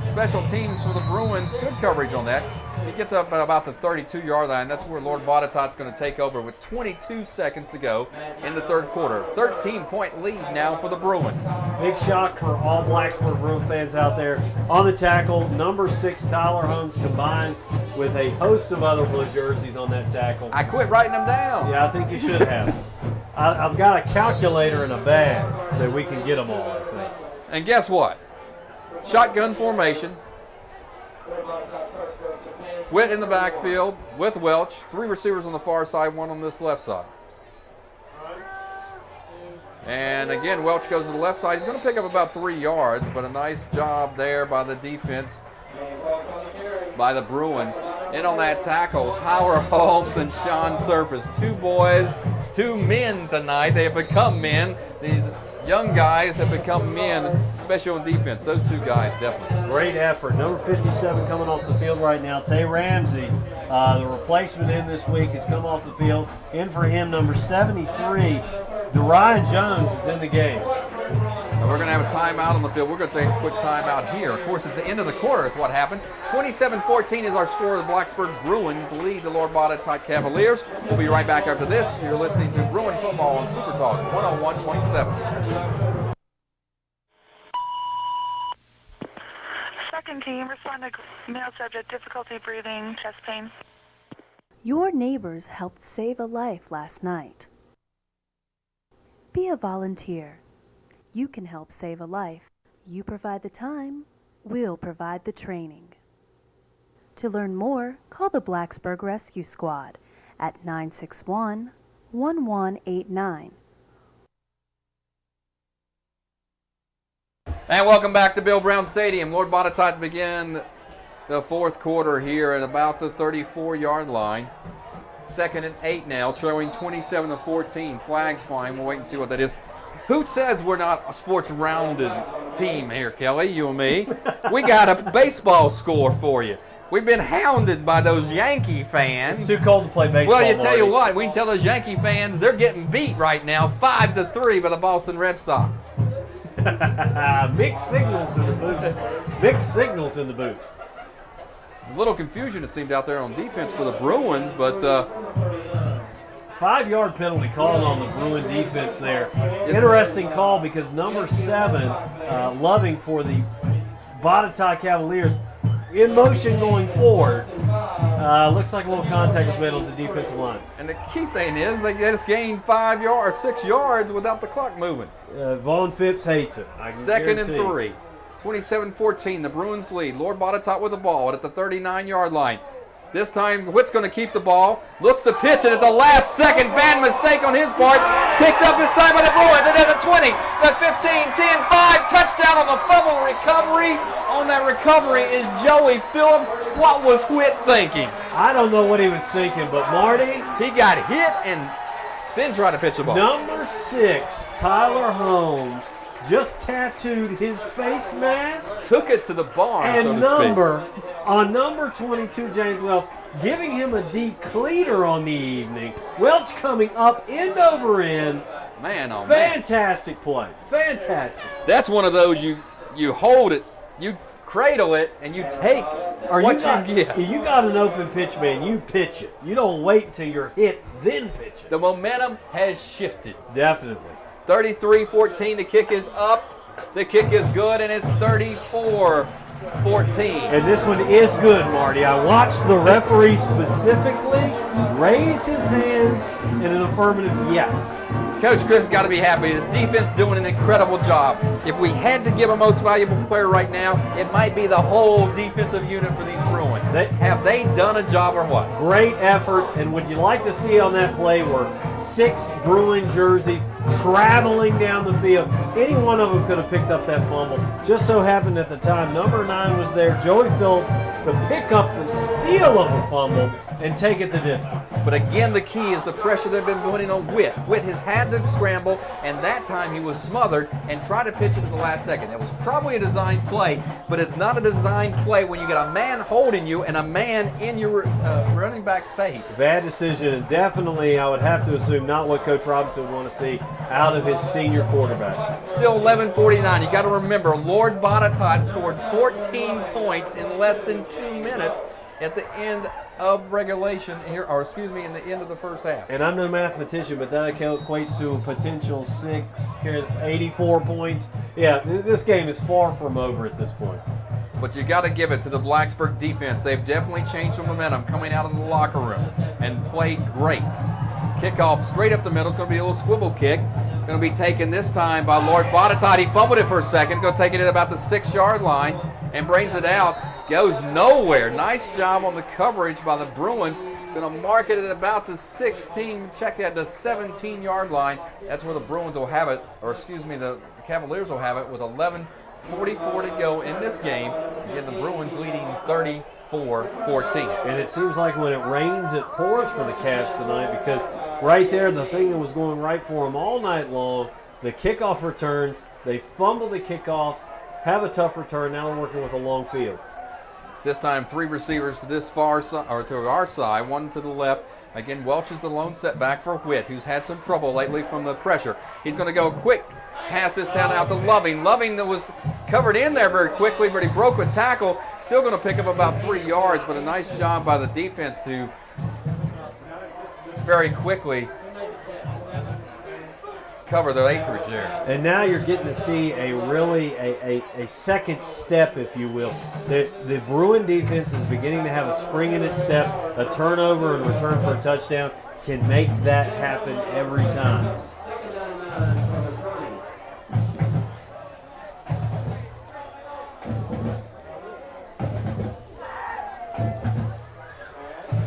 Special teams for the Bruins, good coverage on that. He gets up at about the 32-yard line. That's where Lord Botetourt's going to take over with 22 seconds to go in the third quarter. 13-point lead now for the Bruins. Big shock for all Blacksburg Bruin fans out there. On the tackle, number 6 Tyler Holmes combines with a host of other blue jerseys on that tackle. I quit writing them down. Yeah, I think you should have. I've got a calculator in a bag that we can get them all, I think. And guess what? Shotgun formation. Witt in the backfield with Welch. 3 receivers on the far side, 1 on this left side. And again, Welch goes to the left side. He's going to pick up about 3 yards, but a nice job there by the defense, by the Bruins. In on that tackle, Tyler Holmes and Sean Surface. 2 boys, 2 men tonight. They have become men. These young guys have become men, especially on defense. Those 2 guys, definitely. Great effort. Number 57 coming off the field right now. Tay Ramsey, the replacement in this week, has come off the field. In for him, number 73, Dorian Jones is in the game. And we're going to have a timeout on the field. We're going to take a quick timeout here. Of course, it's the end of the quarter is what happened. 27-14 is our score. The Blacksburg Bruins lead the Lord Botetourt Cavaliers. We'll be right back after this. You're listening to Bruin Football on Super Talk 101.7. Second team, respond to male subject, difficulty breathing, chest pain. Your neighbors helped save a life last night. Be a volunteer. You can help save a life. You provide the time, we'll provide the training. To learn more, call the Blacksburg Rescue Squad at 961-1189. And welcome back to Bill Brown Stadium. Lord Botetourt begin the fourth quarter here at about the 34-yard line. 2nd and 8 now, trailing 27-14. Flags flying. We'll wait and see what that is. Who says we're not sports rounded team here, Kelly, you and me. We got a baseball score for you. We've been hounded by those Yankee fans. It's too cold to play baseball. Well, tell you Marty. what, we can tell those Yankee fans they're getting beat right now, 5-3 by the Boston Red Sox. Mixed signals in the booth. Mixed signals in the booth. A little confusion, it seemed, out there on defense for the Bruins, but 5-yard penalty called on the Bruin defense there. Interesting call because number 7, Loving for the Botetourt Cavaliers, in motion going forward. Looks like a little contact was made on the defensive line. And the key thing is they just gained 6 yards without the clock moving. Vaughn Phipps hates it. I can 2nd and guarantee. 3. 27-14, the Bruins lead. Lord Botetourt with the ball at the 39-yard line. This time, Witt's going to keep the ball. Looks to pitch it at the last second. Bad mistake on his part. Picked up this time by the Bruins. And at the 20, the 15, 10, 5. Touchdown on the fumble recovery. On that recovery is Joey Phillips. What was Witt thinking? I don't know what he was thinking, but Marty. He got hit and then tried to pitch the ball. Number 6, Tyler Holmes, just tattooed his face mask. Took it to the barn, and so to speak. On number 22, James Welch, giving him a decleater on the evening. Welch coming up end over end. Man, oh fantastic play. Fantastic. That's one of those you hold it, you cradle it, and you take what you get. You got an open pitch, man. You pitch it. You don't wait till you're hit, then pitch it. The momentum has shifted. Definitely. 33-14, the kick is up. The kick is good, and it's 34-14. And this one is good, Marty. I watched the referee specifically raise his hands in an affirmative yes. Coach Chris has got to be happy. His defense doing an incredible job. If we had to give a most valuable player right now, it might be the whole defensive unit for these Bruins. Have they done a job or what? Great effort, and what you like to see on that play were 6 Bruin jerseys traveling down the field. Any one of them could have picked up that fumble. Just so happened at the time, number 9 was there, Joey Phillips, to pick up the steal of the fumble and take it the distance. But again, the key is the pressure they've been putting on Witt. Witt has had to scramble, and that time he was smothered and tried to pitch it at the last second. That was probably a design play, but it's not a design play when you got a man holding you and a man in your running back's face. Bad decision, and definitely I would have to assume not what Coach Robinson would want to see out of his senior quarterback. Still 11:49. You got to remember, Lord Botetourt scored 14 points in less than 2 minutes at the end of regulation here, or excuse me, in the end of the first half. And I'm no mathematician, but that equates to a potential 84 points. Yeah, this game is far from over at this point. But you got to give it to the Blacksburg defense. They've definitely changed some momentum coming out of the locker room and played great. Kickoff straight up the middle. It's going to be a little swivel kick. Going to be taken this time by Lord Botetourt. He fumbled it for a second. Going to take it at about the 6-yard line and brings it out. Goes nowhere. Nice job on the coverage by the Bruins. Going to mark it at about the 16, check at the 17-yard line. That's where the Bruins will have it, or excuse me, the Cavaliers will have it with 11:44 to go in this game. Again, the Bruins leading 34-14. And it seems like when it rains, it pours for the Cavs tonight, because right there, the thing that was going right for them all night long, the kickoff returns, they fumble the kickoff, have a tough return, now they're working with a long field. This time, 3 receivers to this far side, or to our side, 1 to the left. Again, Welch is the lone setback for Witt, who's had some trouble lately from the pressure. He's going to go quick, pass this down out to Loving. Loving that was covered in there very quickly, but he broke a tackle. Still going to pick up about 3 yards, but a nice job by the defense to very quickly cover the acreage there. And now you're getting to see a second step, if you will. The Bruin defense is beginning to have a spring in its step. A turnover and return for a touchdown can make that happen every time.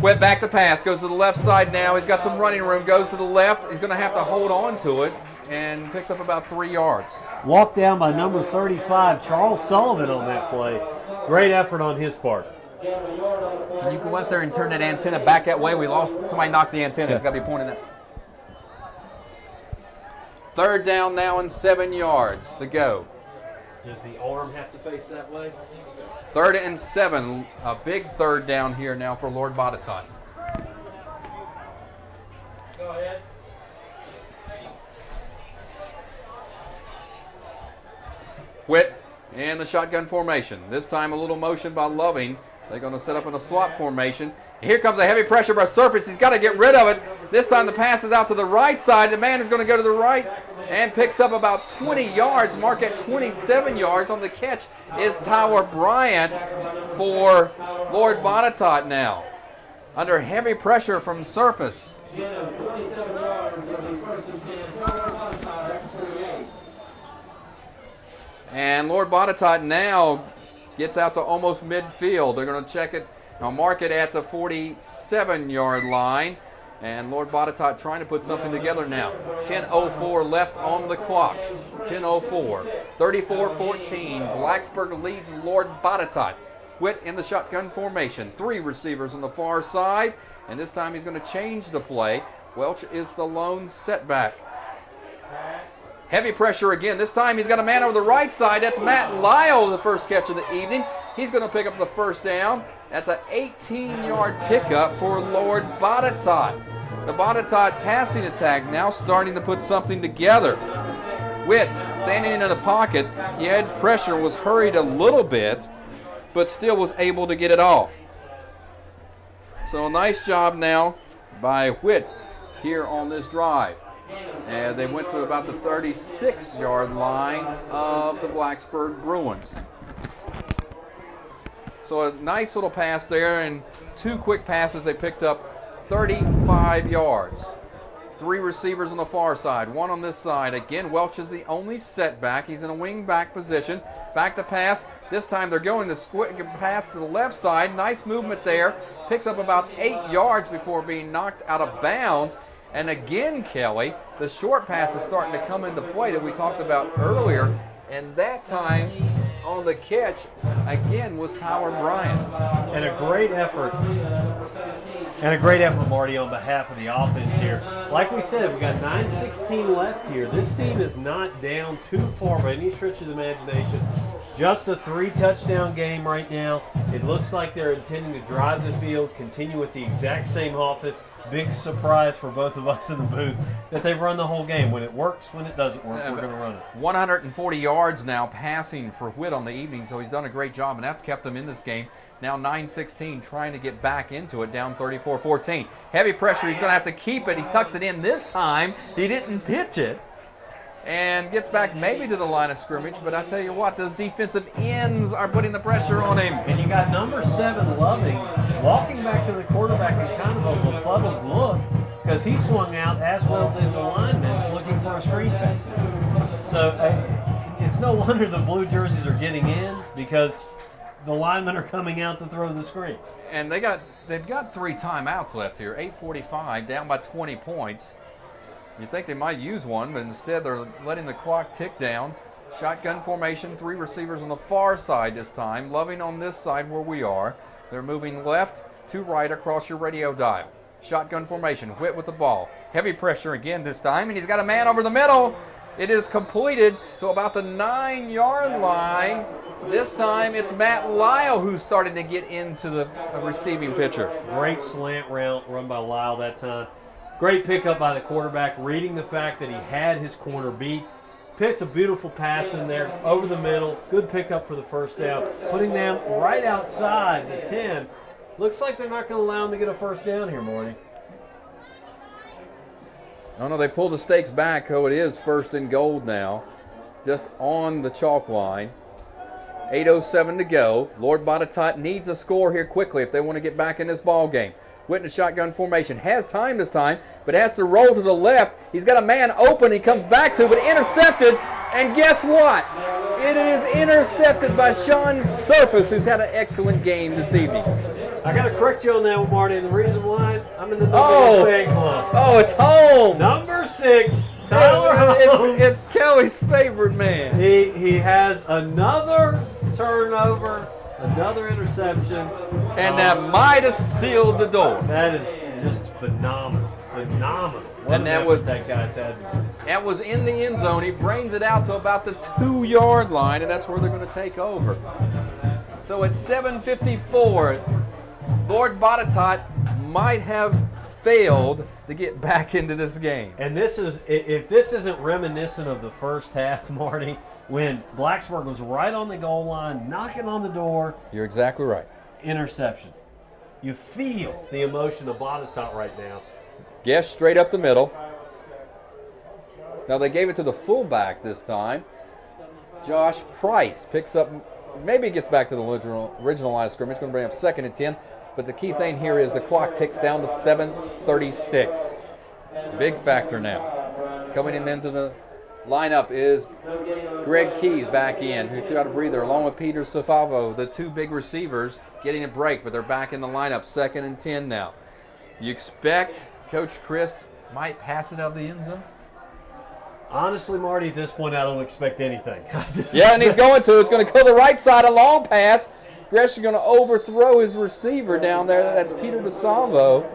Went back to pass, goes to the left side now. He's got some running room, goes to the left. He's going to have to hold on to it and picks up about 3 yards. Walked down by number 35, Charles Sullivan, on that play. Great effort on his part. Can you go out there and turn that antenna back that way? We lost, somebody knocked the antenna. It's got to be pointing that. 3rd down now and 7 yards to go. Does the arm have to face that way? 3rd and 7. A big third down here now for Lord Botetourt. Go ahead. Witt in the shotgun formation. This time a little motion by Loving. They're going to set up in a slot formation. Here comes a heavy pressure by Surface. He's got to get rid of it. This time the pass is out to the right side. The man is going to go to the right and picks up about 20 yards. Mark at 27 yards. On the catch is Tyler Bryant for Lord Botetourt now. Under heavy pressure from Surface. And Lord Botetourt now gets out to almost midfield. They're going to check it. Now mark it at the 47-yard line. And Lord Botetourt trying to put something together now. 10:04 left on the clock. 10:04. 34-14. Blacksburg leads Lord Botetourt. Witt in the shotgun formation. 3 receivers on the far side. And this time he's going to change the play. Welch is the lone setback. Heavy pressure again. This time he's got a man over the right side. That's Matt Lyle, the first catch of the evening. He's going to pick up the first down. That's an 18-yard pickup for Lord Botetourt. The Botetourt passing attack now starting to put something together. Witt standing in the pocket. He had pressure, was hurried a little bit, but still was able to get it off. So a nice job now by Witt here on this drive. And they went to about the 36-yard line of the Blacksburg Bruins. So a nice little pass there, and 2 quick passes. They picked up 35 yards. 3 receivers on the far side, 1 on this side. Again, Welch is the only setback. He's in a wing back position. Back to pass. This time they're going to pass to the left side. Nice movement there. Picks up about 8 yards before being knocked out of bounds. And again, Kelly, the short pass is starting to come into play that we talked about earlier. And that time on the catch, again, was Tyler Bryant. And a great effort. Marty, on behalf of the offense here. Like we said, we got 9:16 left here. This team is not down too far by any stretch of the imagination. Just a 3-touchdown game right now. It looks like they're intending to drive the field, continue with the exact same offense. Big surprise for both of us in the booth that they've run the whole game. When it works, when it doesn't work, we're going to run it. 140 yards now passing for Witt on the evening, so he's done a great job, and that's kept them in this game. Now 9:16, trying to get back into it, down 34-14. Heavy pressure, he's going to have to keep it. He tucks it in this time. He didn't pitch it. And gets back maybe to the line of scrimmage, but I tell you what, those defensive ends are putting the pressure on him. And you got number 7, Loving, walking back to the quarterback in kind of a befuddled look because he swung out, as well did the lineman, looking for a screen pass. So it's no wonder the blue jerseys are getting in because the linemen are coming out to throw the screen. And they've got 3 timeouts left here, 8:45, down by 20 points. You'd think they might use one, but instead they're letting the clock tick down. Shotgun formation, 3 receivers on the far side this time. Loving on this side where we are. They're moving left to right across your radio dial. Shotgun formation, Witt with the ball. Heavy pressure again this time, and he's got a man over the middle. It is completed to about the 9-yard line. This time it's Matt Lyle who's starting to get into the receiving pitcher. Great slant route run by Lyle that time. Great pickup by the quarterback, reading the fact that he had his corner beat. Picks a beautiful pass in there, over the middle. Good pickup for the first down. Putting them right outside the 10. Looks like they're not going to allow him to get a first down here, Marty. No, they pulled the stakes back. Oh, it is 1st and goal now. Just on the chalk line. 8:07 to go. Lord Botetourt needs a score here quickly if they want to get back in this ball game. Witt in a shotgun formation. Has time this time, but has to roll to the left. He's got a man open. He comes back to, but intercepted. And guess what? It is intercepted by Sean Surface, who's had an excellent game this evening. I got to correct you on that one, Marty. And the reason why, I'm in the fan club. Oh, it's home. Number 6, Tyler Holmes. It's Kelly's favorite man. He has another turnover Another interception. And that might have sealed the door. That is just phenomenal. Phenomenal. What And that was that guy's had to do. That was in the end zone. He brings it out to about the 2-yard line, and that's where they're going to take over. So at 7:54, Lord Botetourt might have failed to get back into this game. And this is, if this isn't reminiscent of the first half, Marty, when Blacksburg was right on the goal line, knocking on the door. You're exactly right. Interception. You feel the emotion of Botetourt right now. Guess straight up the middle. Now they gave it to the fullback this time. Josh Price picks up, maybe gets back to the original line of scrimmage. Going to bring up 2nd and 10. But the key thing here is the clock ticks down to 7:36. Big factor now. Coming in into the lineup is Greg Keys back in, who took out a breather, along with Peter Safavo, the 2 big receivers, getting a break, but they're back in the lineup, 2nd and 10 now. You expect Coach Christ might pass it out of the end zone? Honestly, Marty, at this point, I don't expect anything. Yeah, and he's going to. It's going to go the right side, a long pass. Gresh is going to overthrow his receiver down there. That's Peter DeSalvo.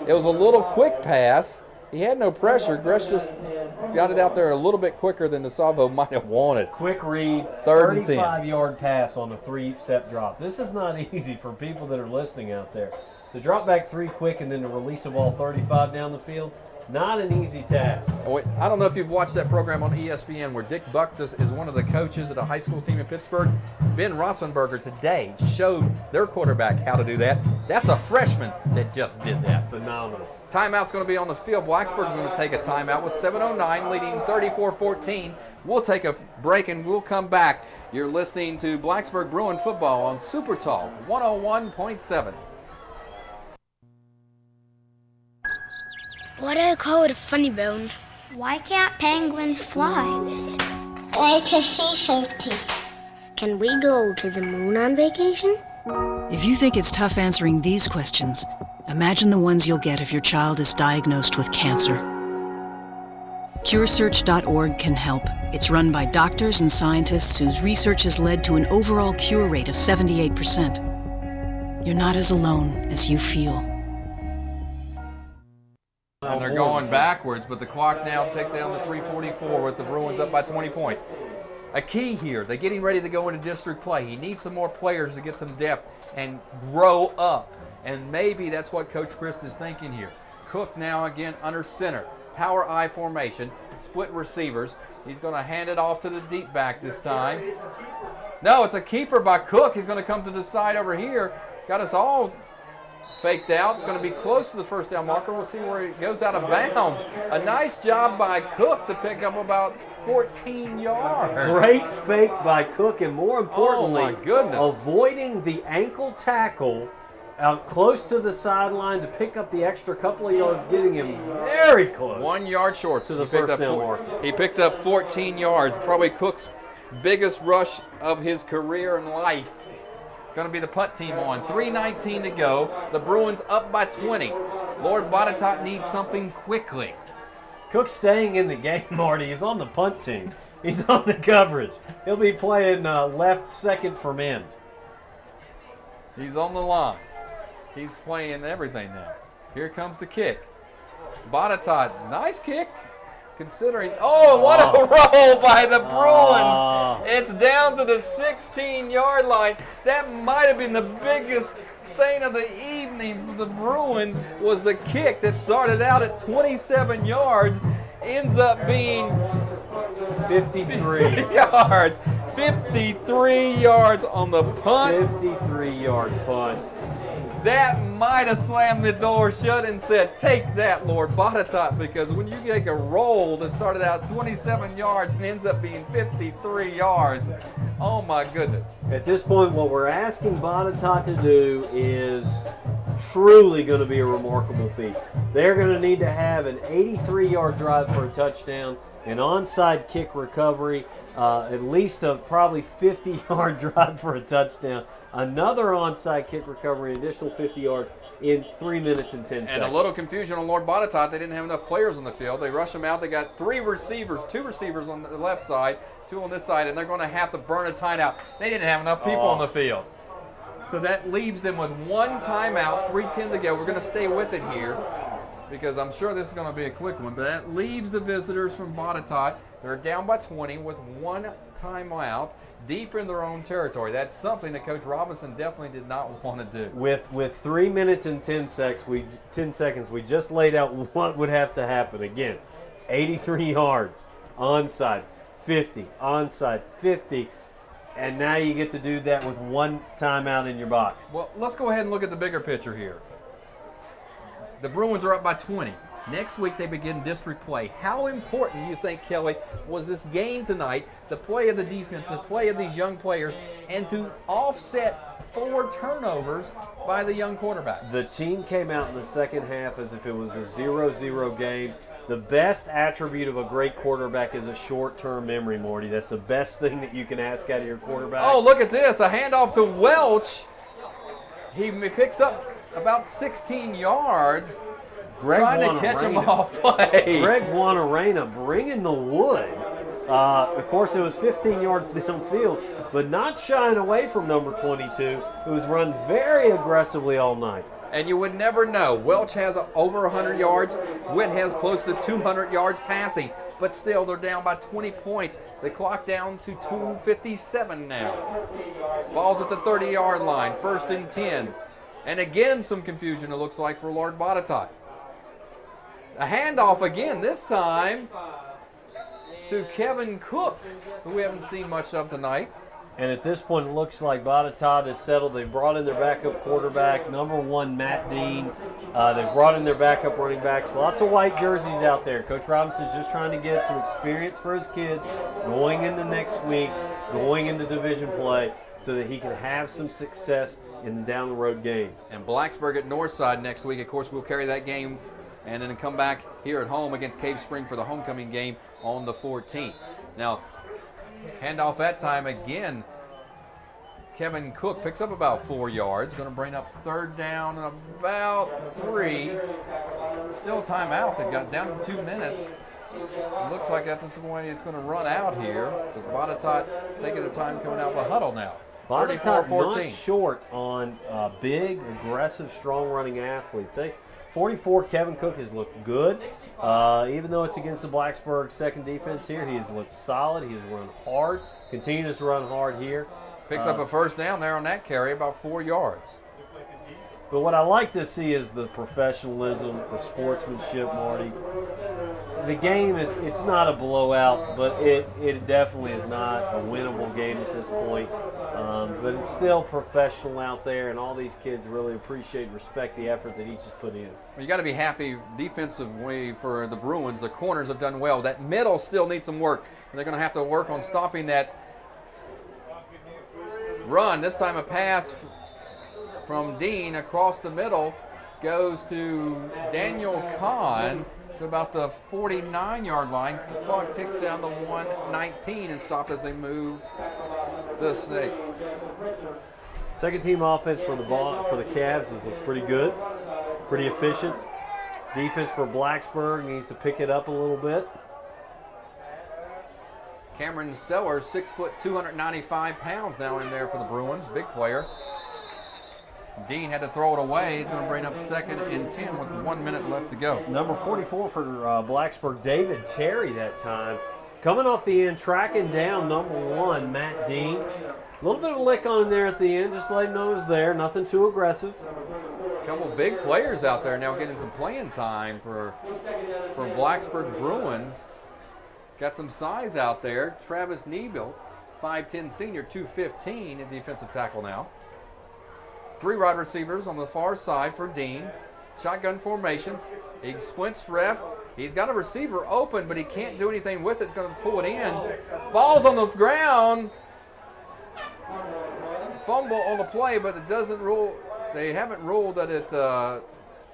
It was a little quick pass. He had no pressure. Gresh just got it out there a little bit quicker than DeSalvo might have wanted. Quick read, 3rd and 10. 35-yard pass on a 3-step drop. This is not easy for people that are listening out there. To drop back 3 quick and then to release a ball 35 down the field, not an easy task. I don't know if you've watched that program on ESPN where Dick Bucktus is one of the coaches at a high school team in Pittsburgh. Ben Rosenberger today showed their quarterback how to do that. That's a freshman that just did that. Phenomenal. Timeout's going to be on the field. Blacksburg is going to take a timeout with 7:09 leading 34-14. We'll take a break and we'll come back. You're listening to Blacksburg Bruin football on Super Talk 101.7. Why do I call it a funny bone? Why can't penguins fly? Like a sea safety. Can we go to the moon on vacation? If you think it's tough answering these questions, imagine the ones you'll get if your child is diagnosed with cancer. CureSearch.org can help. It's run by doctors and scientists whose research has led to an overall cure rate of 78%. You're not as alone as you feel. And they're going backwards, but the clock now ticks down to 3:44 with the Bruins up by 20 points. A key here, they're getting ready to go into district play. He needs some more players to get some depth and grow up. And maybe that's what Coach Christ is thinking here. Cook now again under center. Power I formation, split receivers. He's going to hand it off to the deep back this time. No, it's a keeper by Cook. He's going to come to the side over here. Got us all faked out. Going to be close to the first down marker. We'll see where he goes out of bounds. A nice job by Cook to pick up about 14 yards. Great fake by Cook, and more importantly, oh my goodness, avoiding the ankle tackle out close to the sideline to pick up the extra couple of yards, getting him very close. 1 yard short to the first down marker. He picked up 14 yards, probably Cook's biggest rush of his career and life. Going to be the punt team on. 3:19 to go. The Bruins up by 20. Lord Botetourt needs something quickly. Cook's staying in the game, Marty. He's on the punt team. He's on the coverage. He'll be playing left second from end. He's on the line. He's playing everything now. Here comes the kick. Botetourt, nice kick. Considering, what a roll by the Bruins. It's down to the 16-yard line. That might have been the biggest thing of the evening for the Bruins, was the kick that started out at 27 yards, ends up being 53 yards. 53 yards on the punt. 53-yard punt. That might have slammed the door shut and said, take that, Lord Botetourt, because when you take a roll that started out 27 yards and ends up being 53 yards, oh my goodness. At this point, what we're asking Botetourt to do is truly going to be a remarkable feat. They're going to need to have an 83-yard drive for a touchdown, an onside kick recovery, at least a probably 50-yard drive for a touchdown, another onside kick recovery, an additional 50 yards in 3 minutes and 10 seconds. And a little confusion on Lord Botetourt. They didn't have enough players on the field. They rushed them out. They got two receivers on the left side, two on this side, and they're going to have to burn a timeout. They didn't have enough people on the field. So that leaves them with one timeout, 3:10 to go. We're going to stay with it here because I'm sure this is going to be a quick one. But that leaves the visitors from Botetourt. They're down by 20 with one timeout deep in their own territory. That's something that Coach Robinson definitely did not want to do. With 3 minutes and 10 seconds, we just laid out what would have to happen. Again, 83 yards, onside, 50, onside, 50. And now you get to do that with one timeout in your box. Well, let's go ahead and look at the bigger picture here. The Bruins are up by 20. Next week they begin district play. How important do you think, Kelly, was this game tonight, the play of the defense, the play of these young players, and to offset 4 turnovers by the young quarterback? The team came out in the second half as if it was a 0-0 game. The best attribute of a great quarterback is a short-term memory, Morty. That's the best thing that you can ask out of your quarterback. Oh, look at this. A handoff to Welch. He picks up about 16 yards. Trying to catch him off play. Greg Wanarena bringing the wood. Of course, it was 15 yards downfield, but not shying away from number 22, who's run very aggressively all night. And you would never know. Welch has over 100 yards. Witt has close to 200 yards passing. But still, they're down by 20 points. The clock down to 2:57 now. Ball's at the 30-yard line, 1st and 10. And again, some confusion, it looks like, for Lord Botetourt. A handoff again, this time to Kevin Cook, who we haven't seen much of tonight. And at this point, it looks like Botetourt is settled. They've brought in their backup quarterback, number 1, Matt Dean. They've brought in their backup running backs. Lots of white jerseys out there. Coach Robinson's just trying to get some experience for his kids going into next week, going into division play, so that he can have some success in the down-the-road games. And Blacksburg at Northside next week. Of course, we'll carry that game and then come back here at home against Cave Spring for the homecoming game on the 14th. Now, handoff that time again. Kevin Cook picks up about 4 yards. Going to bring up 3rd down and about 3. Still timeout. They've got down to 2 minutes. It looks like that's the way it's going to run out here because Botetourt taking their time coming out of the huddle now. Botetourt not short on big, aggressive, strong running athletes. 44, Kevin Cook has looked good. Even though it's against the Blacksburg second defense here, he has looked solid. He has run hard, continues to run hard here. Picks up a 1st down there on that carry, about 4 yards. But what I like to see is the professionalism, the sportsmanship, Marty. The game it's not a blowout, but it definitely is not a winnable game at this point. But it's still professional out there, and all these kids really appreciate and respect the effort that each has put in. Well, you got to be happy defensively for the Bruins. The corners have done well. That middle still needs some work, and they're going to have to work on stopping that run. This time a pass from Dean across the middle goes to Daniel Kahn to about the 49-yard line. The clock ticks down to 1:19 and stopped as they move the Snakes. Second team offense for the Cavs is pretty good, pretty efficient. Defense for Blacksburg needs to pick it up a little bit. Cameron Sellers, 6 foot, 295 pounds now in there for the Bruins. Big player. Dean had to throw it away. He's going to bring up 2nd and 10 with 1 minute left to go. Number 44 for Blacksburg, David Terry that time. Coming off the end, tracking down number 1, Matt Dean. A little bit of a lick on him there at the end, just to let him know it was there. Nothing too aggressive. A couple big players out there now getting some playing time for Blacksburg Bruins. Got some size out there. Travis Nebel, 5'10 senior, 215 at defensive tackle now. 3 wide receivers on the far side for Dean. Shotgun formation. He splints left. He's got a receiver open, but he can't do anything with it. It's going to pull it in. Ball's on the ground. Fumble on the play, but it doesn't rule. They haven't ruled that it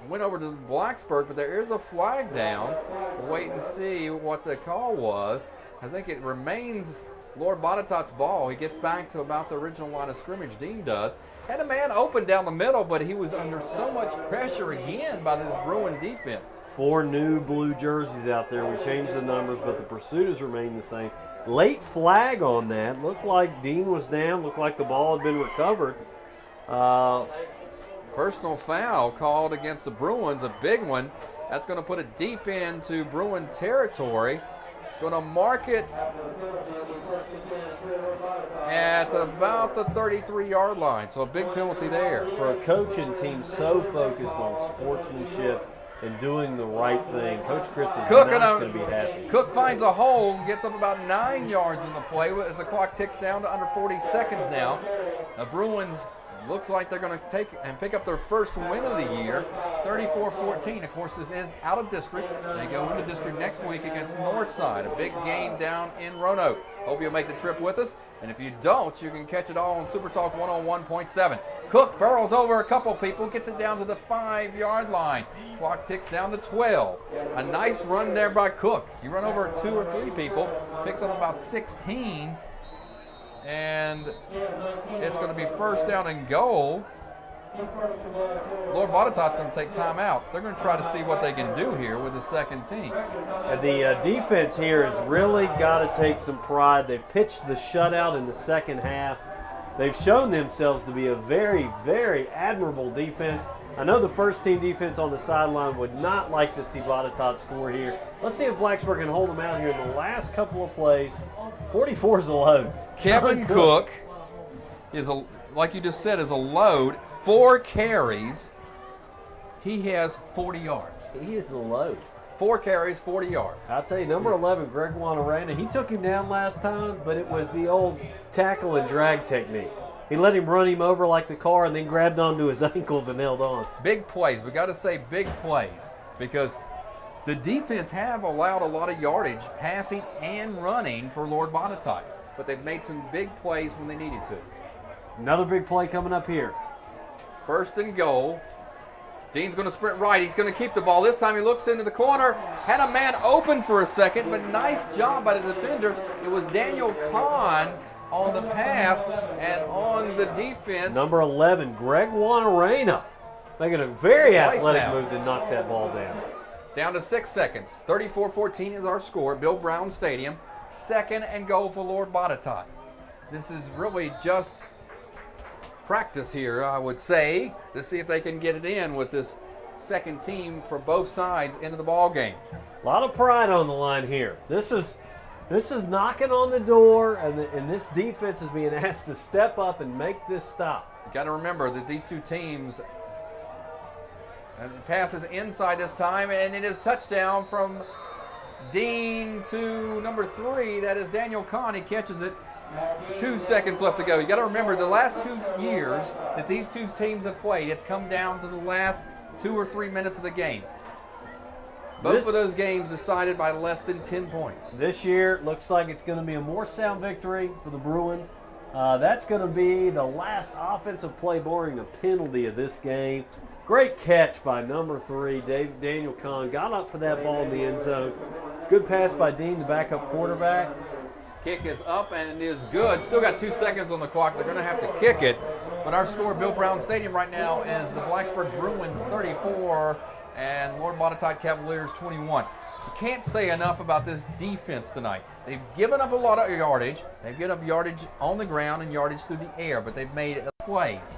went over to Blacksburg, but there is a flag down. We'll wait and see what the call was. I think it remains Lord Botetourt's ball. He gets back to about the original line of scrimmage. Dean does. Had a man open down the middle, but he was under so much pressure again by this Bruin defense. 4 new blue jerseys out there. We changed the numbers, but the pursuit has remained the same. Late flag on that. Looked like Dean was down. Looked like the ball had been recovered. Personal foul called against the Bruins, a big one. That's going to put it deep into Bruin territory. Going to mark it at about the 33-yard line. So a big penalty there. For a coach and team so focused on sportsmanship and doing the right thing, Coach Chris is not going to be happy. Cook finds a hole, gets up about 9 yards in the play as the clock ticks down to under 40 seconds now. The Bruins looks like they're going to take and pick up their first win of the year, 34-14. Of course, this is out of district. They go into district next week against Northside, a big game down in Roanoke. Hope you'll make the trip with us. And if you don't, you can catch it all on Super Talk 101.7. Cook burrows over a couple people, gets it down to the 5-yard line. Clock ticks down to 12. A nice run there by Cook. He run over 2 or 3 people, picks up about 16. And it's going to be first down and goal. Lord Botetourt's going to take time out. They're going to try to see what they can do here with the second team. The defense here has really got to take some pride. They've pitched the shutout in the second half. They've shown themselves to be a very, very admirable defense. I know the first team defense on the sideline would not like to see Botetourt score here. Let's see if Blacksburg can hold them out here in the last couple of plays. 44 is a load. Kevin Cook is, like you just said, is a load. 4 carries. He has 40 yards. He is a load. 4 carries, 40 yards. I'll tell you, number 11, Greg Wanarena, he took him down last time, but it was the old tackle and drag technique. He let him run him over like the car and then grabbed onto his ankles and held on. Big plays. We got to say big plays because the defense have allowed a lot of yardage passing and running for Lord Botetourt, but they've made some big plays when they needed to. Another big play coming up here. First and goal. Dean's going to sprint right. He's going to keep the ball. This time he looks into the corner. Had a man open for a second, but nice job by the defender. It was Daniel Kahn on the pass and on the defense. Number 11, Greg Wanarena, making a very athletic move to knock that ball down. Down to 6 seconds. 34-14 is our score. Bill Brown Stadium. Second and goal for Lord Botetourt. This is really just practice here, I would say, to see if they can get it in with this second team for both sides into the ball game. A lot of pride on the line here. This is knocking on the door, and this defense is being asked to step up and make this stop. You got to remember that these two teams, passes inside this time, and it is touchdown from Dean to number 3. That is Daniel Kahn. He catches it. 2 seconds left to go. You got to remember the last 2 years that these two teams have played, it's come down to the last 2 or 3 minutes of the game. Both of those games decided by less than 10 points. This year looks like it's going to be a more sound victory for the Bruins. That's going to be the last offensive play barring a penalty of this game. Great catch by number 3, Daniel Kahn. Got up for that ball in the end zone. Good pass by Dean, the backup quarterback. Kick is up and it is good. Still got 2 seconds on the clock. They're going to have to kick it. But our score, Bill Brown Stadium right now, is the Blacksburg Bruins 34 and Lord Botetourt Cavaliers 21. You can't say enough about this defense tonight. They've given up a lot of yardage. They've given up yardage on the ground and yardage through the air, but they've made plays.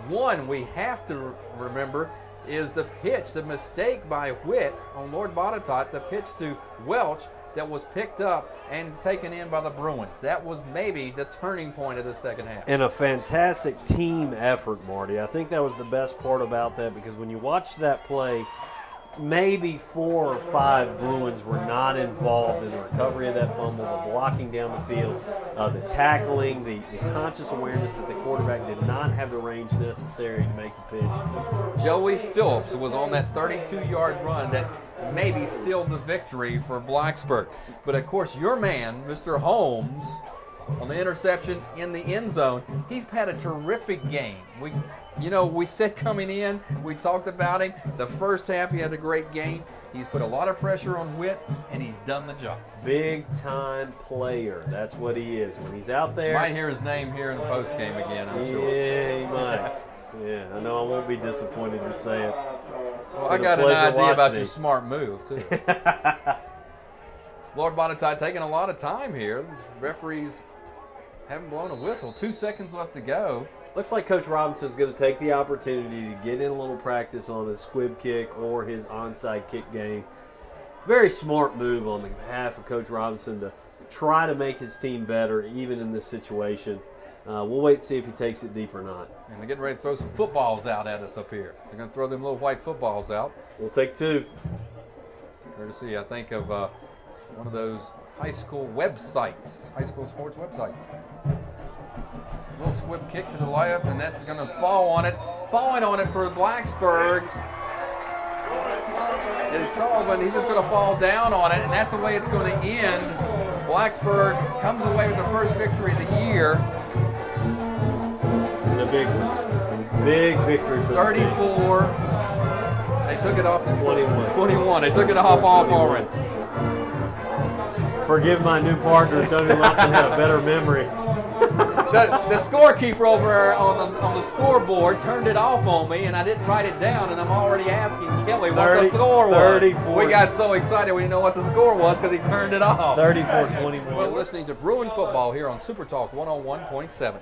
One we have to remember is the pitch, the mistake by Witt on Lord Botetourt, the pitch to Welch that was picked up and taken in by the Bruins. That was maybe the turning point of the second half. And a fantastic team effort, Marty. I think that was the best part about that, because when you watch that play, maybe 4 or 5 Bruins were not involved in the recovery of that fumble, the blocking down the field, the tackling, the conscious awareness that the quarterback did not have the range necessary to make the pitch. Joey Phillips was on that 32-yard run that maybe sealed the victory for Blacksburg. But of course, your man, Mr. Holmes, on the interception in the end zone, he's had a terrific game. We said coming in, we talked about him. The first half, he had a great game. He's put a lot of pressure on Witt, and he's done the job. Big-time player. That's what he is. When he's out there. Might hear his name here in the postgame again, I'm sure. Yeah, he might. Yeah, I know I won't be disappointed to say it. Well, I got an idea about your smart move, too. Lord Botetourt taking a lot of time here. Referees haven't blown a whistle. 2 seconds left to go. Looks like Coach Robinson's going to take the opportunity to get in a little practice on his squib kick or his onside kick game. Very smart move on the behalf of Coach Robinson to try to make his team better, even in this situation. We'll wait and see if he takes it deep or not. And they're getting ready to throw some footballs out at us up here. They're going to throw them little white footballs out. We'll take 2. Courtesy, I think, of one of those high school websites, high school sports websites. Little squib kick to the left, and that's going to fall on it. Falling on it for Blacksburg is Sullivan. He's just going to fall down on it, and that's the way it's going to end. Blacksburg comes away with the first victory of the year. And a big one. Big victory for 34. They took it off the 21. 21. They took it off Oren. Forgive my new partner, Tony Lumpkin had a better memory. The scorekeeper over on the scoreboard turned it off on me, and I didn't write it down, and I'm already asking Kelly what the score was. 34. We got so excited we didn't know what the score was because he turned it off. 34-21. We're listening to Bruin football here on Super Talk 101.7.